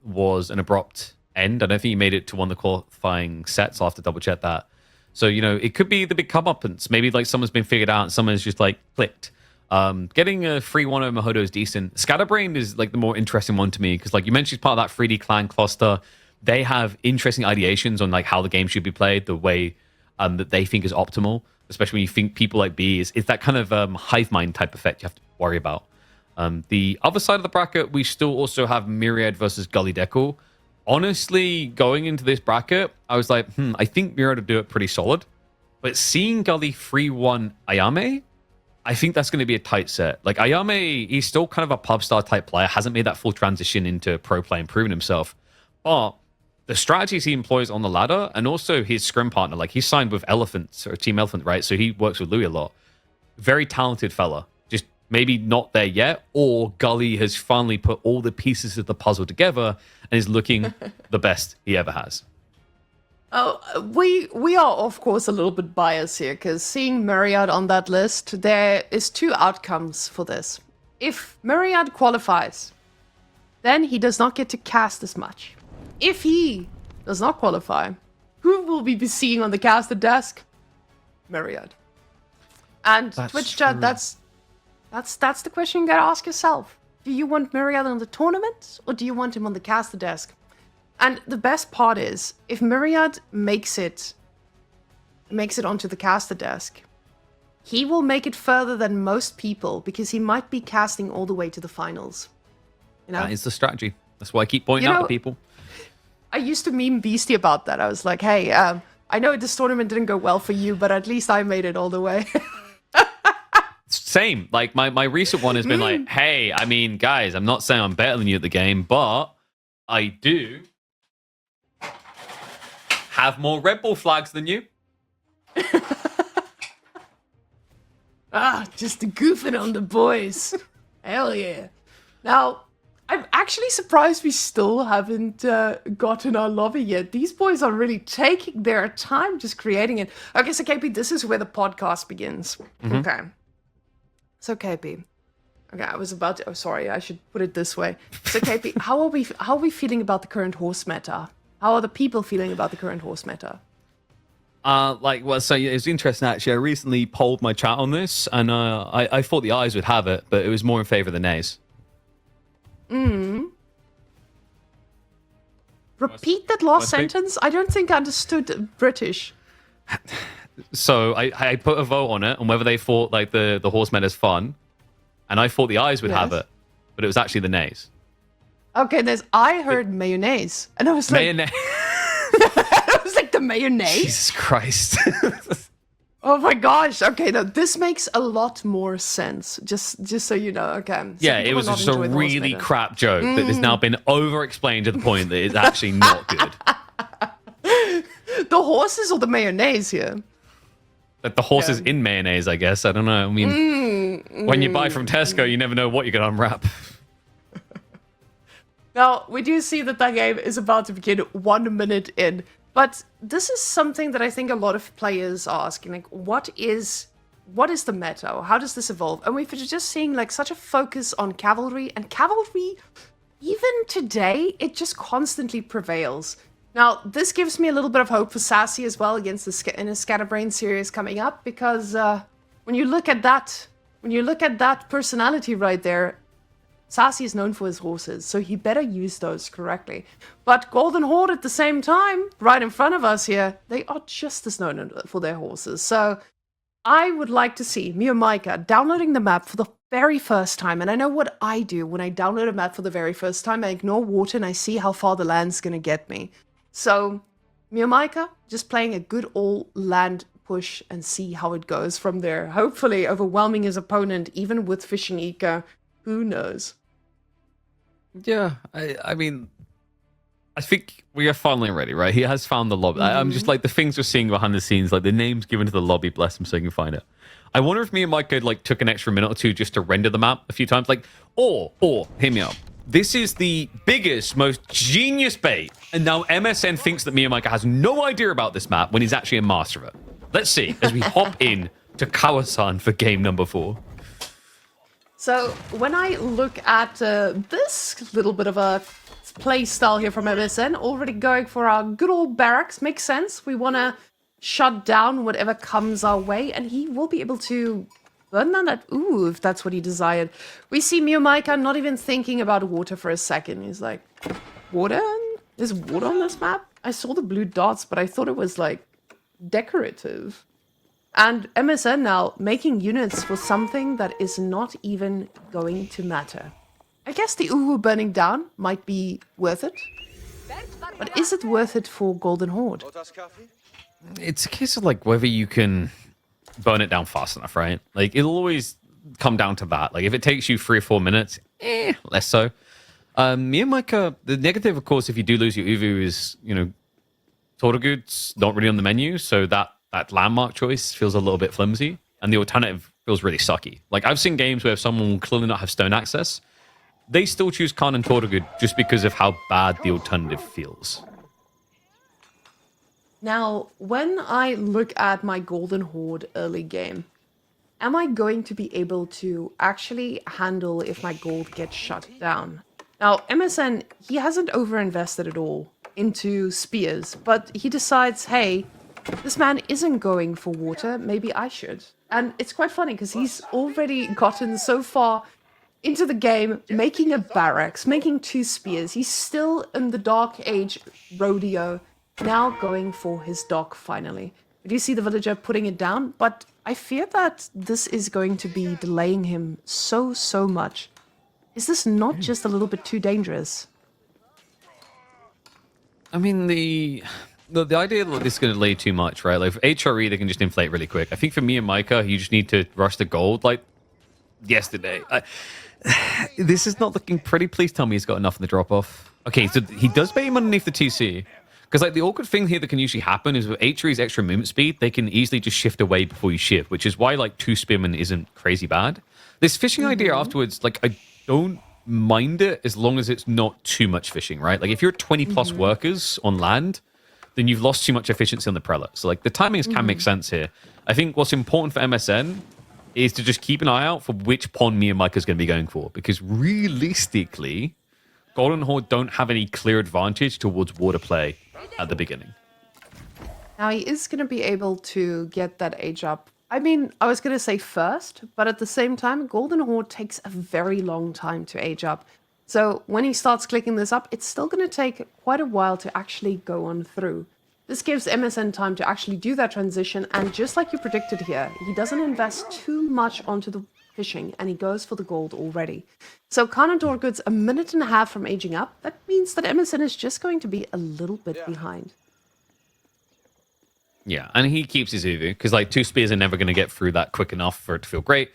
was an abrupt end. I don't think he made it to one of the qualifying sets. I'll have to double check that. So, it could be the big comeuppance. Maybe someone's been figured out and someone's just clicked. Getting a 3-1 over Mahodo is decent. Scatterbrain is the more interesting one to me because you mentioned he's part of that 3D clan cluster. They have interesting ideations on how the game should be played, the way that they think is optimal, especially when you think people like B is that kind of hive mind type effect you have to worry about. The other side of the bracket, we still also have Myriad versus Gully Deckle. Honestly, going into this bracket, I was like, I think Myriad will do it pretty solid. But seeing Gully 3-1 Ayame, I think that's going to be a tight set. Ayame, he's still kind of a pub star type player, hasn't made that full transition into pro play and proven himself. But the strategies he employs on the ladder, and also his scrim partner, like he's signed with Elephant or Team Elephant, right? So he works with Louis a lot. Very talented fella. Just maybe not there yet, or Gully has finally put all the pieces of the puzzle together and is looking the best he ever has. Oh, we are of course a little bit biased here because seeing Myriad on that list, there is two outcomes for this. If Myriad qualifies, then he does not get to cast as much. If he does not qualify, who will we be seeing on the caster desk? Myriad. And That's Twitch chat, true. that's the question you gotta ask yourself. Do you want Myriad on the tournament or do you want him on the caster desk? And the best part is, if Myriad makes it onto the caster desk, he will make it further than most people because he might be casting all the way to the finals. You know? That is the strategy. That's why I keep pointing out to people. I used to meme Beastie about that. I was like, hey, I know this tournament didn't go well for you, but at least I made it all the way. Same. Like my recent one has been like, hey, I mean, guys, I'm not saying I'm better than you at the game, but I do have more Red Bull flags than you. Just goofing on the boys. Hell yeah. Now, I'm actually surprised we still haven't gotten our lobby yet. These boys are really taking their time just creating it. Okay, so KP, this is where the podcast begins. Okay. So KP. Okay, I was about to... Oh, sorry, I should put it this way. So KP, how are we feeling about the current horse meta? How are the people feeling about the current horse meta? So it was interesting actually. I recently polled my chat on this, and I thought the ayes would have it, but it was more in favor of the nays. Repeat that last sentence. I don't think I understood British. So I put a vote on it on whether they thought like the horse meta is fun, and I thought the ayes would have it, but it was actually the nays. Okay, I heard mayonnaise, and I was like, Mayonnaise. I was like the mayonnaise. Jesus Christ. Oh my gosh. Okay, now this makes a lot more sense. Just so you know. Okay. So Yeah, it was just a really crap joke that has now been over-explained to the point that it's actually not good. The horses or the mayonnaise here? Like the horses in mayonnaise, I guess. I don't know. I mean, when you buy from Tesco, you never know what you're going to unwrap. Now, we do see that that game is about to begin 1 minute in. But this is something that I think a lot of players are asking. Like, what is the meta? Or how does this evolve? And we're just seeing like such a focus on cavalry. And cavalry, even today, it just constantly prevails. Now, this gives me a little bit of hope for Sassy as well against in a Scatterbrain series coming up. Because when you look at that personality right there, Sassy is known for his horses, so he better use those correctly. But Golden Horde at the same time, right in front of us here, they are just as known for their horses. So I would like to see MeomaikA downloading the map for the very first time. And I know what I do when I download a map for the very first time. I ignore water and I see how far the land's going to get me. So MeomaikA, just playing a good all land push and see how it goes from there. Hopefully overwhelming his opponent, even with Fishing Eco. Who knows? Yeah, I mean, I think we are finally ready, right? He has found the lobby. I'm just like the things we're seeing behind the scenes, like the names given to the lobby, bless him, so you can find it. I wonder if MeomaikA like took an extra minute or two just to render the map a few times, like, or hear me out. This is the biggest, most genius bait, and now MSN thinks that MeomaikA has no idea about this map when he's actually a master of it. Let's see as we hop in to Kawasan for game number 4. So when I look at this little bit of a play style here from MSN, already going for our good old barracks, makes sense. We want to shut down whatever comes our way, and he will be able to burn down that, if that's what he desired. We see MeomaikA not even thinking about water for a second. He's like, water? There's water on this map? I saw the blue dots, but I thought it was like decorative. And MSN now making units for something that is not even going to matter. I guess the Uwu burning down might be worth it. But is it worth it for Golden Horde? It's a case of like whether you can burn it down fast enough, right? Like it'll always come down to that. Like if it takes you 3 or 4 minutes, less so. MeomaikA, the negative, of course, if you do lose your Uvu is, Tortugud's not really on the menu, so that landmark choice feels a little bit flimsy, and the alternative feels really sucky. Like, I've seen games where someone will clearly not have stone access, they still choose Khan and Tortugud just because of how bad the alternative feels. Now, when I look at my Golden Horde early game, am I going to be able to actually handle if my gold gets shut down? Now, MSN, he hasn't overinvested at all into spears, but he decides, hey, this man isn't going for water, maybe I should. And it's quite funny because he's already gotten so far into the game, making a barracks, making 2 spears. He's still in the Dark Age rodeo, now going for his dock finally. We do see the villager putting it down, but I fear that this is going to be delaying him so much. Is this not just a little bit too dangerous? I mean, the idea that this is going to delay too much, right? Like, for HRE, they can just inflate really quick. I think for MeomaikA, you just need to rush the gold, like yesterday. This is not looking pretty. Please tell me he's got enough in the drop-off. Okay, so he does bait him underneath the TC. Because, like, the awkward thing here that can usually happen is with HRE's extra movement speed, they can easily just shift away before you shift, which is why, like, 2 spearmen isn't crazy bad. This fishing idea afterwards, like, I don't mind it as long as it's not too much fishing, right? Like, if you're 20-plus workers on land, then you've lost too much efficiency on the prelate. So, like, the timings can make sense here. I think what's important for MSN is to just keep an eye out for which pond MeomaikA is going to be going for. Because realistically, Golden Horde don't have any clear advantage towards water play at the beginning. Now, he is going to be able to get that age up. I mean, I was going to say first, but at the same time, Golden Horde takes a very long time to age up. So when he starts clicking this up, it's still going to take quite a while to actually go on through. This gives MSN time to actually do that transition, and just like you predicted here, he doesn't invest too much onto the fishing, and he goes for the gold already. So Khan and Tortugud's a minute and a half from aging up. That means that MSN is just going to be a little bit behind. Yeah, and he keeps his Uvu, because, like, 2 spears are never going to get through that quick enough for it to feel great.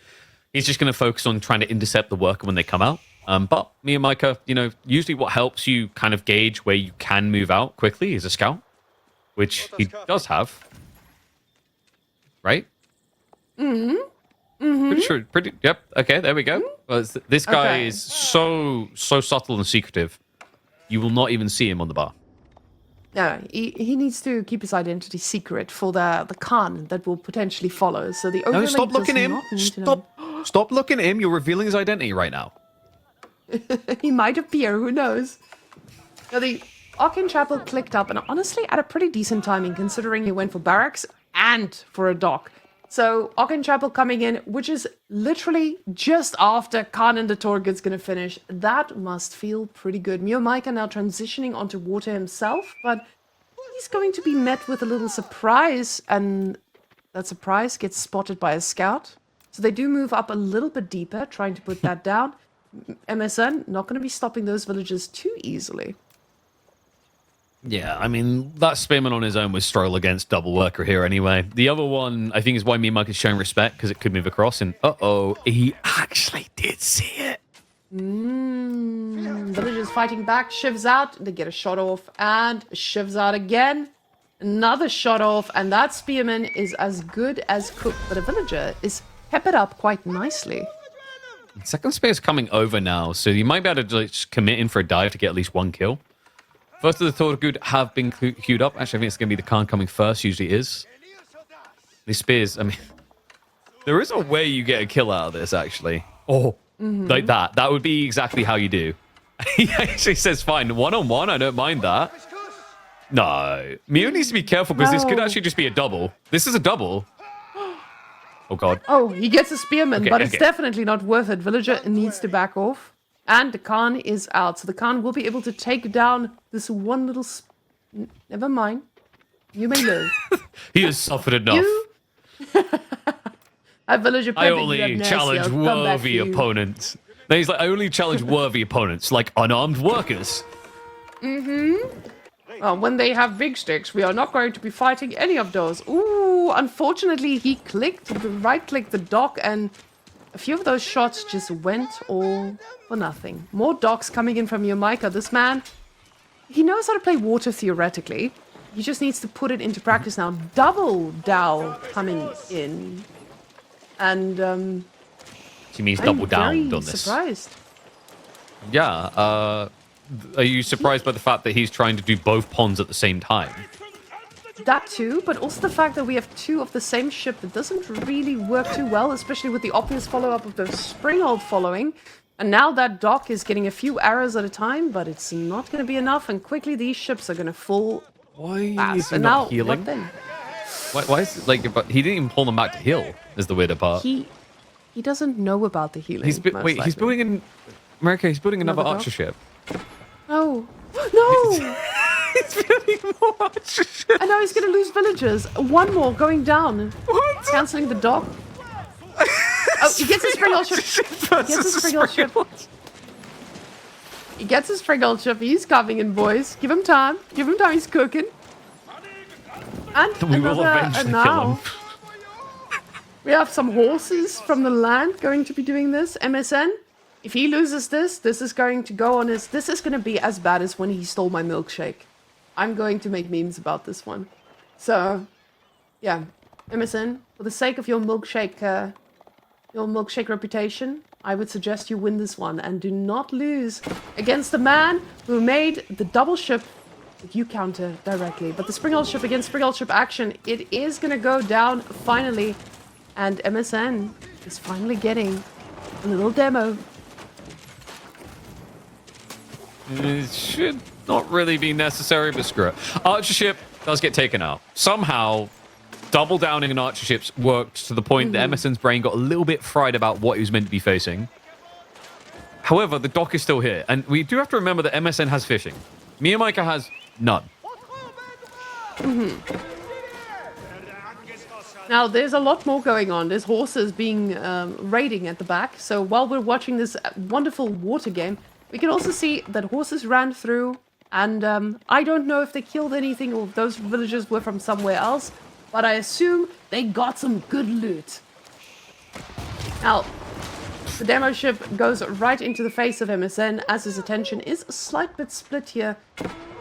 He's just going to focus on trying to intercept the worker when they come out. But MeomaikA, usually what helps you kind of gauge where you can move out quickly is a scout, which he does have. Right? Pretty sure. Yep. Okay, there we go. Well, this guy is so subtle and secretive. You will not even see him on the bar. No, he needs to keep his identity secret for the Khan that will potentially follow. So the overlay stop looking at him. Stop looking at him. You're revealing his identity right now. He might appear. Who knows? Now the Arcane Chapel clicked up, and honestly, at a pretty decent timing considering he went for barracks and for a dock. So Arcane Chapel coming in, which is literally just after Khan and the Tortugud's gonna finish. That must feel pretty good. MeomaikA now transitioning onto water himself, but he's going to be met with a little surprise, and that surprise gets spotted by a scout. So they do move up a little bit deeper, trying to put that down. MSN not going to be stopping those villagers too easily. Yeah, I mean, that spearman on his own was stroll against double worker here anyway. The other one, I think, is why MeomaikA is showing respect, because it could move across, and he actually did see it. Villagers fighting back, shivs out, they get a shot off, and shivs out again. Another shot off, and that spearman is as good as cooked, but a villager is peppered up quite nicely. Second spear is coming over now, so you might be able to just commit in for a dive to get at least 1 kill. First of the Tortugud have been queued up. Actually, I think it's going to be the Khan coming first, usually is. These spears, I mean, there is a way you get a kill out of this, actually. Like that. That would be exactly how you do. He actually says, fine, 1-on-1, I don't mind that. No. Mio needs to be careful, because this could actually just be a double. This is a double. Oh, God. Oh, he gets a spearman, but it's definitely not worth it. Villager needs to back off. And the Khan is out. So the Khan will be able to take down this one little... Never mind. You may live. He has suffered enough. A villager I only challenge worthy opponents. Then he's like, I only challenge worthy opponents, like unarmed workers. When they have big sticks, we are not going to be fighting any of those. Ooh, unfortunately, he clicked, right-clicked the dock, and a few of those shots just went all for nothing. More docks coming in from MeomaikA. This man, he knows how to play water theoretically. He just needs to put it into practice now. Double Dow coming in. And, She means double down I'm on very this. surprised. Yeah. Are you surprised by the fact that he's trying to do both ponds at the same time? That too, but also the fact that we have two of the same ship that doesn't really work too well, especially with the obvious follow-up of the Springhold following. And now that dock is getting a few arrows at a time, but it's not going to be enough, and quickly these ships are going to fall Why fast. is he And not now, healing? what then? Why is it like? But he didn't even pull them back to heal. Is the weirder part. He doesn't know about the healing. He's he's building an America. He's building another Another archer ship. No. No! He's building more archer ships. I know he's going to lose villagers. One more going down. What? Cancelling the dock. Oh, he gets his Springhold ship. He gets his Springhold ship. He gets his Springhold ship. He's coming in, boys. Give him time. Give him time. He's cooking. And We will another, eventually now, kill him. we have some horses from the land going to be doing this. MSN. If he loses this, this is going to go on his... This is going to be as bad as when he stole my milkshake. I'm going to make memes about this one. So, yeah. MSN, for the sake of your milkshake reputation, I would suggest you win this one. And do not lose against the man who made the double ship that you counter directly. But the Springhold ship against Springhold ship action, it is going to go down finally. And MSN is finally getting a little demo. It should not really be necessary, but screw it. Archer ship does get taken out. Somehow, double downing in archer ships worked to the point that MSN's brain got a little bit fried about what he was meant to be facing. However, the dock is still here. And we do have to remember that MSN has fishing. MeomaikA has none. Now, there's a lot more going on. There's horses being raiding at the back. So while we're watching this wonderful water game, we can also see that horses ran through. And I don't know if they killed anything or if those villagers were from somewhere else. But I assume they got some good loot. Now, the demo ship goes right into the face of MSN as his attention is a slight bit split here,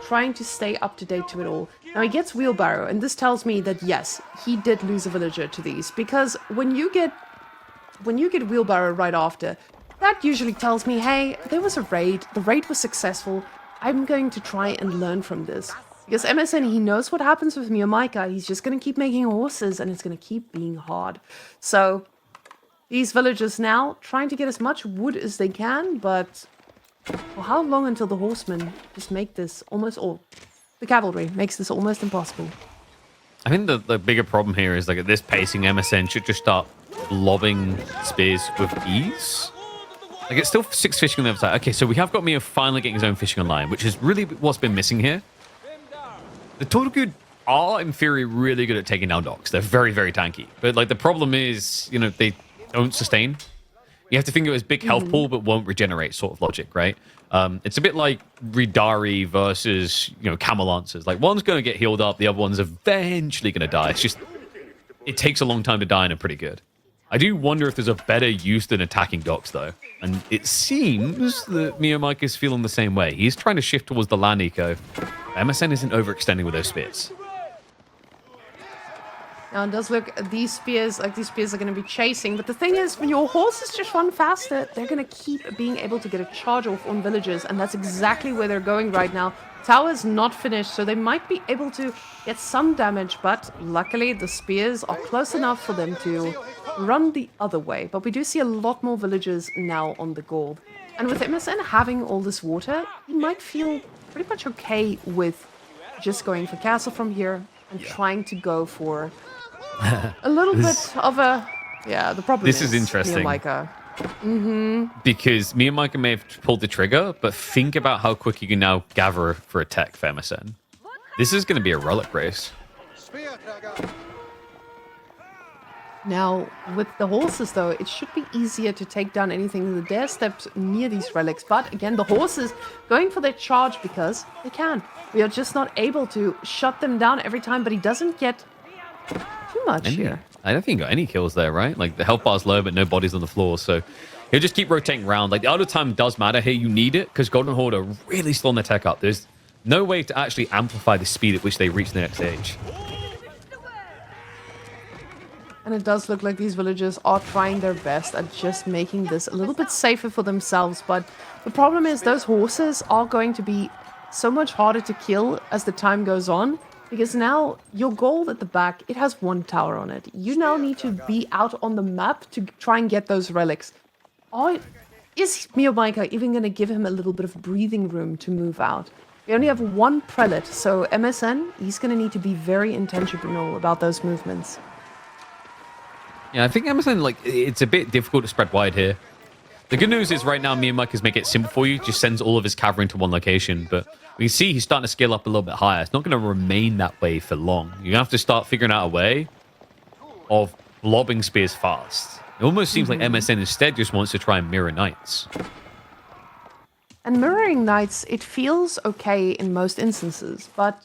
trying to stay up to date to it all. Now he gets wheelbarrow, and this tells me that yes, he did lose a villager to these, because when you get wheelbarrow right after, that usually tells me, hey, there was a raid, the raid was successful, I'm going to try and learn from this. Because MSN, he knows what happens with MeomaikA, he's just going to keep making horses, and it's going to keep being hard. So, these villagers now trying to get as much wood as they can, but well, how long until the horsemen just make this almost, or the cavalry makes this almost impossible? I think the bigger problem here is like at this pacing, MSN should just start lobbing spears with ease. Like it's still 6 fishing on the other side. Okay, so we have got Mio finally getting his own fishing online, which is really what's been missing here. The Tortugud are, in theory, really good at taking down docks. They're very, very tanky. But like the problem is, you know, they don't sustain. You have to think of it as big health pool, but won't regenerate sort of logic, right? It's a bit like Ridari versus, you know, Camel Lancers. Like one's going to get healed up, the other one's eventually going to die. It's just, it takes a long time to die and are pretty good. I do wonder if there's a better use than attacking docks, though. And it seems that MeomaikA is feeling the same way. He's trying to shift towards the land eco. MSN isn't overextending with those spears. Now it does look, these spears are going to be chasing. But the thing is, when your horses just run faster, they're going to keep being able to get a charge off on villagers. And that's exactly where they're going right now. Tower is not finished, so they might be able to get some damage. But luckily, the spears are close enough for them to run the other way. But we do see a lot more villagers now on the gold. And with MSN having all this water, he might feel pretty much okay with just going for castle from here and trying to go for a little bit of a... Yeah, the problem This is interesting. MeomaikA. Because MeomaikA may have pulled the trigger, but think about how quick you can now gather for a tech for MSN. This is going to be a relic race. Now, with the horses, though, it should be easier to take down anything in the dare steps near these relics. But again, the horses going for their charge because they can. We are just not able to shut them down every time, but he doesn't get too much here. I don't think he got any kills there, right? Like, the health bar's low, but no bodies on the floor, so he'll just keep rotating around. Like, the other time does matter here. You need it, because Golden Horde are really slowing their tech up. There's no way to actually amplify the speed at which they reach the next stage. And it does look like these villagers are trying their best at just making this a little bit safer for themselves. But the problem is those horses are going to be so much harder to kill as the time goes on. Because now your goal at the back, it has one tower on it. You now need to be out on the map to try and get those relics. Is MeomaikA even going to give him a little bit of breathing room to move out? We only have one prelate, so MSN, he's going to need to be very intentional about those movements. Yeah, I think MSN, like, it's a bit difficult to spread wide here. The good news is right now, MeomaikA's make it simple for you. Just sends all of his cavalry into one location. But we can see he's starting to scale up a little bit higher. It's not going to remain that way for long. You're going to have to start figuring out a way of lobbing spears fast. It almost seems like MSN instead just wants to try and mirror knights. And mirroring knights, it feels okay in most instances, but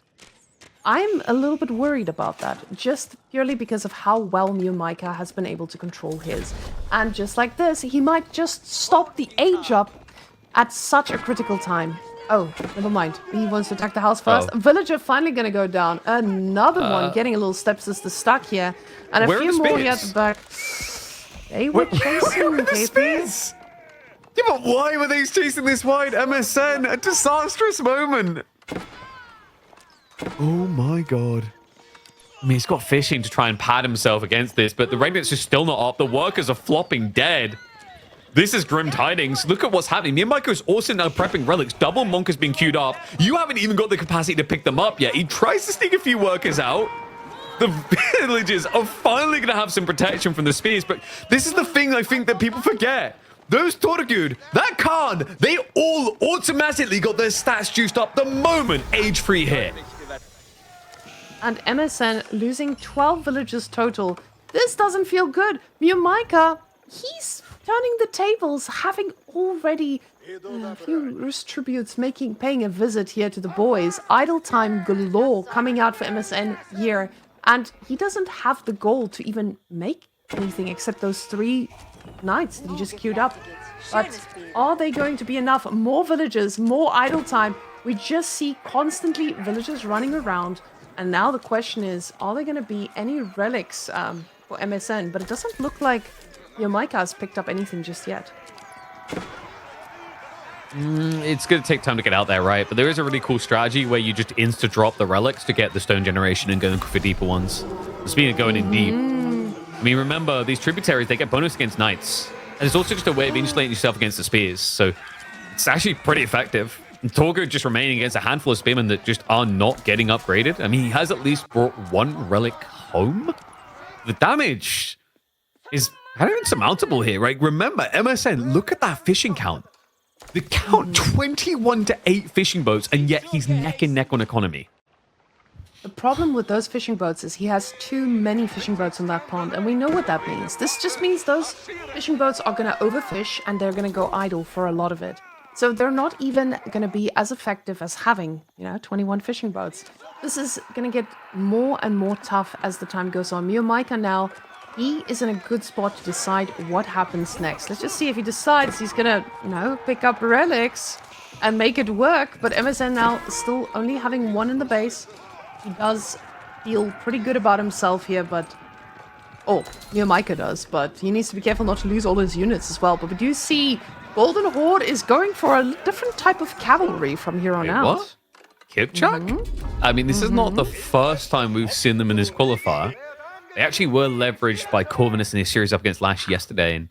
I'm a little bit worried about that, just purely because of how well MeomaikA has been able to control his. And just like this, he might just stop the age up at such a critical time. Oh, never mind. He wants to attack the house first. Villager finally going to go down. Another one getting a little stepsister stuck here. And a few more here at the back. They were chasing the spears. Yeah, but why were they chasing this wide? MSN, a disastrous moment. Oh my god. I mean, he's got fishing to try and pad himself against this, but the Regnants are still not up. The workers are flopping dead. This is grim tidings. Look at what's happening. MeomaikA is also now prepping relics. Double Monk has been queued up. You haven't even got the capacity to pick them up yet. He tries to sneak a few workers out. The villagers are finally going to have some protection from the spears, but this is the thing I think that people forget. Those Toragud, that Khan, they all automatically got their stats juiced up the moment Age 3 hit. And MSN losing 12 villagers total. This doesn't feel good. MeomaikA, he's turning the tables, having already a few tributes paying a visit here to the boys. Idle time galore coming out for MSN here. And he doesn't have the goal to even make anything except those 3 knights that he just queued up. But are they going to be enough? More villagers, more idle time. We just see constantly villagers running around. And now the question is, are there going to be any relics for MSN? But it doesn't look like MeomaikA has picked up anything just yet. It's going to take time to get out there, right? But there is a really cool strategy where you just insta-drop the relics to get the stone generation and go for deeper ones. Speaking of going in deep, I mean, remember, these tributaries, they get bonus against knights. And it's also just a way of insulating yourself against the spears. So it's actually pretty effective. And Torgo just remaining against a handful of spearmen that just are not getting upgraded. I mean, he has at least brought 1 relic home. The damage is kind of insurmountable here, right? Remember, MSN, look at that fishing count. The count 21 to 8 fishing boats, and yet he's neck and neck on economy. The problem with those fishing boats is he has too many fishing boats in that pond, and we know what that means. This just means those fishing boats are going to overfish, and they're going to go idle for a lot of it. So they're not even going to be as effective as having, 21 fishing boats. This is going to get more and more tough as the time goes on. MeomaikA now, he is in a good spot to decide what happens next. Let's just see if he decides he's going to, pick up relics and make it work. But MSN now still only having 1 in the base. He does feel pretty good about himself here, but... Oh, MeomaikA does, but he needs to be careful not to lose all his units as well. But we do see Golden Horde is going for a different type of cavalry from here on out. What? Kipchak? I mean, this is not the first time we've seen them in this qualifier. They actually were leveraged by Corvinus in his series up against Lash yesterday, and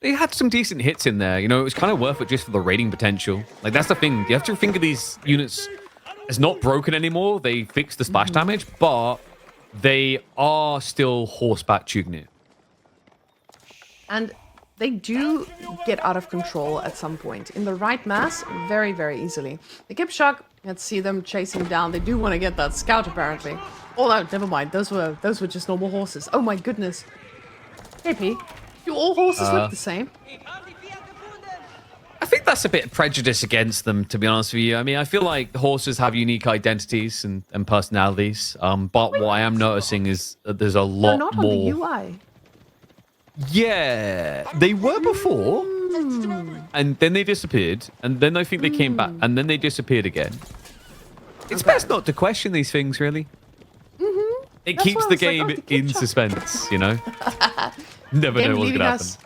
they had some decent hits in there. It was kind of worth it just for the raiding potential. Like, that's the thing. You have to think of these units as not broken anymore. They fixed the splash damage, but they are still horseback Chugnir. And they do get out of control at some point. In the right mass, very, very easily. The Kipchak, let's see them chasing down. They do want to get that scout, apparently. Oh, no, never mind. Those were just normal horses. Oh, my goodness. Hey, P, do all horses look the same? I think that's a bit of prejudice against them, to be honest with you. I mean, I feel like horses have unique identities and personalities. But what I am noticing is that there's a lot They're not more. on the UI. Yeah, they were before, and then they disappeared, and then I think they came back, and then they disappeared again. It's best not to question these things, really. It That's keeps why I the was like, game oh, the in Kipchak. suspense, you know? Never Game know what's leaving going to happen. us.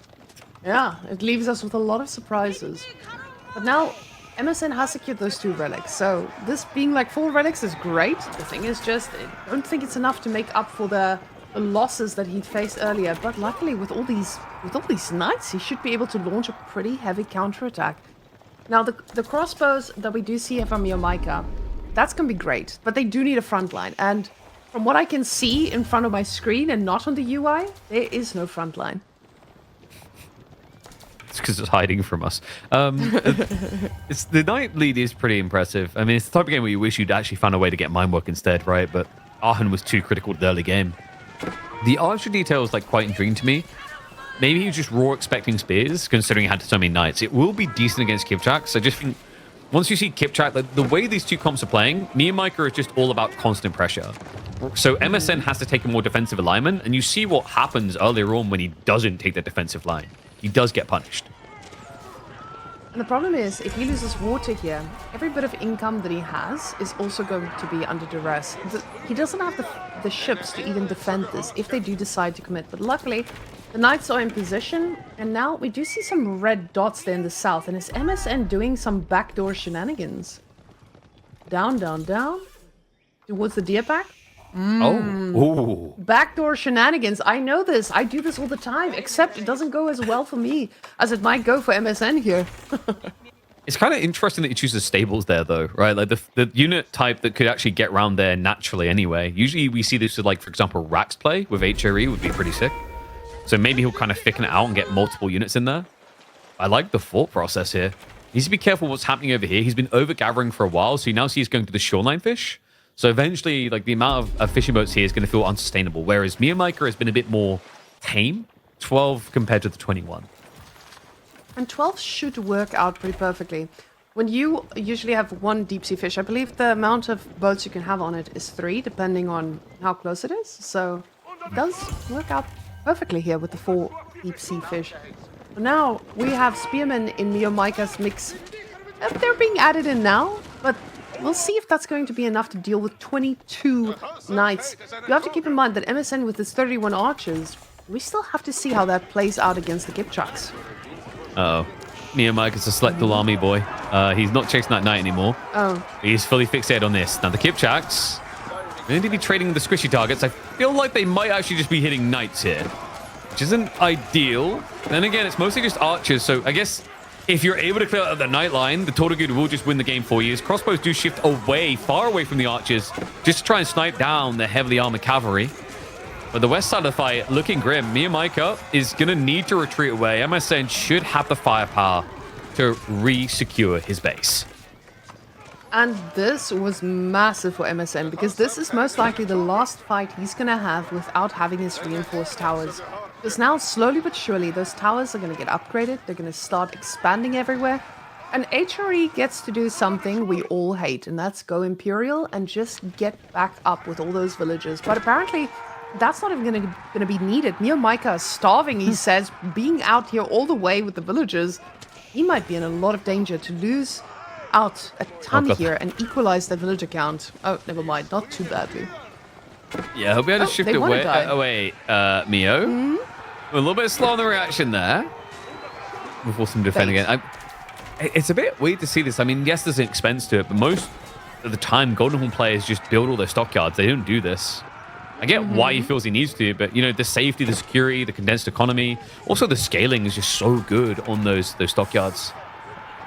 Yeah, it leaves us with a lot of surprises. But now, MSN has secured those 2 relics, so this being like 4 relics is great. The thing is just, I don't think it's enough to make up for the losses that he'd faced earlier. But luckily, with all these knights, he should be able to launch a pretty heavy counterattack. Now, the crossbows that we do see from MeomaikA, that's going to be great, but they do need a front line. And from what I can see in front of my screen and not on the UI, there is no front line. It's because it's hiding from us. The Knight lead is pretty impressive. I mean, it's the type of game where you wish you'd actually found a way to get mine work instead, right? But Arhan was too critical to the early game. The archer detail is like quite intriguing to me. Maybe he was just raw expecting spears, considering he had so many knights. It will be decent against Kipchak, so I just think once you see Kipchak, the way these 2 comps are playing, MeomaikA is just all about constant pressure. So MSN has to take a more defensive alignment, and you see what happens earlier on when he doesn't take the defensive line. He does get punished. And the problem is, if he loses water here, every bit of income that he has is also going to be under duress. He doesn't have the ships to even defend this if they do decide to commit. But luckily, the knights are in position, and now we do see some red dots there in the south. And is MSN doing some backdoor shenanigans? Down, down, down. Towards the deer pack. Oh. Backdoor shenanigans. I know this. I do this all the time, except it doesn't go as well for me as it might go for MSN here. It's kind of interesting that you choose the stables there, though, right? Like the unit type that could actually get around there naturally anyway. Usually we see this with, like, for example, Rax play with HRE would be pretty sick. So maybe he'll kind of thicken it out and get multiple units in there. I like the thought process here. He needs to be careful what's happening over here. He's been over-gathering for a while, so you now see he's going to the shoreline fish. So eventually, like, the amount of fishing boats here is going to feel unsustainable, whereas MeomaikA has been a bit more tame, 12 compared to the 21. And 12 should work out pretty perfectly. When you usually have 1 deep sea fish, I believe the amount of boats you can have on it is 3, depending on how close it is. So it does work out perfectly here with the 4 deep sea fish. But now we have spearmen in MeomaikA's mix. They're being added in now, but we'll see if that's going to be enough to deal with 22 knights. You have to keep in mind that MSN with its 31 archers, we still have to see how that plays out against the Kipchaks. Uh-oh. MeomaikA's a selectable army boy. He's not chasing that knight anymore. Oh. He's fully fixated on this. Now the Kipchaks, they need to be trading the squishy targets. I feel like they might actually just be hitting knights here, which isn't ideal. Then again, it's mostly just archers, so I guess if you're able to clear out the knight line, the Tortugud will just win the game for you. His crossbows do shift away, far away from the archers, just to try and snipe down the heavily armored cavalry. But the west side of the fight looking grim. MeomaikA is going to need to retreat away. MSN should have the firepower to re-secure his base. And this was massive for MSN, because this is most likely the last fight he's going to have without having his reinforced towers. Because now, slowly but surely, those towers are going to get upgraded. They're going to start expanding everywhere. And HRE gets to do something we all hate, and that's go Imperial and just get back up with all those villagers. But apparently, that's not even going to be needed. MeomaikA is starving, he says, being out here all the way with the villagers. He might be in a lot of danger to lose out a ton here and equalize the villager count. Oh, never mind. Not too badly. Yeah, he'll be able to shift away, Meo. A little bit slow on the reaction there. We'll force him to defend again. It's a bit weird to see this. I mean, yes, there's an expense to it, but most of the time, Golden Horn players just build all their stockyards. They don't do this. I get why he feels he needs to, but, you know, the safety, the security, the condensed economy, also the scaling is just so good on those stockyards.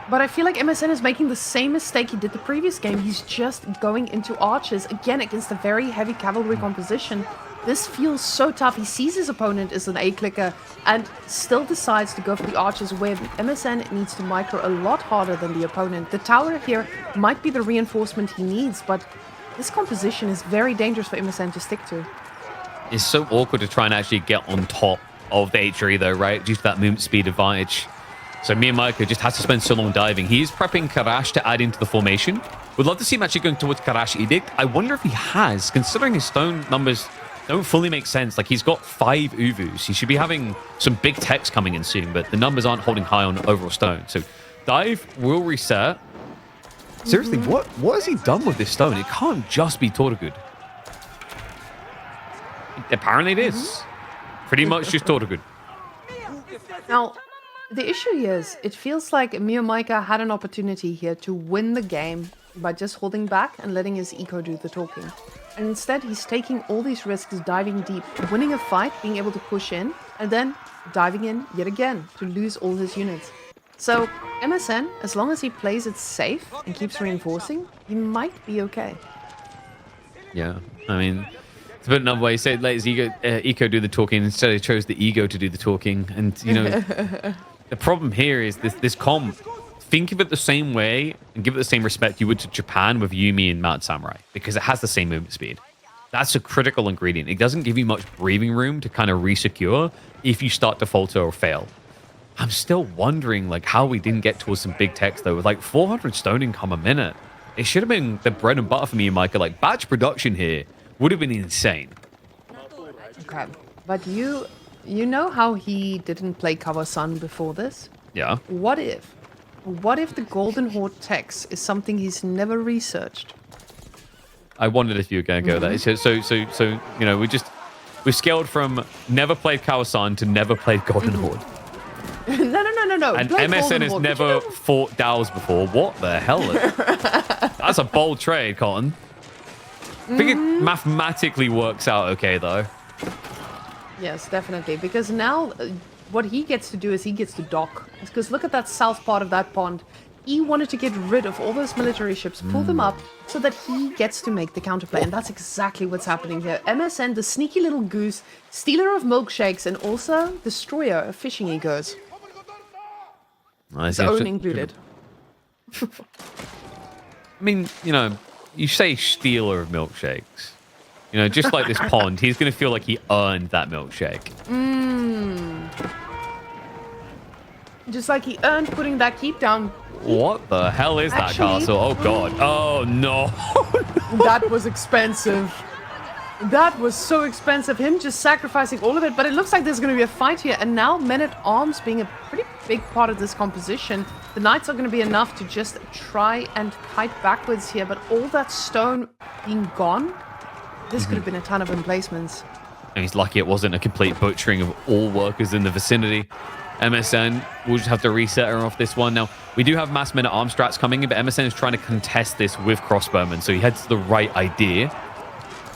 But I feel like MSN is making the same mistake he did the previous game. He's just going into archers, again, against a very heavy cavalry composition. This feels so tough. He sees his opponent as an A-clicker and still decides to go for the archers, where MSN needs to micro a lot harder than the opponent. The tower here might be the reinforcement he needs, but this composition is very dangerous for MSN to stick to. It's so awkward to try and actually get on top of the HRE though, right? Due to that movement speed advantage. So MeomaikA just has to spend so long diving. He is prepping Karash to add into the formation. Would love to see him actually going towards Karash Edict. I wonder if he has, considering his stone numbers don't fully make sense. Like, he's got 5 Uvus. He should be having some big techs coming in soon, but the numbers aren't holding high on overall stone. So dive will reset. Seriously, what has he done with this stone? It can't just be Tortugud. Apparently it is. Pretty much just Tortugud. Now, the issue here is, it feels like MeomaikA had an opportunity here to win the game by just holding back and letting his eco do the talking. And instead, he's taking all these risks, diving deep, winning a fight, being able to push in, and then diving in yet again to lose all his units. So, MSN, as long as he plays it safe and keeps reinforcing, he might be okay. Yeah, I mean, to put it another way, say let his eco do the talking. Instead, he chose the ego to do the talking. And, you know, the problem here is this comp. Think of it the same way and give it the same respect you would to Japan with Yumi and Mount Samurai, because it has the same movement speed. That's a critical ingredient. It doesn't give you much breathing room to kind of re-secure if you start to falter or fail. I'm still wondering, like, how we didn't get towards some big techs, though. With, like, 400 stone income a minute. It should have been the bread and butter for me, Micah. Like, batch production here would have been insane. Okay, but you know how he didn't play Kawasan before this? Yeah. What if the Golden Horde techs is something he's never researched? I wondered if you were going to go there. So, you know, we scaled from never played Kawasan to never played Golden Horde. No. And Play MSN Golden has Horde, never fought DAOs before. What the hell? That's a bold trade, Cotton. I think it mathematically works out okay, though. Yes, definitely. Because now what he gets to do is he gets to dock. Because look at that south part of that pond. He wanted to get rid of all those military ships, pull them up, so that he gets to make the counterplay. And that's exactly what's happening here. MSN, the sneaky little goose, stealer of milkshakes, and also destroyer of fishing egos. His own included. I mean, you know, you say stealer of milkshakes. You know, just like this pond, he's going to feel like he earned that milkshake. Just like he earned putting that keep down. What the hell is that castle? Oh, God. Oh, no. That was expensive. That was so expensive. Him just sacrificing all of it. But it looks like there's going to be a fight here. And now Men-at-Arms being a pretty big part of this composition. The Knights are going to be enough to just try and kite backwards here. But all that stone being gone, this could have been a ton of emplacements. And he's lucky it wasn't a complete butchering of all workers in the vicinity. MSN will just have to reset her off this one. Now, we do have mass Men-at-Arms strats coming in, but MSN is trying to contest this with crossbowmen, so he heads to the right idea.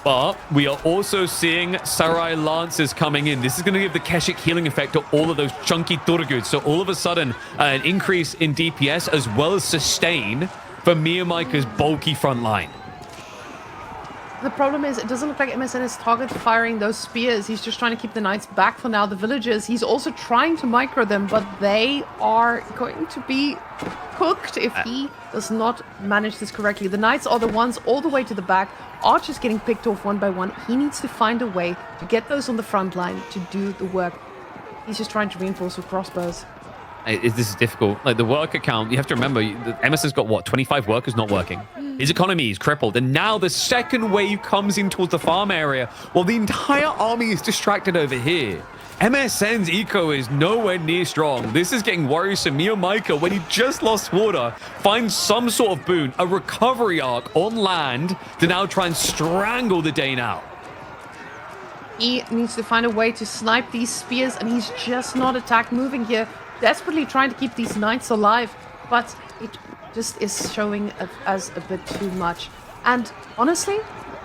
But we are also seeing Sarai Lancers coming in. This is going to give the Keshik healing effect to all of those chunky Turguds. So all of a sudden, an increase in DPS as well as sustain for MeomaikA's bulky front line. The problem is, it doesn't look like MSN is target firing those spears. He's just trying to keep the Knights back for now. The villagers, he's also trying to micro them, but they are going to be cooked if he does not manage this correctly. The Knights are the ones all the way to the back. Archers getting picked off one by one. He needs to find a way to get those on the front line to do the work. He's just trying to reinforce with crossbows. This is difficult. Like, the worker count, you have to remember, MSN's got, what, 25 workers not working? His economy is crippled. And now the second wave comes in towards the farm area while the entire army is distracted over here. MSN's eco is nowhere near strong. This is getting worrisome. MeomaikA, when he just lost water, finds some sort of boon, a recovery arc on land to now try and strangle the Dane out. He needs to find a way to snipe these spears, and he's just not attack moving here. Desperately trying to keep these Knights alive, but it just is showing as a bit too much. And honestly,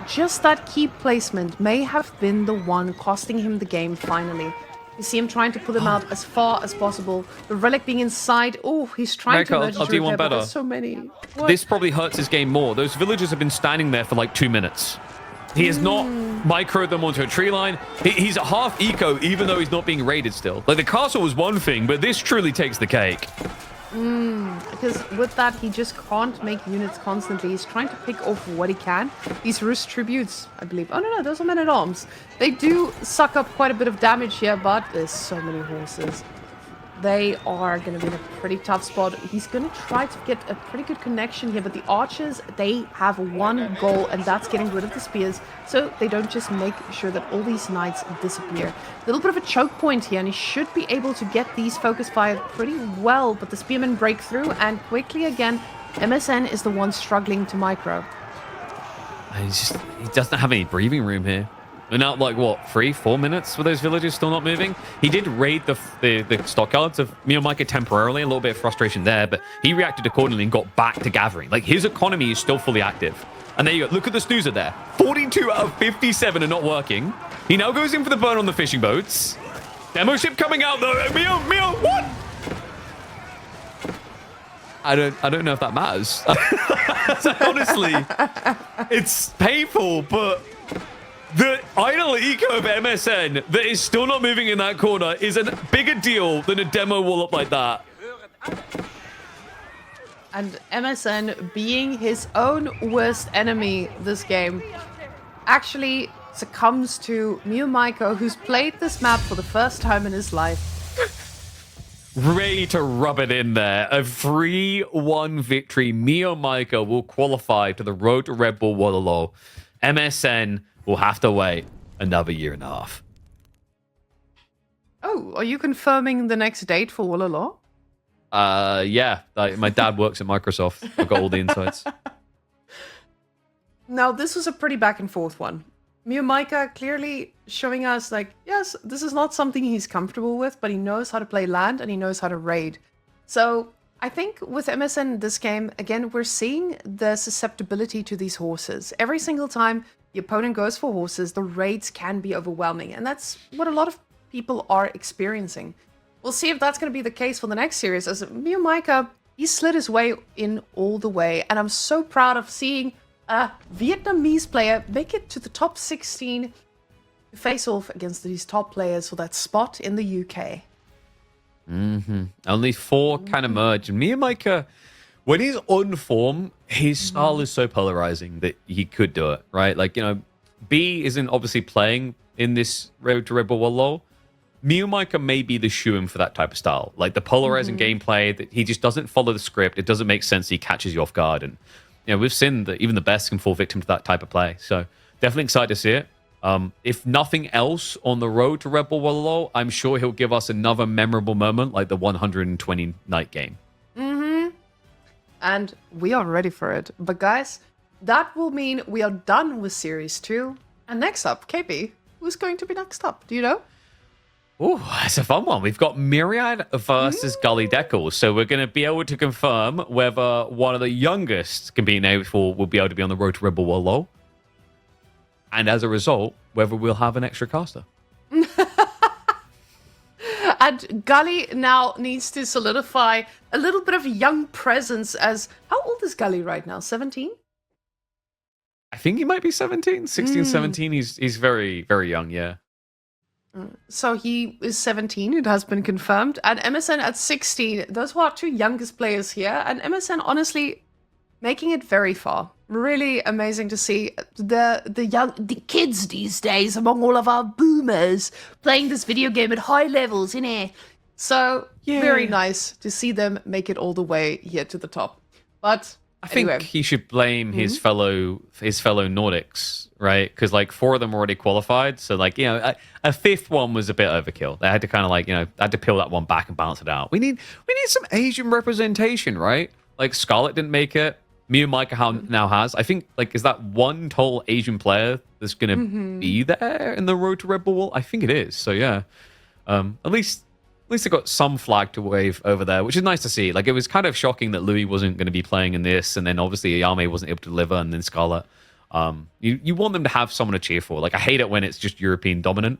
just that key placement may have been the one costing him the game finally. You see him trying to pull him out as far as possible. The relic being inside. Oh, he's trying to I'll do one better. There's so many. What? This probably hurts his game more. Those villagers have been standing there for like 2 minutes. He has not microed them onto a tree line. He's a half eco, even though he's not being raided still. Like, the castle was one thing, but this truly takes the cake. Because with that, he just can't make units constantly. He's trying to pick off what he can. These Rus tributes, I believe. Oh, no, those are Men-at-Arms. They do suck up quite a bit of damage here, but there's so many horses. They are going to be in a pretty tough spot. He's going to try to get a pretty good connection here, but the archers, they have one goal, and that's getting rid of the spears, so they don't just make sure that all these knights disappear. A little bit of a choke point here, and he should be able to get these focus fire pretty well, but the spearmen break through, and quickly again, MSN is the one struggling to micro. He doesn't have any breathing room here. We're now like, what, 3-4 minutes with those villagers still not moving? He did raid the stockyards of MeomaikA temporarily, a little bit of frustration there, but he reacted accordingly and got back to gathering. Like, his economy is still fully active. And there you go. Look at the snoozer there. 42 out of 57 are not working. He now goes in for the burn on the fishing boats. Demo ship coming out, though. Meo, what? I don't know if that matters. Honestly, it's painful, but the idle eco of MSN that is still not moving in that corner is a bigger deal than a demo wall up like that. And MSN, being his own worst enemy this game, actually succumbs to MeomaikA, who's played this map for the first time in his life. Ready to rub it in there. A 3-1 victory. MeomaikA will qualify to the road to Red Bull Wololo. MSN will have to wait another year and a half. Oh, are you confirming the next date for Wololo? Yeah. My dad works at Microsoft. I've got all the insights. Now, this was a pretty back and forth one. MeomaikA clearly showing us, like, yes, this is not something he's comfortable with, but he knows how to play land and he knows how to raid. So I think with MSN this game, again, we're seeing the susceptibility to these horses. Every single time the opponent goes for horses, the raids can be overwhelming, and that's what a lot of people are experiencing. We'll see if that's going to be the case for the next series, as MeomaikA, he slid his way in all the way, and I'm so proud of seeing a Vietnamese player make it to the top 16 to face off against these top players for that spot in the UK. Only 4 can emerge. And MeomaikA, when he's on form, his style is so polarizing that he could do it, right? Like, you know, B isn't obviously playing in this Road to Red Bull Wololo. MeomaikA may be the shoo-in for that type of style. Like, the polarizing gameplay, that he just doesn't follow the script. It doesn't make sense. He catches you off guard. And, you know, we've seen that even the best can fall victim to that type of play. So definitely excited to see it. If nothing else on the road to Red Bull Wololo, I'm sure he'll give us another memorable moment like the 120 night game. And we are ready for it. But guys, that will mean we are done with Series 2. And next up, KP, who's going to be next up? Do you know? Oh, that's a fun one. We've got Myriad versus Gully Deckles. So we're going to be able to confirm whether one of the youngest can be will be able to be on the road to Red Bull Wololo. And as a result, whether we'll have an extra caster. And Gully now needs to solidify a little bit of young presence as... How old is Gully right now? 17? I think he might be 17, 16, 17. He's very, very young, yeah. So he is 17, it has been confirmed. And MSN at 16. Those were our 2 youngest players here. And MSN, honestly, making it very far. Really amazing to see the kids these days among all of our boomers playing this video game at high levels, innit? So very nice to see them make it all the way here to the top. But I think he should blame his fellow Nordics, right? Because like 4 of them already qualified, so like, you know, a 5th one was a bit overkill. They had to kind of like, you know, had to peel that one back and balance it out. We need some Asian representation, right? Like Scarlet didn't make it. MeomaikA now has. I think, like, is that one tall Asian player that's going to be there in the road to Red Bull? I think it is. So, yeah. At least they got some flag to wave over there, which is nice to see. Like, it was kind of shocking that Louis wasn't going to be playing in this, and then obviously Ayame wasn't able to deliver, and then Scarlet. You want them to have someone to cheer for. Like, I hate it when it's just European dominant.